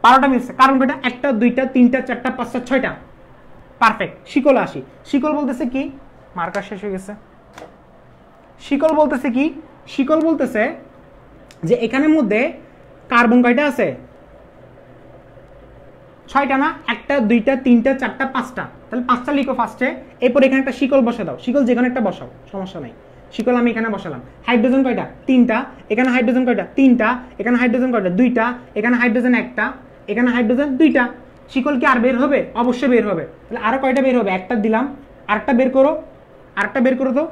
12টা মিলছে। কারণ কয়টা, 1টা 2টা 3টা 4টা 5টা 6টা, পারফেক্ট। শিকল আসি, শিকল বলতেছে কি, মার্কার শেষ হয়ে গেছে। শিকল বলতেছে কি, শিকল বলতেছে যে এখানের মধ্যে কার্বন কয়টা আছে, 6টা না, 1টা 2টা 3টা 4টা 5টা, তাহলে 5টা লিখো ফার্স্টে, এরপর এখানে একটা শিকল বসে দাও, শিকল যেখানে একটা বসাও সমস্যা নাই, শিকল আমি এখানে বসালাম। হাইড্রোজেন কয়টা, 3টা, এখানে হাইড্রোজেন কয়টা, 3টা, এখানে হাইড্রোজেন কয়টা, 2টা, এখানে হাইড্রোজেন 1টা, এখানে হাইড্রোজেন 2টা। শিকল কি আর বের হবে, অবশ্যই বের হবে। তাহলে আরো কয়টা বের হবে, একটা দিলাম, আরেকটা বের করো, আরেকটা বের করো তো,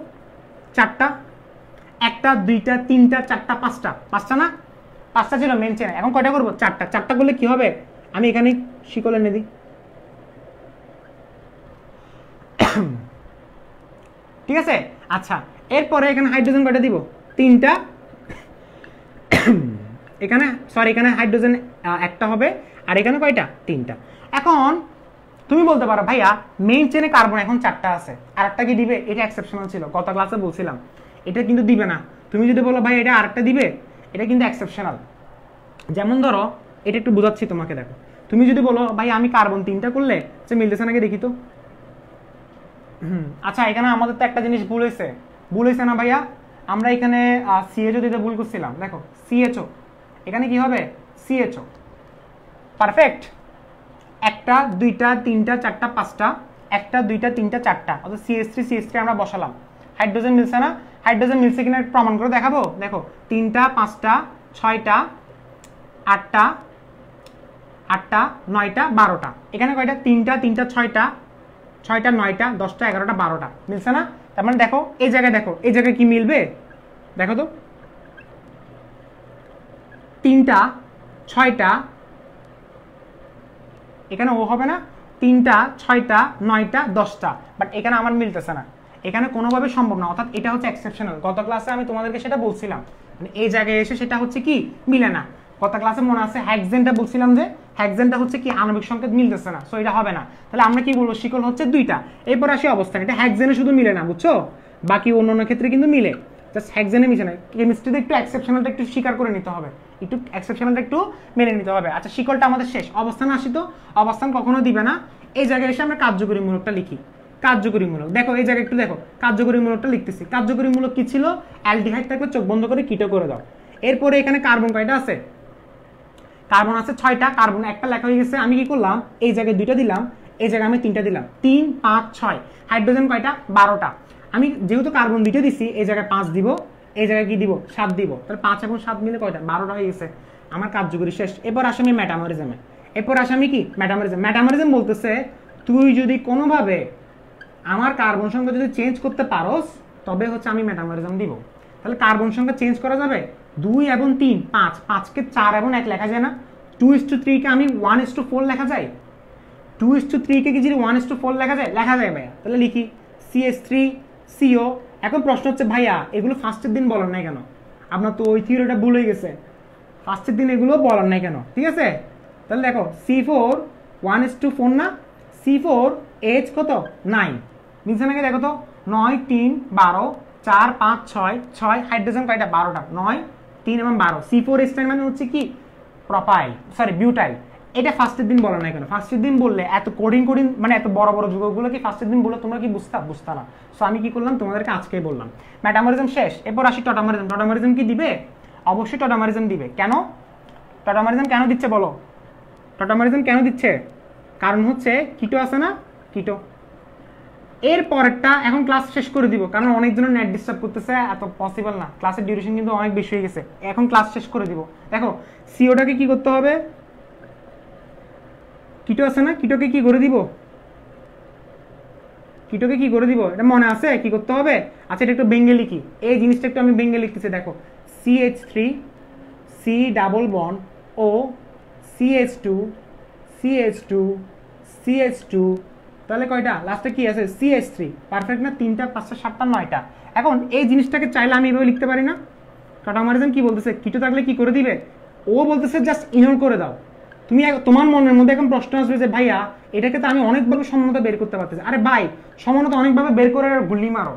4টা, 1টা 2টা 3টা 4টা 5টা, 5টা না, 5টা ছিল মেন চেনে, এখন কয়টা করবো, 4টা। 4টা করলে কি হবে, আমি এখানে শিকল এনে দিই। ঠিক আছে, আচ্ছা এরপরে এখানে হাইড্রোজেন কয়টা দিব, 3টা, এখানে সরি এখানে হাইড্রোজেন 1টা হবে, আর এখানে কয়টা, 3টা। এখন তুমি বলতে পারো ভাইয়া মেইন চেনে কার্বন এখন 4টা আছে, আর একটা কি দিবে, এটা এক্সেপশনাল ছিল, গত ক্লাসে বলছিলাম এটা কিন্তু দিবে না। তুমি যদি বলো ভাই এটা আরেকটা দিবে, এটা কিন্তু এক্সেপশনাল। যেমন ধরো এটা একটু বোঝাচ্ছি তোমাকে, দেখো তুমি যদি বলো ভাই আমি কার্বন 3টা করলে সে মিলতেছে নাকি দেখি তো। আচ্ছা এখানে আমাদের তো একটা জিনিস ভুল হয়েছে না ভাইয়া, আমরা এখানে CHO দিতে ভুল করছিলাম, দেখো CHO, এখানে কি হবে CHO, পারফেক্ট। 1টা 2টা 3টা 4টা 5টা, 1টা 2টা 3টা 4টা, অর্থাৎ CH3 আমরা বসালাম। হাইড্রোজেন মিলছে না, হাইড্রোজেন মিলছে কিনা প্রমাণ করে দেখাবো, দেখো 3টা 5টা 6টা 8টা 9টা 12টা, এখানে কয়টা, 3টা 3টা 6টা 6টা 9টা 10টা 11টা 12টা, মিলছে না। তার মানে দেখো এই জায়গায়, দেখো এই জায়গায় কি মিলবে, দেখো তো 3টা 6টা, এখানে ও হবে না, 3টা 6টা 9টা 10টা, বাট এখানে আমার মিলতেছে না, এখানে কোনোভাবে সম্ভব না, অর্থাৎ এটা হচ্ছে এক্সেপশনাল। গত ক্লাসে আমি তোমাদেরকে সেটা বলছিলাম, মানে এই জায়গায় এসে সেটা হচ্ছে কি মিলে না। গত ক্লাসে মনে আছে হেক্সেনটা বলছিলাম যে হেক্সেনটা হচ্ছে কি আণবিক সংকেত মিলতেছে না, সো এটা হবে না। তাহলে আমরা কি বলবো, শিকল হচ্ছে 2টা। এরপর আসি অবস্থান, এটা হেক্সেনে শুধু মিলে না বুঝছো, বাকি অন্যান্য ক্ষেত্রে কিন্তু মিলে, জাস্ট হেক্সেনে মিশে না। কেমিস্ট্রিতে একটু এক্সেপশনালটা একটু স্বীকার করে নিতে হবে, একটু এক্সেপশনালটা একটু মেনে নিতে হবে। আচ্ছা শিকলটা আমাদের শেষ, অবস্থান আসি তো, অবস্থান কখনো দিবে না। এই জায়গায় এসে আমরা কার্যকরী মূলকটা লিখি, কার্যকরী মূলক দেখো এই জায়গায় একটু দেখো, কার্যকরী মূলকটা লিখতেছি। কার্যকরী মূলক কি ছিল, অ্যালডিহাইড থাকলে চোখ বন্ধ করে কিটো করে দাও। এরপরে এখানে কার্বন কয়টা আছে, কার্বন আছে 6টা, কার্বন একটা লেখা হয়ে গেছে। আমি কি করলাম, এই জায়গায় 2টা দিলাম, এই জায়গায় আমি 3টা দিলাম, 3 5 6। হাইড্রোজেন কয়টা, 12টা। আমি যেহেতু কার্বন 2টা দিছি, এই জায়গায় 5 দিব, এই জায়গায় কি দিব, 7 দিব, তাহলে 5 এবং 7 মিলে কয়টা, 12টা হয়ে গেছে। আমার কার্যকরী শেষ। এরপর আসি আমি মেটামরিজমে, এরপর আসি আমি কি মেটামরিজম। মেটামরিজম বলতেছে তুই যদি কোনোভাবে আমার কার্বন সংখ্যা যদি চেঞ্জ করতে পারোস, তবে হচ্ছে আমি মেটামরিজম দিব। তাহলে কার্বন সংখ্যা চেঞ্জ করা যাবে, 2 এবং 3 5, 5কে 4 এবং 1 লেখা যায় না, 2:3 কে আমি 1:4 লেখা যায়, 2:3 কে কি যদি 1:4 লেখা যায়, লেখা যায় ভাইয়া। তাহলে লিখি CH3CO। এখন প্রশ্ন হচ্ছে ভাইয়া এগুলো ফার্স্টের দিন বলেন নাই কেন, আপনার তো ওই থিওরিটা ভুল হয়ে গেছে, ফার্স্টের দিন এগুলো বলেন নাই কেন। ঠিক আছে, তাহলে দেখো C4 1:4 না, C4H কত 9, মিলছে নাকি দেখো তো, 9 3 12 4 5 6 6, হাইড্রোজেন কয়টা 12টা, 9 3 এবং 12। C4H9 মানে হচ্ছে কি প্রোপাইল, সরি বিউটাইল। এটা ফার্স্টের দিন বলে না কেন, ফার্স্টের দিন বললে এত কোডিং মানে এত বড় বড় যুগগুলো কি ফার্স্টের দিন বললে তোমরা কি বুঝতা না। সো আমি কি করলাম তোমাদেরকে আজকেই বললাম। মেটামরিজম শেষ, এরপর আসি টটামারিজম। টটামারিজম কি দিবে, অবশ্যই টটামারিজম দিবে। কেন টটামারিজম কেন দিচ্ছে বলো, টটামারিজম কেন দিচ্ছে, কারণ হচ্ছে কিটো আছে না, কিটো। এর পরেরটা এখন ক্লাস শেষ করে দিব, কারণ অনেকজনের নেট ডিস্টার্ব করতেছে, এত পসিবল না, ক্লাসের ডিউরেশন কিন্তু অনেক বেশি হয়ে গেছে, এখন ক্লাস শেষ করে দিব। দেখো সিওটাকে কি করতে হবে, কিটো আছে না, কিটোকে কি করে দিব, কিটোকে কি করে দিব, এটা মনে আছে কি করতে হবে? আচ্ছা এটা একটু বেঙ্গে লিখি, এই জিনিসটা একটু আমি বেঙ্গে লিখতেছি, দেখো CH3 C ডাবল বন্ড ও CH2 CH2 CH2, তাহলে কয়টা লাস্টে কি আছে CH3, পারফেক্ট না? 3টা 5টা 7টা 9টা। এখন এই জিনিসটাকে চাইলে আমি এভাবে লিখতে পারি না? টটামারিজম কি বলতেছে, কিটো থাকলে কি করে দিবে, ও বলতেছে জাস্ট ইগনোর করে দাও। তুমি তোমার মনের মধ্যে এখন প্রশ্ন আসবে যে ভাইয়া এটাকে তো আমি অনেকভাবে সমানতা বের করতে পারতেছি। আরে ভাই সমানতা অনেকভাবে বের করে গুলি মারো।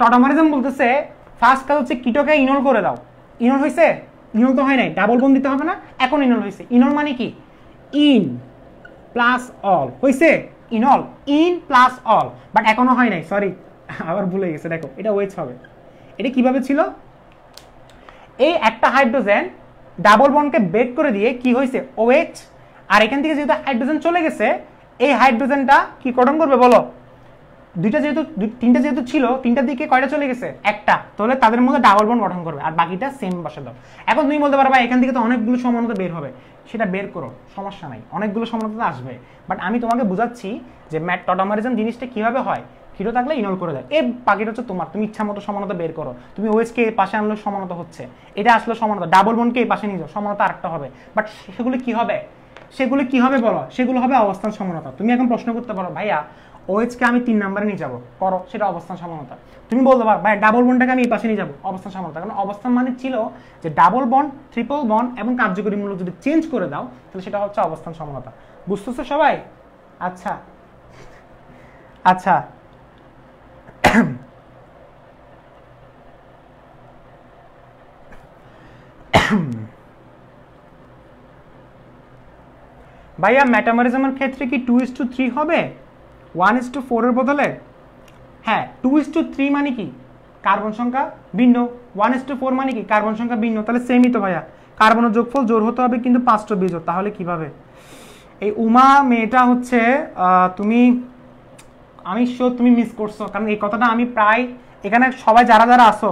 টটামারিজম বলতেছে ফার্স্ট কাজ হচ্ছে কিটোকে ইগনোর করে দাও। ইগনোর হয়েছে? ইগনোর তো হয় নাই, ডাবল বন্ড দিতে হবে না? এখন ইগনোর হয়েছে। ইগনোর মানে কি? ইন প্লাস অল হয়েছে, ইনঅল, ইন প্লাস অল, বাট এখনো হয় নাই, সরি আবার ভুলে গেছে। দেখো এটা ওয়েজ হবে। এটা কিভাবে ছিল, এই একটা হাইড্রোজেন ডাবল বন্ডকে ব্রেক করে দিয়ে কি হয়েছে OH, আর এখান থেকে যেহেতু হাইড্রোজেন চলে গেছে এই হাইড্রোজেনটা কি গঠন করবে বলো, তিনটা যেহেতু ছিল, তিনটার দিকে কয়টা চলে গেছে, একটা, তাহলে তাদের মধ্যে ডাবল বন্ড গঠন করবে আর বাকিটা সেম বসে দাও। এখন তুমি বলতে পারো ভাই এখান থেকে তো অনেকগুলো সমানতা বের হবে, সেটা বের করো, সমস্যা নাই, অনেকগুলো সমানতা আসবে, বাট আমি তোমাকে বুঝাচ্ছি যে টটামারিজম জিনিসটা কিভাবে হয়। কিটো থাকলে ইনল করে দেয়, এই বাকিটা হচ্ছে তোমার, তুমি ইচ্ছা মতো সমানতা বের করো। তুমি OH কে পাশে আনলে সমানতা হচ্ছে, এটা আসলে সমানতা, ডাবল বন্ডকে এই পাশে নিয়ে যাও, সমানতা আরেকটা হবে, বাট সেগুলো কি হবে, সেগুলো কি হবে বলো, সেগুলো হবে অবস্থান সমানতা। তুমি এখন প্রশ্ন করতে পারো ভাইয়া OH কে আমি 3 নম্বরে নিয়ে যাবো, করো, সেটা অবস্থান সমানতা। তুমি বলতে পারো ভাই ডাবল বন্ডটাকে আমি এই পাশে নিয়ে যাবো, অবস্থান সমানতা। কারণ অবস্থান মানে ছিল যে ডাবল বন্ড, ট্রিপল বন্ড এবং কার্যকরী মূলক যদি চেঞ্জ করে দাও তাহলে সেটা হচ্ছে অবস্থান সমানতা। বুঝতেছো সবাই? আচ্ছা আচ্ছা ভাইয়া মেটামরিজমের ক্ষেত্রে কি 2:3 হবে 1:4 এর বদলে? হ্যাঁ 2:3 মানে কি কার্বন সংখ্যা ভিন্ন, 1:4 মানে কি কার্বন সংখ্যা ভিন্ন, তাহলে সেমই তো ভাইয়া। কার্বনের যোগফল জোড় হতে হবে কিন্তু 5টা বিজোড়, তাহলে কিভাবে? এই উমা মেয়েটা হচ্ছে আমি শিওর তুমি মিস করছো, কারণ এই কথাটা আমি প্রায় এখানে সবাই যারা যারা আসো,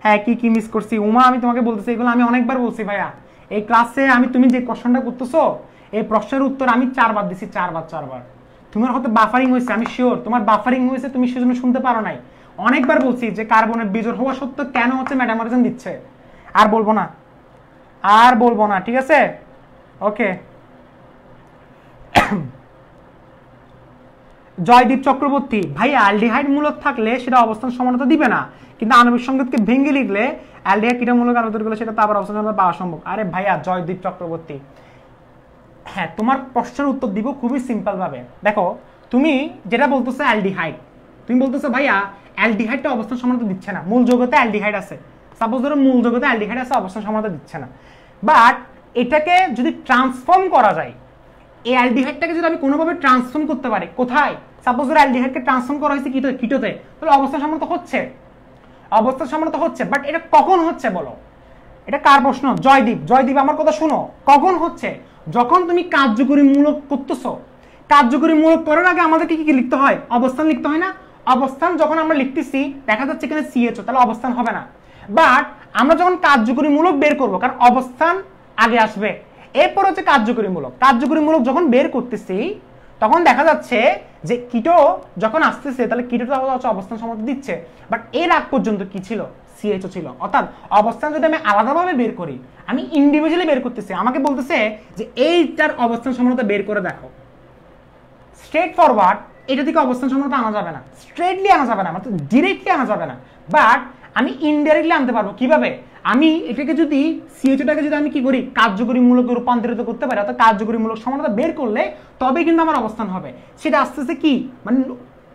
হ্যাঁ কি মিস করছি উমা, আমি তোমাকে বলতেছি এগুলো আমি অনেকবার বলছি ভাইয়া। এই ক্লাসে আমি তুমি যে কোশ্চেনটা করতেছো এই প্রশ্নের উত্তর আমি 4বার দিছি, 4বার। তোমার হয়তো বাফারিং হয়েছে, আমি শিওর তোমার বাফারিং হয়েছে, তুমি সেজন্য শুনতে পারো নাই। অনেকবার বলছি যে কার্বনের বিজোড় হওয়া সত্ত্বেও কেন হচ্ছে মেটামরিজম দিচ্ছে। আর বলবো না, ঠিক আছে? ওকে। জয়দীপ চক্রবর্তী, ভাই অ্যালডিহাইড মূলক থাকলে সেটা অবস্থান সমানতা দিবে না, কিন্তু আণবিক সংকেতকে ভেঙে লিখলে অ্যালডিহাইড কিটা মূলক আলোচনা করলে সেটা তো আবার অবস্থান সমানতা পাওয়া সম্ভব। আরে ভাইয়া জয়দীপ চক্রবর্তী, হ্যাঁ তোমার প্রশ্নের উত্তর দিব খুবই সিম্পল ভাবে। দেখো তুমি যেটা বলতেছো অ্যালডিহাইড, তুমি বলতেছো ভাইয়া অ্যালডিহাইডটা অবস্থান সমানতা দিচ্ছে না, মূল যৌগতে অ্যালডিহাইড আছে, সাপোজ ধরো মূল যৌগতে অ্যালডিহাইড আছে, অবস্থান সমানতা দিচ্ছে না, বাট এটাকে যদি ট্রান্সফর্ম করা যায়, এই অ্যালডিহাইডটাকে যদি আমি কোনোভাবে ট্রান্সফর্ম করতে পারি, কোথায়, সাপোজ ধরো অ্যালডিহাইডকে ট্রান্সফর্ম করা হয়েছে কিটোতে, তাহলে অবস্থান সমানতা হচ্ছে, বাট এটা কখন হচ্ছে বলো, এটা কার প্রশ্ন? জয়দীপ আমার কথা শুনো, কখন হচ্ছে? যখন তুমি কার্যকরী মূলক করতেছো, কার্যকরী মূলক করার আগে আমাদেরকে কি লিখতে হয়, অবস্থান লিখতে হয় না? অবস্থান যখন আমরা লিখতেছি দেখা যাচ্ছে এখানে CHO, তাহলে অবস্থান হবে না, বাট আমরা যখন কার্যকরী মূলক বের করবো, কারণ অবস্থান আগে আসবে, এরপর হচ্ছে কার্যকরী মূলক যখন বের করতেছি তখন দেখা যাচ্ছে যে কিটো যখন আসতেছে তাহলে কিটোটা হচ্ছে অবস্থান সমানতা দিচ্ছে, বাট এর আগ পর্যন্ত কি ছিল, CHO ছিল। অর্থাৎ অবস্থান যদি আমি আলাদাভাবে বের করি, আমি ইন্ডিভিজুয়ালি বের করতেছি, আমাকে বলতেছে যে এইটার অবস্থান সমানতা বের করে দেখো, স্ট্রেট ফরওয়ার্ড এটা থেকে অবস্থান সমানতা আনা যাবে না, স্ট্রেটলি আনা যাবে না, মানে ডিরেক্টলি আনা যাবে না, বাট আমি ইনডাইরেক্টলি আনতে পারবো। কিভাবে? আমি এটাকে যদি CHOটাকে যদি আমি কি করি, কার্যকরী মূলকে রূপান্তরিত করতে পারি, অর্থাৎ কার্যকরী মূলক সমানতা বের করলে তবে কিন্তু আমার অবস্থান হবে। সেটা আস্তে আস্তে কি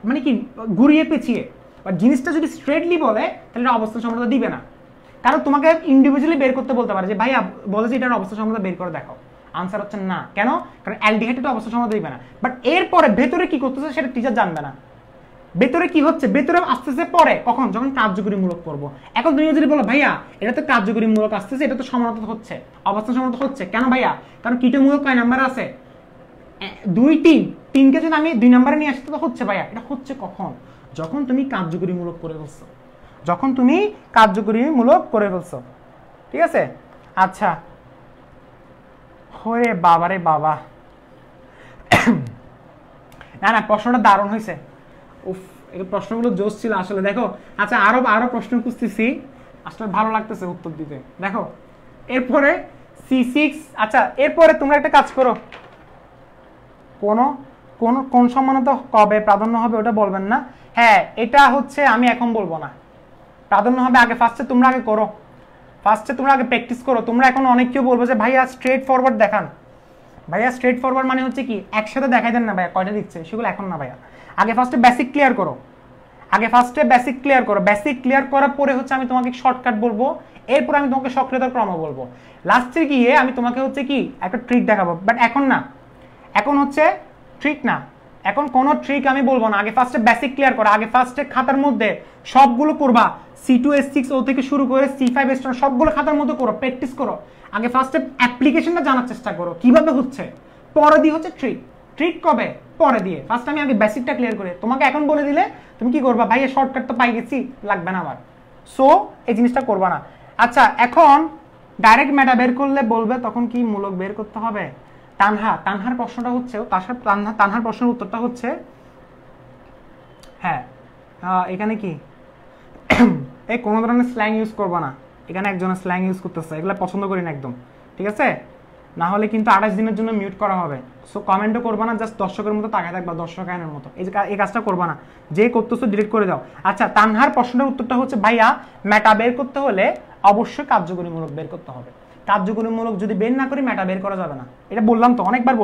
মানে কি ঘুরিয়ে পেঁচিয়ে, বা জিনিসটা যদি স্ট্রেটলি বলে তাহলে এটা অবস্থান সমানতা দিবে না, কারণ তোমাকে ইন্ডিভিজুয়ালি বের করতে বলতে পারে যে ভাইয়া বলে যে এটার অবস্থান সমানতা বের করে দেখাও, আনসার হচ্ছে না। কেন? কারণ অ্যালডিহাইডের অবস্থান সমানতা দিবে না, বাট এরপরে ভেতরে কি করতেছে সেটা টিচার জানবে না। ভেতরে কি হচ্ছে, ভেতরে আসতেছে পরে, কখন, যখন কার্যকরী মূলক করবো। এখন তুমি যদি বলো ভাইয়া এটা তো কার্যকরী মূলক আসতেছে, এটা তো সমানতা হচ্ছে, অবস্থান সমানতা হচ্ছে, কেন ভাইয়া? কারণ কিটো মূলক কয় নাম্বার আছে, 2 3, 3কে যদি আমি 2 নম্বরে নিয়ে আসতে তো হচ্ছে ভাইয়া। এটা হচ্ছে কখন, যখন তুমি কার্যকরী মূলক করে ফেলছো, ঠিক আছে? আচ্ছা, ওরে বাবা রে বাবা, না প্রশ্নটা দারুণ হয়েছে, উফ, এই প্রশ্নগুলো জোশ ছিল আসলে। দেখো আচ্ছা, আরো প্রশ্ন খুঁজতেছি, আসলে ভালো লাগতেছে উত্তর দিতে। দেখো এরপরে C6, আচ্ছা এরপরে তোমরা একটা কাজ করো, কোন সমানতা কবে প্রাধান্য হবে ওটা বলবেন না। হ্যাঁ, এটা হচ্ছে আমি এখন বলবো না, প্রাধান্য হবে আগে ফার্স্টে তোমরা আগে করো, ফার্স্টে তোমরা আগে প্র্যাকটিস করো। তোমরা এখন অনেক কেউ বলবো যে ভাইয়া স্ট্রেট ফরওয়ার্ড দেখান, ভাইয়া স্ট্রেট ফরওয়ার্ড মানে হচ্ছে কি একসাথে দেখাই দেন না ভাইয়া কয়টা দিচ্ছে, সেগুলো এখন না ভাইয়া, আগে ফার্স্টে বেসিক ক্লিয়ার করো, আগে ফার্স্টে বেসিক ক্লিয়ার করো। বেসিক ক্লিয়ার করার পরে হচ্ছে আমি তোমাকে শর্টকাট বলবো, এরপর আমি তোমাকে সক্রিয়তার ক্রম বলবো, লাস্টে গিয়ে আমি তোমাকে হচ্ছে কি একটা ট্রিক দেখাবো। বাট এখন না, এখন হচ্ছে ট্রিক না, এখন কোনো ট্রিক আমি বলবো না, আগে ফার্স্টে বেসিক ক্লিয়ার করো। আগে ফার্স্টে খাতার মধ্যে সবগুলো করবা, C2 S6 ও থেকে শুরু করে C5 S7 সবগুলো খাতার মধ্যে করো, প্র্যাকটিস করো। আগে ফার্স্টে অ্যাপ্লিকেশনটা জানার চেষ্টা করো কিভাবে হচ্ছে, পরে দিয়ে হচ্ছে ট্রিক। ট্রিক কবে? পরে দিয়ে। ফার্স্ট আমি আগে বেসিকটা ক্লিয়ার করে তোমাকে এখন বলে দিলে তুমি কি করবা, ভাই শর্টকাট তো পাই গেছি, লাগবে না আমার, সো এই জিনিসটা করবা না। আচ্ছা, এখন ডাইরেক্ট মেটা বের করলে বলবে তখন কি মূলক বের করতে হবে। তানহার প্রশ্নটা হচ্ছে, তানহার প্রশ্নের উত্তরটা হচ্ছে হ্যাঁ, এখানে কি এই কোনো ধরনের স্ল্যাং ইউজ করবো না, এখানে একজনের স্ল্যাং ইউজ করতেছে, এগুলো পছন্দ করি না একদম, ঠিক আছে? না হলে কিন্তু 28 দিনের জন্য মিউট করা হবে। সো কমেন্টও করবা না, জাস্ট দর্শকের মতো তাকায় থাকবা, দর্শক আইনের মতো, এই কাজটা করবা না, যে করতেছো ডিলিট করে দাও। আচ্ছা, তানহার প্রশ্নের উত্তরটা হচ্ছে ভাইয়া মেটা বের করতে হলে অবশ্যই কার্যকরীমূলক বের করতে হবে, কার্যকরীমূলক যদি বের না করি মেটা বের করা যাবে না। এটা বললাম তো, অনেকবার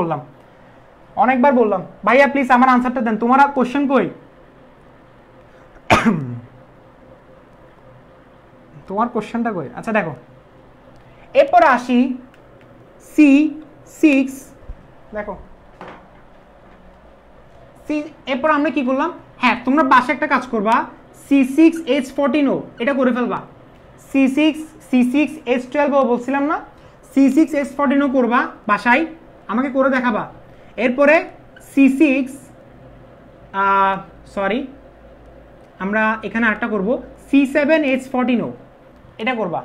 বললাম। ভাইয়া প্লিজ আমার আনসারটা দেন, তোমার কোশ্চেন কই, তোমার কোশ্চেনটা কই? আচ্ছা দেখো, এরপর আসি C6, দেখো এরপর আমরা কি করলাম, হ্যাঁ তোমরা বাসে একটা কাজ করবা, C6H14O এটা করে ফেলবা, C6H12O বলছিলাম না, C6H14O করবা বাসায়, আমাকে করে দেখাবা। এরপরে আমরা এখানে আরেকটা করব, C7H14O এটা করবা,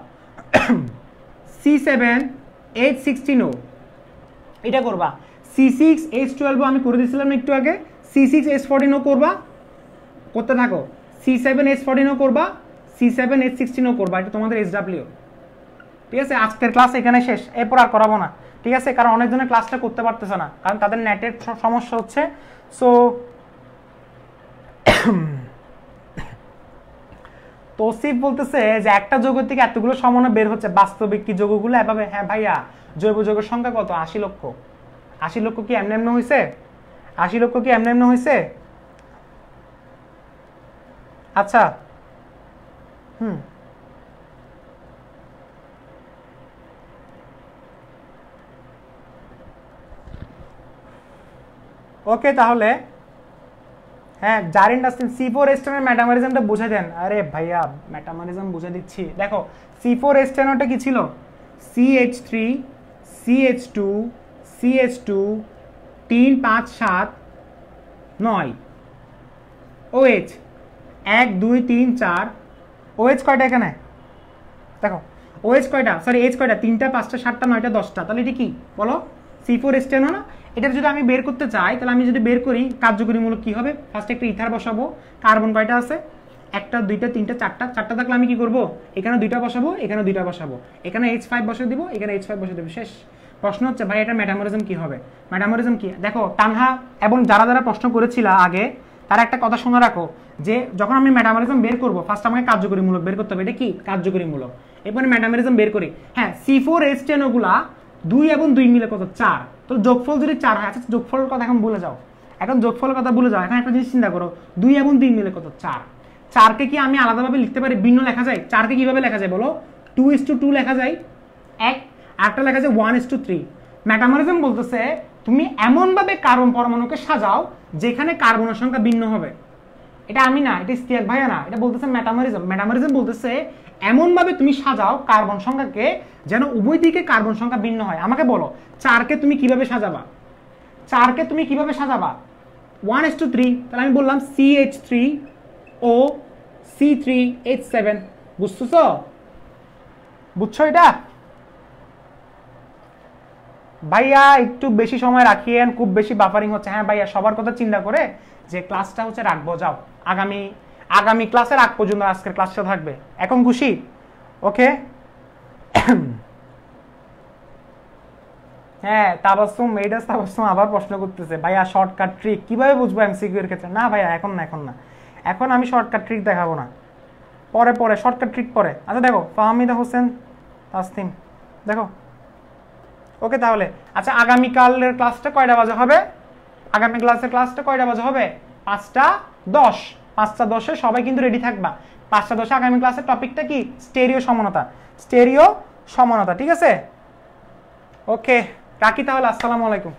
C7H16O এটা করবা, C6H12O আমি করে দিয়েছিলাম একটু আগে, C6H14O করবা, করতে থাকো, C7H14O করবা, C7H16O করবা, এটা তোমাদের SW, ঠিক আছে? আজকের ক্লাস এখানে শেষ, এরপর আর করাবো না, ঠিক আছে? কারণ অনেকজনের ক্লাসটা করতে পারতেছে না, কারণ তাদের নেটের সমস্যা হচ্ছে। সো তৌসিফ বলতেছে যে একটা যৌগ থেকে এতগুলো সমন্বয় বের হচ্ছে, বাস্তবিক কি যৌগগুলো এভাবে? হ্যাঁ ভাইয়া, জৈব যৌগের সংখ্যা কত? 80 লক্ষ। 80 লক্ষ কি এমনি হয়েছে? 80 লক্ষ কি এমনি হয়েছে? আচ্ছা, ওকে তাহলে হ্যাঁ, জারিন ডাস্টিন C4H10 এর মেটামরিজমটা বুঝে দেন। আরে ভাইয়া মেটামরিজম বুঝে দিচ্ছি। দেখো C4H10 ওটা কি ছিল? CH3 CH2 CH2 3 5 7 9 OH 1 2 3 4 OH কয়টা এখানে? দেখো OH কয়টা, সরি H কয়টা? 3টা 5টা 7টা 9টা 10টা, তাহলে এটা কি বলো? C4H10 না? এটা যদি আমি বের করতে চাই, তাহলে আমি যদি বের করি কার্যকরীমূলক কি হবে? ফার্স্ট একটা ইথার বসাবো, কার্বন কয়টা আছে? 1টা 2টা 3টা 4টা, 4টা থাকলে আমি কি করব? এখানে 2টা বসাবো, এখানে 2টা বসাবো, এখানে H5 বসিয়ে দিব, এখানে H5 বসিয়ে দেব, শেষ। প্রশ্ন হচ্ছে ভাই এটা মেটামরিজম কি হবে? মেটামরিজম কি? দেখো তানহা এবং যারা প্রশ্ন করেছিল আগে, তারা একটা কথা শুনে রাখো, যে যখন আমি মেটামরিজম বের করব, ফার্স্ট আমাকে কার্যকরীমূলক বের করতে হবে। এটা কি কার্যকরীমূলক? এরপরে মেটামরিজম বের করি। হ্যাঁ, C4H10 ওগুলা 2 এবং 2 মিলে কত? 4। তো যোগফল যদি 4 হয়, আচ্ছা যোগফলের কথা এখন ভুলে যাও, এখন যোগফলের কথা ভুলে যাও, এখন একটা জিনিস চিন্তা করো, 2 এবং 2 মিলে কত? 4। 4কে কি আমি আলাদাভাবে লিখতে পারি, ভিন্ন লেখা যায়? 4কে কিভাবে লেখা যায় বলো? 2:2 লেখা যায়, এক, আরেকটা লেখা যায় 1:3। মেটামরিজম বলতেছে তুমি এমনভাবে কার্বন পরমাণুকে সাজাও যেখানে কার্বনের সংখ্যা ভিন্ন হবে। এটা আমি না, এটা ইস্তিয়াক ভাইয়া না, এটা বলতেছে মেটামরিজম। মেটামরিজম বলতেছে এমনভাবে তুমি সাজাও কার্বন সংখ্যাকে যেন উভয় দিকে কার্বন সংখ্যা ভিন্ন হয়। আমাকে বলো 4কে তুমি কিভাবে সাজাবা? 4কে তুমি কিভাবে সাজাবা? 1:3। তাহলে আমি বললাম CH3O C3H7। বুঝছো এটা? ভাইয়া একটু বেশি সময় রাখিয়েন, খুব বেশি বাফারিং হচ্ছে। হ্যাঁ ভাইয়া, সবার কথা চিন্তা করে যে ক্লাসটা হচ্ছে রাখবো, যাও আগামী ক্লাসের আগ পর্যন্ত আজকের ক্লাসটা থাকবে। এখন খুশি? ওকে। হ্যাঁ তাবাসসুম, মেডাস তাবাসসুম আবার প্রশ্ন করতেছে ভাইয়া শর্টকাট ট্রিক কিভাবে বুঝবো এমসিকিউ এর ক্ষেত্রে। না ভাইয়া এখন না, এখন আমি শর্টকাট ট্রিক দেখাবো না, পরে শর্টকাট ট্রিক পরে। আচ্ছা দেখো, ফাহমিদা হোসেন তাসনিম দেখো। ওকে তাহলে আচ্ছা, আগামীকালের ক্লাসটা কয়টা বাজে হবে? আগামী ক্লাসের ক্লাসটা কয়টা বাজে হবে? 5:10। 5:10 সবাই কিন্তু রেডি থাকবা। 5:10 আগামী ক্লাসের টপিকটা কি? স্টেরিও সমানতা, ঠিক আছে? ওকে রাখি তাহলে, আসসালামু আলাইকুম।